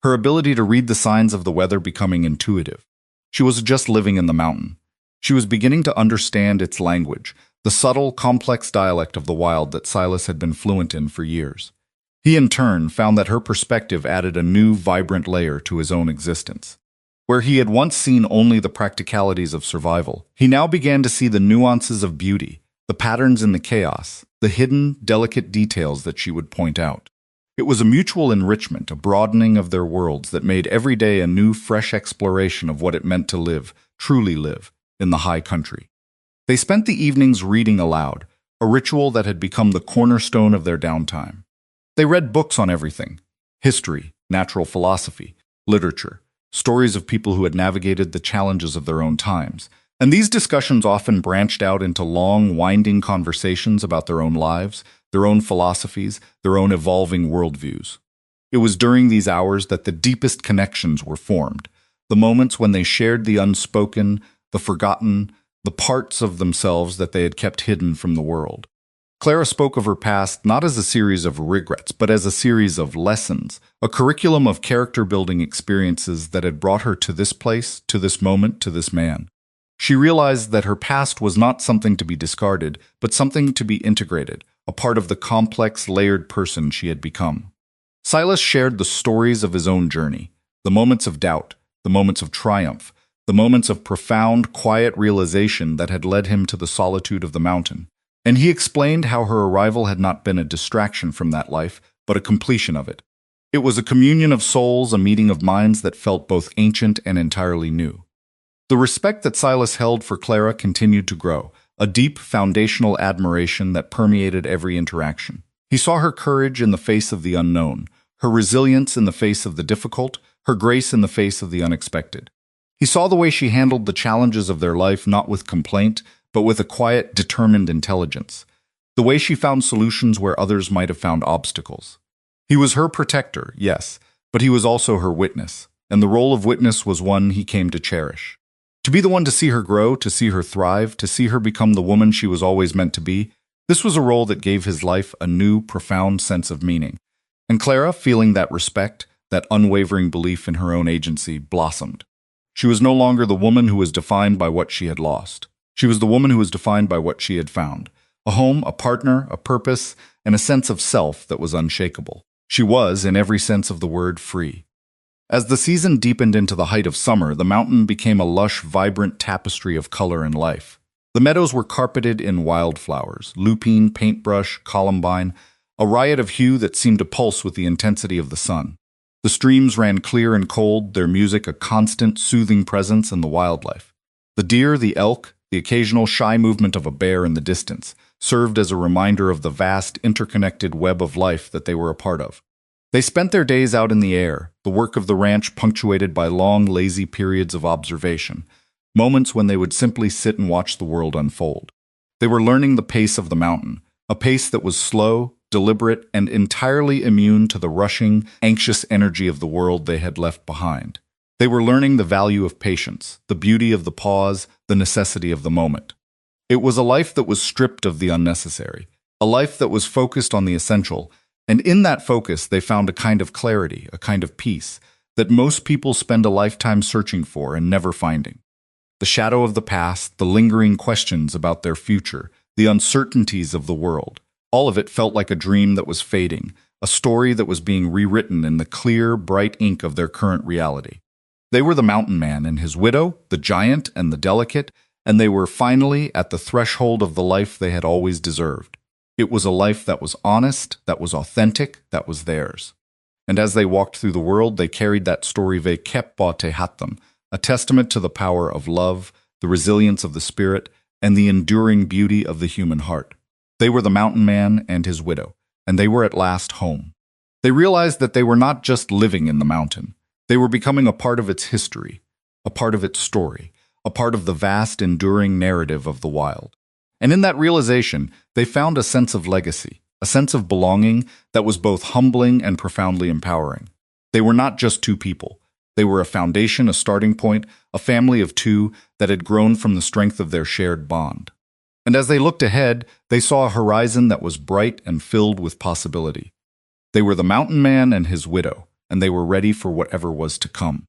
her ability to read the signs of the weather becoming intuitive. She was just living in the mountain. She was beginning to understand its language, the subtle, complex dialect of the wild that Silas had been fluent in for years. He, in turn, found that her perspective added a new, vibrant layer to his own existence. Where he had once seen only the practicalities of survival, he now began to see the nuances of beauty, the patterns in the chaos, the hidden, delicate details that she would point out. It was a mutual enrichment, a broadening of their worlds that made every day a new, fresh exploration of what it meant to live, truly live, in the high country. They spent the evenings reading aloud, a ritual that had become the cornerstone of their downtime. They read books on everything: history, natural philosophy, literature, stories of people who had navigated the challenges of their own times. And these discussions often branched out into long, winding conversations about their own lives, their own philosophies, their own evolving worldviews. It was during these hours that the deepest connections were formed, the moments when they shared the unspoken, the forgotten, the parts of themselves that they had kept hidden from the world. Clara spoke of her past not as a series of regrets, but as a series of lessons, a curriculum of character-building experiences that had brought her to this place, to this moment, to this man. She realized that her past was not something to be discarded, but something to be integrated, a part of the complex, layered person she had become. Silas shared the stories of his own journey, the moments of doubt, the moments of triumph, the moments of profound, quiet realization that had led him to the solitude of the mountain. And he explained how her arrival had not been a distraction from that life, but a completion of it. It was a communion of souls, a meeting of minds that felt both ancient and entirely new. The respect that Silas held for Clara continued to grow, a deep, foundational admiration that permeated every interaction. He saw her courage in the face of the unknown, her resilience in the face of the difficult, her grace in the face of the unexpected. He saw the way she handled the challenges of their life not with complaint, but with a quiet, determined intelligence. The way she found solutions where others might have found obstacles. He was her protector, yes, but he was also her witness, and the role of witness was one he came to cherish. To be the one to see her grow, to see her thrive, to see her become the woman she was always meant to be, this was a role that gave his life a new, profound sense of meaning. And Clara, feeling that respect, that unwavering belief in her own agency, blossomed. She was no longer the woman who was defined by what she had lost. She was the woman who was defined by what she had found. A home, a partner, a purpose, and a sense of self that was unshakable. She was, in every sense of the word, free. As the season deepened into the height of summer, the mountain became a lush, vibrant tapestry of color and life. The meadows were carpeted in wildflowers, lupine, paintbrush, columbine, a riot of hue that seemed to pulse with the intensity of the sun. The streams ran clear and cold, their music a constant, soothing presence in the wildlife. The deer, the elk, the occasional shy movement of a bear in the distance served as a reminder of the vast, interconnected web of life that they were a part of. They spent their days out in the air, the work of the ranch punctuated by long, lazy periods of observation, moments when they would simply sit and watch the world unfold. They were learning the pace of the mountain, a pace that was slow, deliberate, and entirely immune to the rushing, anxious energy of the world they had left behind. They were learning the value of patience, the beauty of the pause, the necessity of the moment. It was a life that was stripped of the unnecessary, a life that was focused on the essential, and in that focus they found a kind of clarity, a kind of peace, that most people spend a lifetime searching for and never finding. The shadow of the past, the lingering questions about their future, the uncertainties of the world, all of it felt like a dream that was fading, a story that was being rewritten in the clear, bright ink of their current reality. They were the mountain man and his widow, the giant and the delicate, and they were finally at the threshold of the life they had always deserved. It was a life that was honest, that was authentic, that was theirs. And as they walked through the world, they carried that story kept te hatam, a testament to the power of love, the resilience of the spirit, and the enduring beauty of the human heart. They were the mountain man and his widow, and they were at last home. They realized that they were not just living in the mountain. They were becoming a part of its history, a part of its story, a part of the vast, enduring narrative of the wild. And in that realization, they found a sense of legacy, a sense of belonging that was both humbling and profoundly empowering. They were not just two people. They were a foundation, a starting point, a family of two that had grown from the strength of their shared bond. And as they looked ahead, they saw a horizon that was bright and filled with possibility. They were the mountain man and his widow, and they were ready for whatever was to come.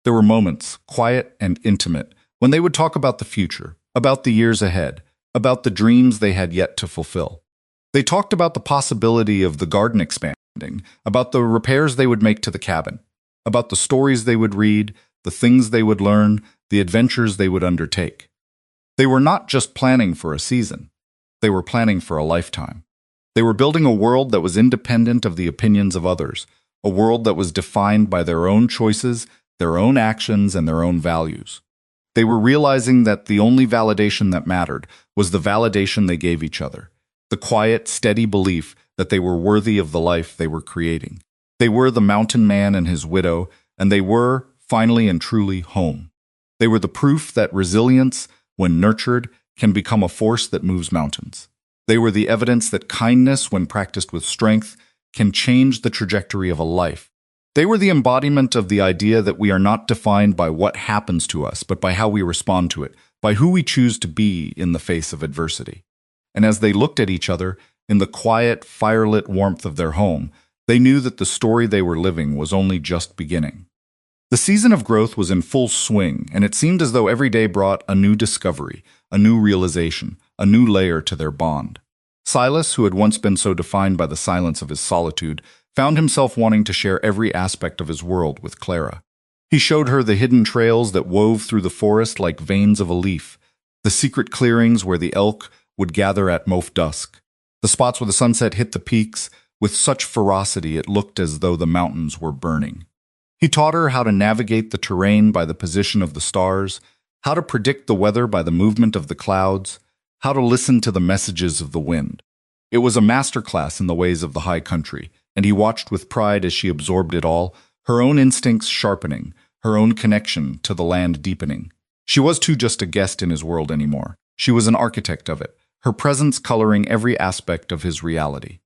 There were moments, quiet and intimate, when they would talk about the future, about the years ahead, about the dreams they had yet to fulfill. They talked about the possibility of the garden expanding, about the repairs they would make to the cabin, about the stories they would read, the things they would learn, the adventures they would undertake. They were not just planning for a season. They were planning for a lifetime. They were building a world that was independent of the opinions of others, a world that was defined by their own choices, their own actions, and their own values. They were realizing that the only validation that mattered was the validation they gave each other, the quiet, steady belief that they were worthy of the life they were creating. They were the mountain man and his widow, and they were, finally and truly, home. They were the proof that resilience, when nurtured, can become a force that moves mountains. They were the evidence that kindness, when practiced with strength, can change the trajectory of a life. They were the embodiment of the idea that we are not defined by what happens to us, but by how we respond to it, by who we choose to be in the face of adversity. And as they looked at each other, in the quiet, firelit warmth of their home, they knew that the story they were living was only just beginning. The season of growth was in full swing, and it seemed as though every day brought a new discovery, a new realization, a new layer to their bond. Silas, who had once been so defined by the silence of his solitude, found himself wanting to share every aspect of his world with Clara. He showed her the hidden trails that wove through the forest like veins of a leaf, the secret clearings where the elk would gather at moaf dusk, the spots where the sunset hit the peaks with such ferocity it looked as though the mountains were burning. He taught her how to navigate the terrain by the position of the stars, how to predict the weather by the movement of the clouds, how to listen to the messages of the wind. It was a masterclass in the ways of the high country, and he watched with pride as she absorbed it all, her own instincts sharpening, her own connection to the land deepening. She was too just a guest in his world anymore. She was an architect of it, her presence coloring every aspect of his reality.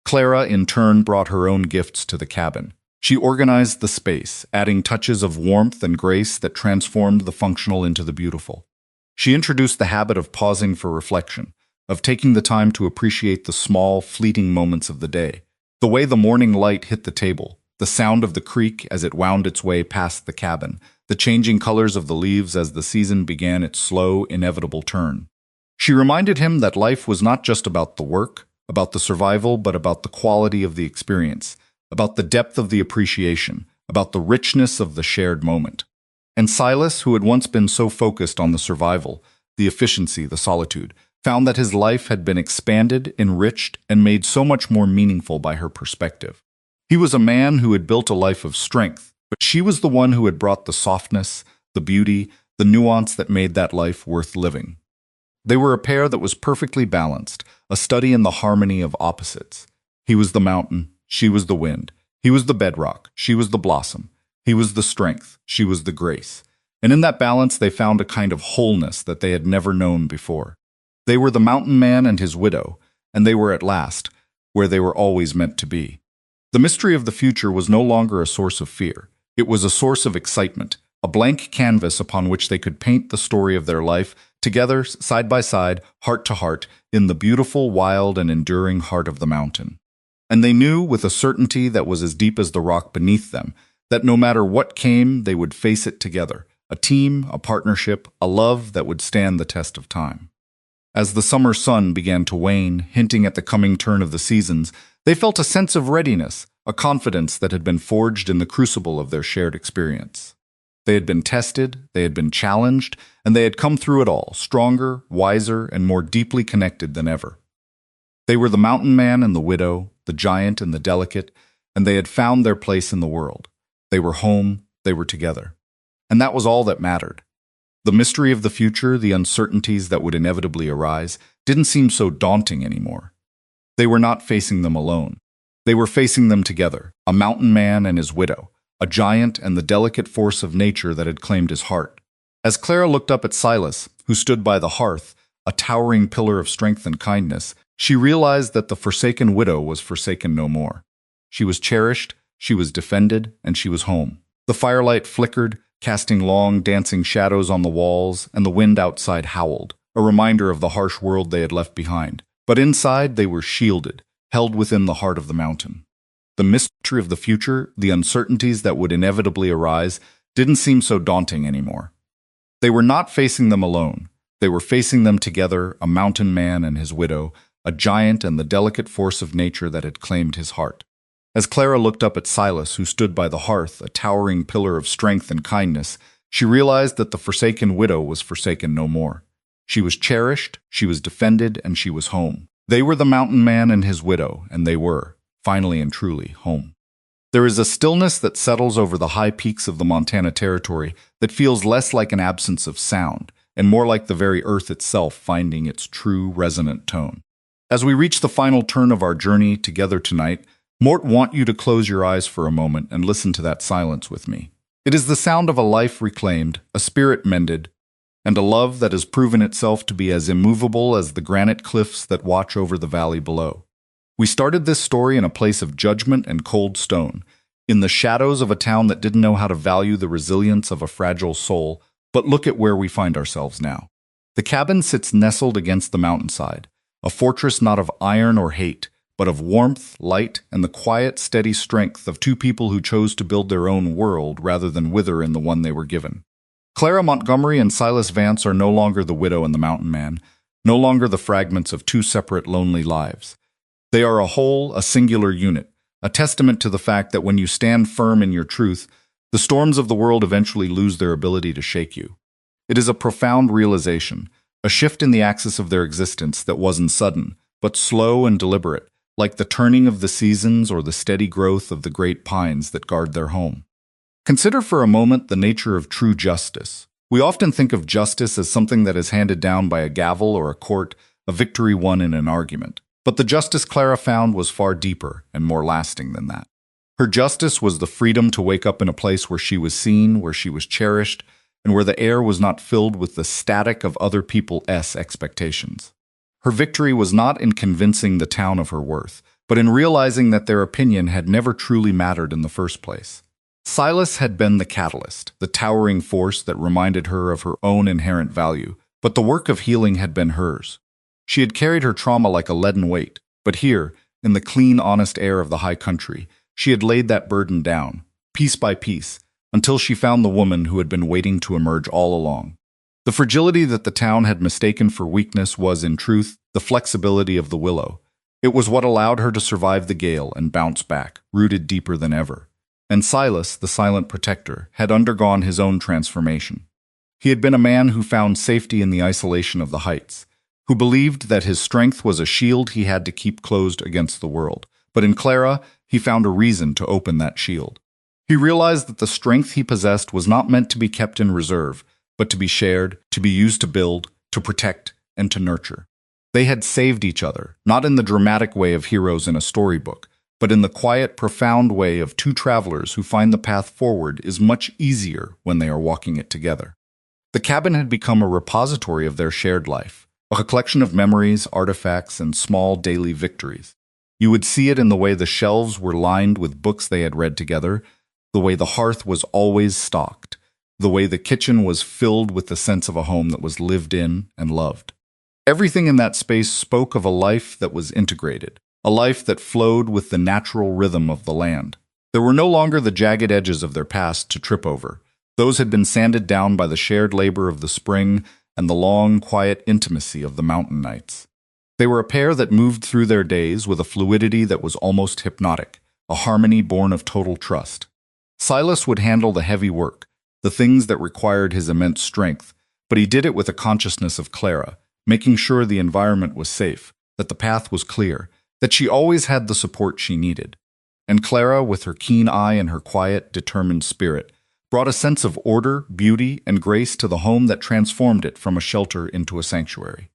Clara, in turn, brought her own gifts to the cabin. She organized the space, adding touches of warmth and grace that transformed the functional into the beautiful. She introduced the habit of pausing for reflection, of taking the time to appreciate the small, fleeting moments of the day. The way the morning light hit the table, the sound of the creek as it wound its way past the cabin, the changing colors of the leaves as the season began its slow, inevitable turn. She reminded him that life was not just about the work, about the survival, but about the quality of the experience, about the depth of the appreciation, about the richness of the shared moment. And Silas, who had once been so focused on the survival, the efficiency, the solitude, found that his life had been expanded, enriched, and made so much more meaningful by her perspective. He was a man who had built a life of strength, but she was the one who had brought the softness, the beauty, the nuance that made that life worth living. They were a pair that was perfectly balanced, a study in the harmony of opposites. He was the mountain, she was the wind. He was the bedrock, she was the blossom. He was the strength, she was the grace. And in that balance they found a kind of wholeness that they had never known before. They were the mountain man and his widow, and they were at last where they were always meant to be. The mystery of the future was no longer a source of fear. It was a source of excitement, a blank canvas upon which they could paint the story of their life, together, side by side, heart to heart, in the beautiful, wild, and enduring heart of the mountain. And they knew, with a certainty that was as deep as the rock beneath them, that no matter what came, they would face it together, a team, a partnership, a love that would stand the test of time. As the summer sun began to wane, hinting at the coming turn of the seasons, they felt a sense of readiness, a confidence that had been forged in the crucible of their shared experience. They had been tested, they had been challenged, and they had come through it all, stronger, wiser, and more deeply connected than ever. They were the mountain man and the widow, the giant and the delicate, and they had found their place in the world. They were home, they were together. And that was all that mattered. The mystery of the future, the uncertainties that would inevitably arise, didn't seem so daunting anymore. They were not facing them alone. They were facing them together, a mountain man and his widow, a giant and the delicate force of nature that had claimed his heart. As Clara looked up at Silas, who stood by the hearth, a towering pillar of strength and kindness, she realized that the forsaken widow was forsaken no more. She was cherished, she was defended, and she was home. The firelight flickered, casting long, dancing shadows on the walls, and the wind outside howled, a reminder of the harsh world they had left behind. But inside, they were shielded, held within the heart of the mountain. The mystery of the future, the uncertainties that would inevitably arise, didn't seem so daunting anymore. They were not facing them alone. They were facing them together, a mountain man and his widow, a giant and the delicate force of nature that had claimed his heart. As Clara looked up at Silas, who stood by the hearth, a towering pillar of strength and kindness, she realized that the forsaken widow was forsaken no more. She was cherished, she was defended, and she was home. They were the mountain man and his widow, and they were, finally and truly, home. There is a stillness that settles over the high peaks of the Montana Territory that feels less like an absence of sound, and more like the very earth itself finding its true resonant tone. As we reach the final turn of our journey together tonight, Mort want you to close your eyes for a moment and listen to that silence with me. It is the sound of a life reclaimed, a spirit mended, and a love that has proven itself to be as immovable as the granite cliffs that watch over the valley below. We started this story in a place of judgment and cold stone, in the shadows of a town that didn't know how to value the resilience of a fragile soul, but look at where we find ourselves now. The cabin sits nestled against the mountainside, a fortress not of iron or hate, but of warmth, light, and the quiet, steady strength of two people who chose to build their own world rather than wither in the one they were given. Clara Montgomery and Silas Vance are no longer the widow and the mountain man, no longer the fragments of two separate, lonely lives. They are a whole, a singular unit, a testament to the fact that when you stand firm in your truth, the storms of the world eventually lose their ability to shake you. It is a profound realization, a shift in the axis of their existence that wasn't sudden, but slow and deliberate, like the turning of the seasons or the steady growth of the great pines that guard their home. Consider for a moment the nature of true justice. We often think of justice as something that is handed down by a gavel or a court, a victory won in an argument. But the justice Clara found was far deeper and more lasting than that. Her justice was the freedom to wake up in a place where she was seen, where she was cherished, and where the air was not filled with the static of other people's expectations. Her victory was not in convincing the town of her worth, but in realizing that their opinion had never truly mattered in the first place. Silas had been the catalyst, the towering force that reminded her of her own inherent value, but the work of healing had been hers. She had carried her trauma like a leaden weight, but here, in the clean, honest air of the high country, she had laid that burden down, piece by piece, until she found the woman who had been waiting to emerge all along. The fragility that the town had mistaken for weakness was, in truth, the flexibility of the willow. It was what allowed her to survive the gale and bounce back, rooted deeper than ever. And Silas, the silent protector, had undergone his own transformation. He had been a man who found safety in the isolation of the heights, who believed that his strength was a shield he had to keep closed against the world. But in Clara, he found a reason to open that shield. He realized that the strength he possessed was not meant to be kept in reserve, but to be shared, to be used to build, to protect, and to nurture. They had saved each other, not in the dramatic way of heroes in a storybook, but in the quiet, profound way of two travelers who find the path forward is much easier when they are walking it together. The cabin had become a repository of their shared life, a collection of memories, artifacts, and small daily victories. You would see it in the way the shelves were lined with books they had read together, the way the hearth was always stocked, the way the kitchen was filled with the sense of a home that was lived in and loved. Everything in that space spoke of a life that was integrated, a life that flowed with the natural rhythm of the land. There were no longer the jagged edges of their past to trip over. Those had been sanded down by the shared labor of the spring and the long, quiet intimacy of the mountain nights. They were a pair that moved through their days with a fluidity that was almost hypnotic, a harmony born of total trust. Silas would handle the heavy work, the things that required his immense strength, but he did it with a consciousness of Clara, making sure the environment was safe, that the path was clear, that she always had the support she needed. And Clara, with her keen eye and her quiet, determined spirit, brought a sense of order, beauty, and grace to the home that transformed it from a shelter into a sanctuary.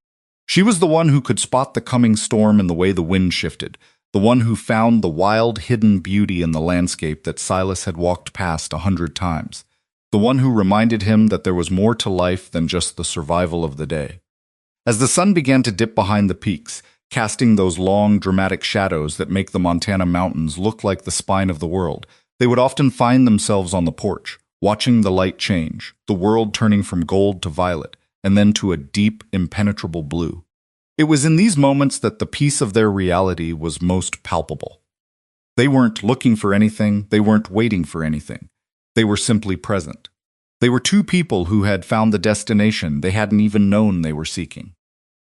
She was the one who could spot the coming storm in the way the wind shifted, the one who found the wild, hidden beauty in the landscape that Silas had walked past 100 times, the one who reminded him that there was more to life than just the survival of the day. As the sun began to dip behind the peaks, casting those long, dramatic shadows that make the Montana mountains look like the spine of the world, they would often find themselves on the porch, watching the light change, the world turning from gold to violet, and then to a deep, impenetrable blue. It was in these moments that the peace of their reality was most palpable. They weren't looking for anything, they weren't waiting for anything. They were simply present. They were two people who had found the destination they hadn't even known they were seeking.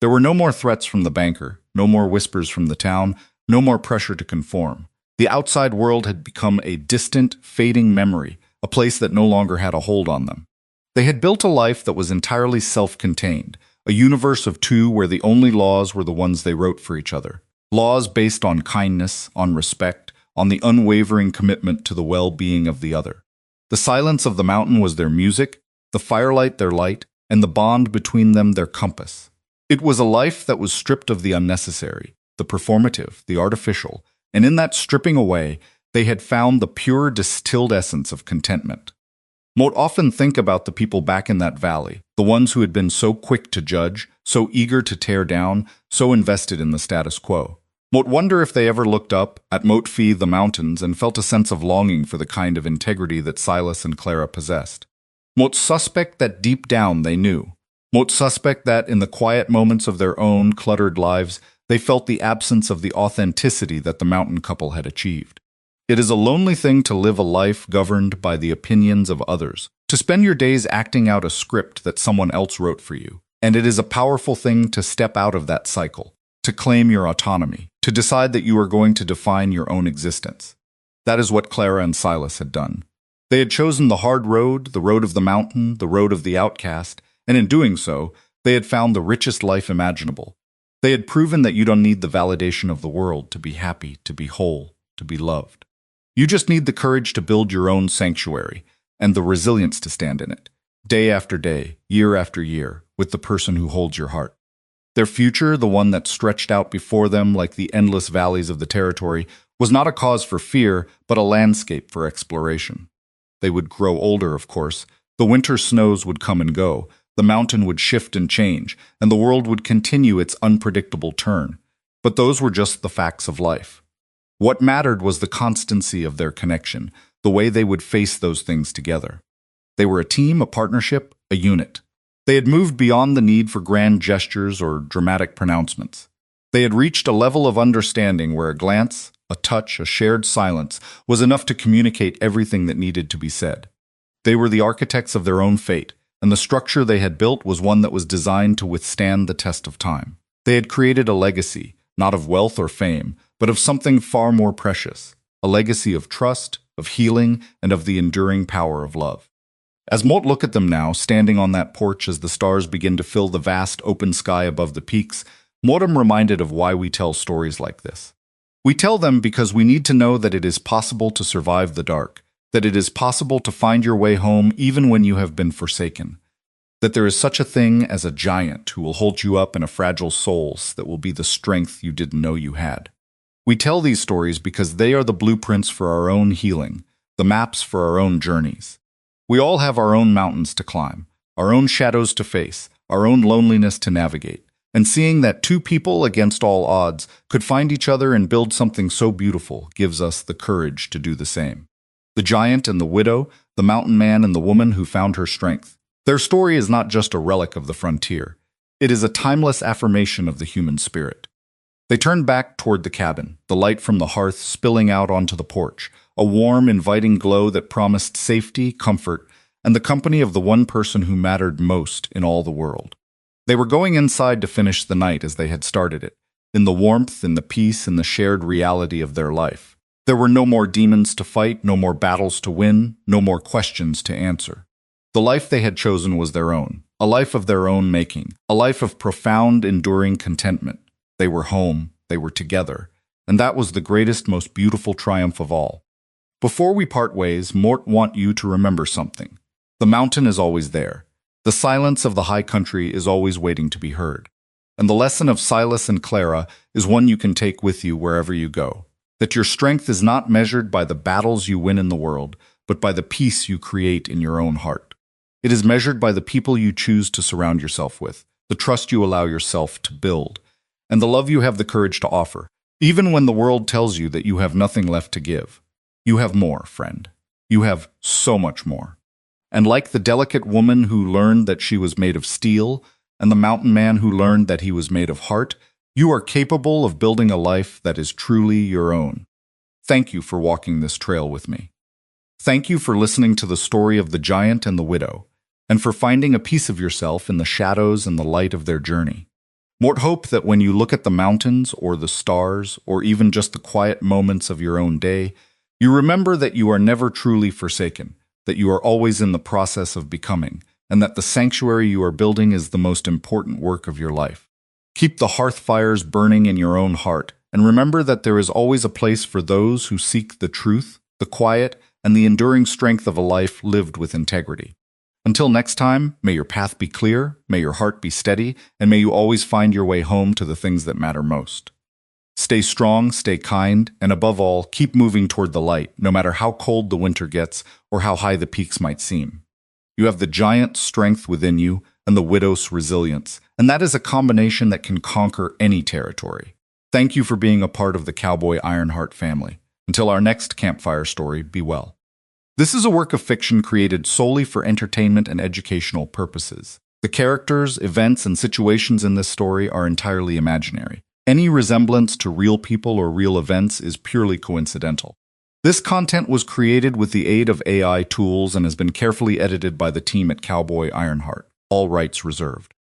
There were no more threats from the banker, no more whispers from the town, no more pressure to conform. The outside world had become a distant, fading memory, a place that no longer had a hold on them. They had built a life that was entirely self-contained, a universe of two where the only laws were the ones they wrote for each other. Laws based on kindness, on respect, on the unwavering commitment to the well-being of the other. The silence of the mountain was their music, the firelight their light, and the bond between them their compass. It was a life that was stripped of the unnecessary, the performative, the artificial, and in that stripping away, they had found the pure distilled essence of contentment. Mote often think about the people back in that valley, the ones who had been so quick to judge, so eager to tear down, so invested in the status quo. Mote wonder if they ever looked up at Mote Fee the mountains and felt a sense of longing for the kind of integrity that Silas and Clara possessed. Mote suspect that deep down they knew. Mote suspect that in the quiet moments of their own cluttered lives, they felt the absence of the authenticity that the mountain couple had achieved. It is a lonely thing to live a life governed by the opinions of others, to spend your days acting out a script that someone else wrote for you. And it is a powerful thing to step out of that cycle, to claim your autonomy, to decide that you are going to define your own existence. That is what Clara and Silas had done. They had chosen the hard road, the road of the mountain, the road of the outcast, and in doing so, they had found the richest life imaginable. They had proven that you don't need the validation of the world to be happy, to be whole, to be loved. You just need the courage to build your own sanctuary and the resilience to stand in it, day after day, year after year, with the person who holds your heart. Their future, the one that stretched out before them like the endless valleys of the territory, was not a cause for fear, but a landscape for exploration. They would grow older, of course. The winter snows would come and go, the mountain would shift and change, and the world would continue its unpredictable turn. But those were just the facts of life. What mattered was the constancy of their connection, the way they would face those things together. They were a team, a partnership, a unit. They had moved beyond the need for grand gestures or dramatic pronouncements. They had reached a level of understanding where a glance, a touch, a shared silence was enough to communicate everything that needed to be said. They were the architects of their own fate, and the structure they had built was one that was designed to withstand the test of time. They had created a legacy, not of wealth or fame, but of something far more precious, a legacy of trust, of healing, and of the enduring power of love. As Mote look at them now, standing on that porch as the stars begin to fill the vast open sky above the peaks, Mote am reminded of why we tell stories like this. We tell them because we need to know that it is possible to survive the dark, that it is possible to find your way home even when you have been forsaken, that there is such a thing as a giant who will hold you up in a fragile soul that will be the strength you didn't know you had. We tell these stories because they are the blueprints for our own healing, the maps for our own journeys. We all have our own mountains to climb, our own shadows to face, our own loneliness to navigate, and seeing that two people against all odds could find each other and build something so beautiful gives us the courage to do the same. The giant and the widow, the mountain man and the woman who found her strength. Their story is not just a relic of the frontier. It is a timeless affirmation of the human spirit. They turned back toward the cabin, the light from the hearth spilling out onto the porch, a warm, inviting glow that promised safety, comfort, and the company of the one person who mattered most in all the world. They were going inside to finish the night as they had started it, in the warmth, in the peace, in the shared reality of their life. There were no more demons to fight, no more battles to win, no more questions to answer. The life they had chosen was their own, a life of their own making, a life of profound, enduring contentment. They were home, they were together, and that was the greatest, most beautiful triumph of all. Before we part ways, Mort want you to remember something. The mountain is always there. The silence of the high country is always waiting to be heard. And the lesson of Silas and Clara is one you can take with you wherever you go. That your strength is not measured by the battles you win in the world, but by the peace you create in your own heart. It is measured by the people you choose to surround yourself with, the trust you allow yourself to build, and the love you have the courage to offer, even when the world tells you that you have nothing left to give. You have more, friend. You have so much more. And like the delicate woman who learned that she was made of steel, and the mountain man who learned that he was made of heart, you are capable of building a life that is truly your own. Thank you for walking this trail with me. Thank you for listening to the story of the giant and the widow, and for finding a piece of yourself in the shadows and the light of their journey. Mort hope that when you look at the mountains or the stars, or even just the quiet moments of your own day, you remember that you are never truly forsaken, that you are always in the process of becoming, and that the sanctuary you are building is the most important work of your life. Keep the hearth fires burning in your own heart, and remember that there is always a place for those who seek the truth, the quiet, and the enduring strength of a life lived with integrity. Until next time, may your path be clear, may your heart be steady, and may you always find your way home to the things that matter most. Stay strong, stay kind, and above all, keep moving toward the light, no matter how cold the winter gets or how high the peaks might seem. You have the giant strength within you and the widow's resilience, and that is a combination that can conquer any territory. Thank you for being a part of the Cowboy Ironheart family. Until our next campfire story, be well. This is a work of fiction created solely for entertainment and educational purposes. The characters, events, and situations in this story are entirely imaginary. Any resemblance to real people or real events is purely coincidental. This content was created with the aid of AI tools and has been carefully edited by the team at Cowboy Ironheart. All rights reserved.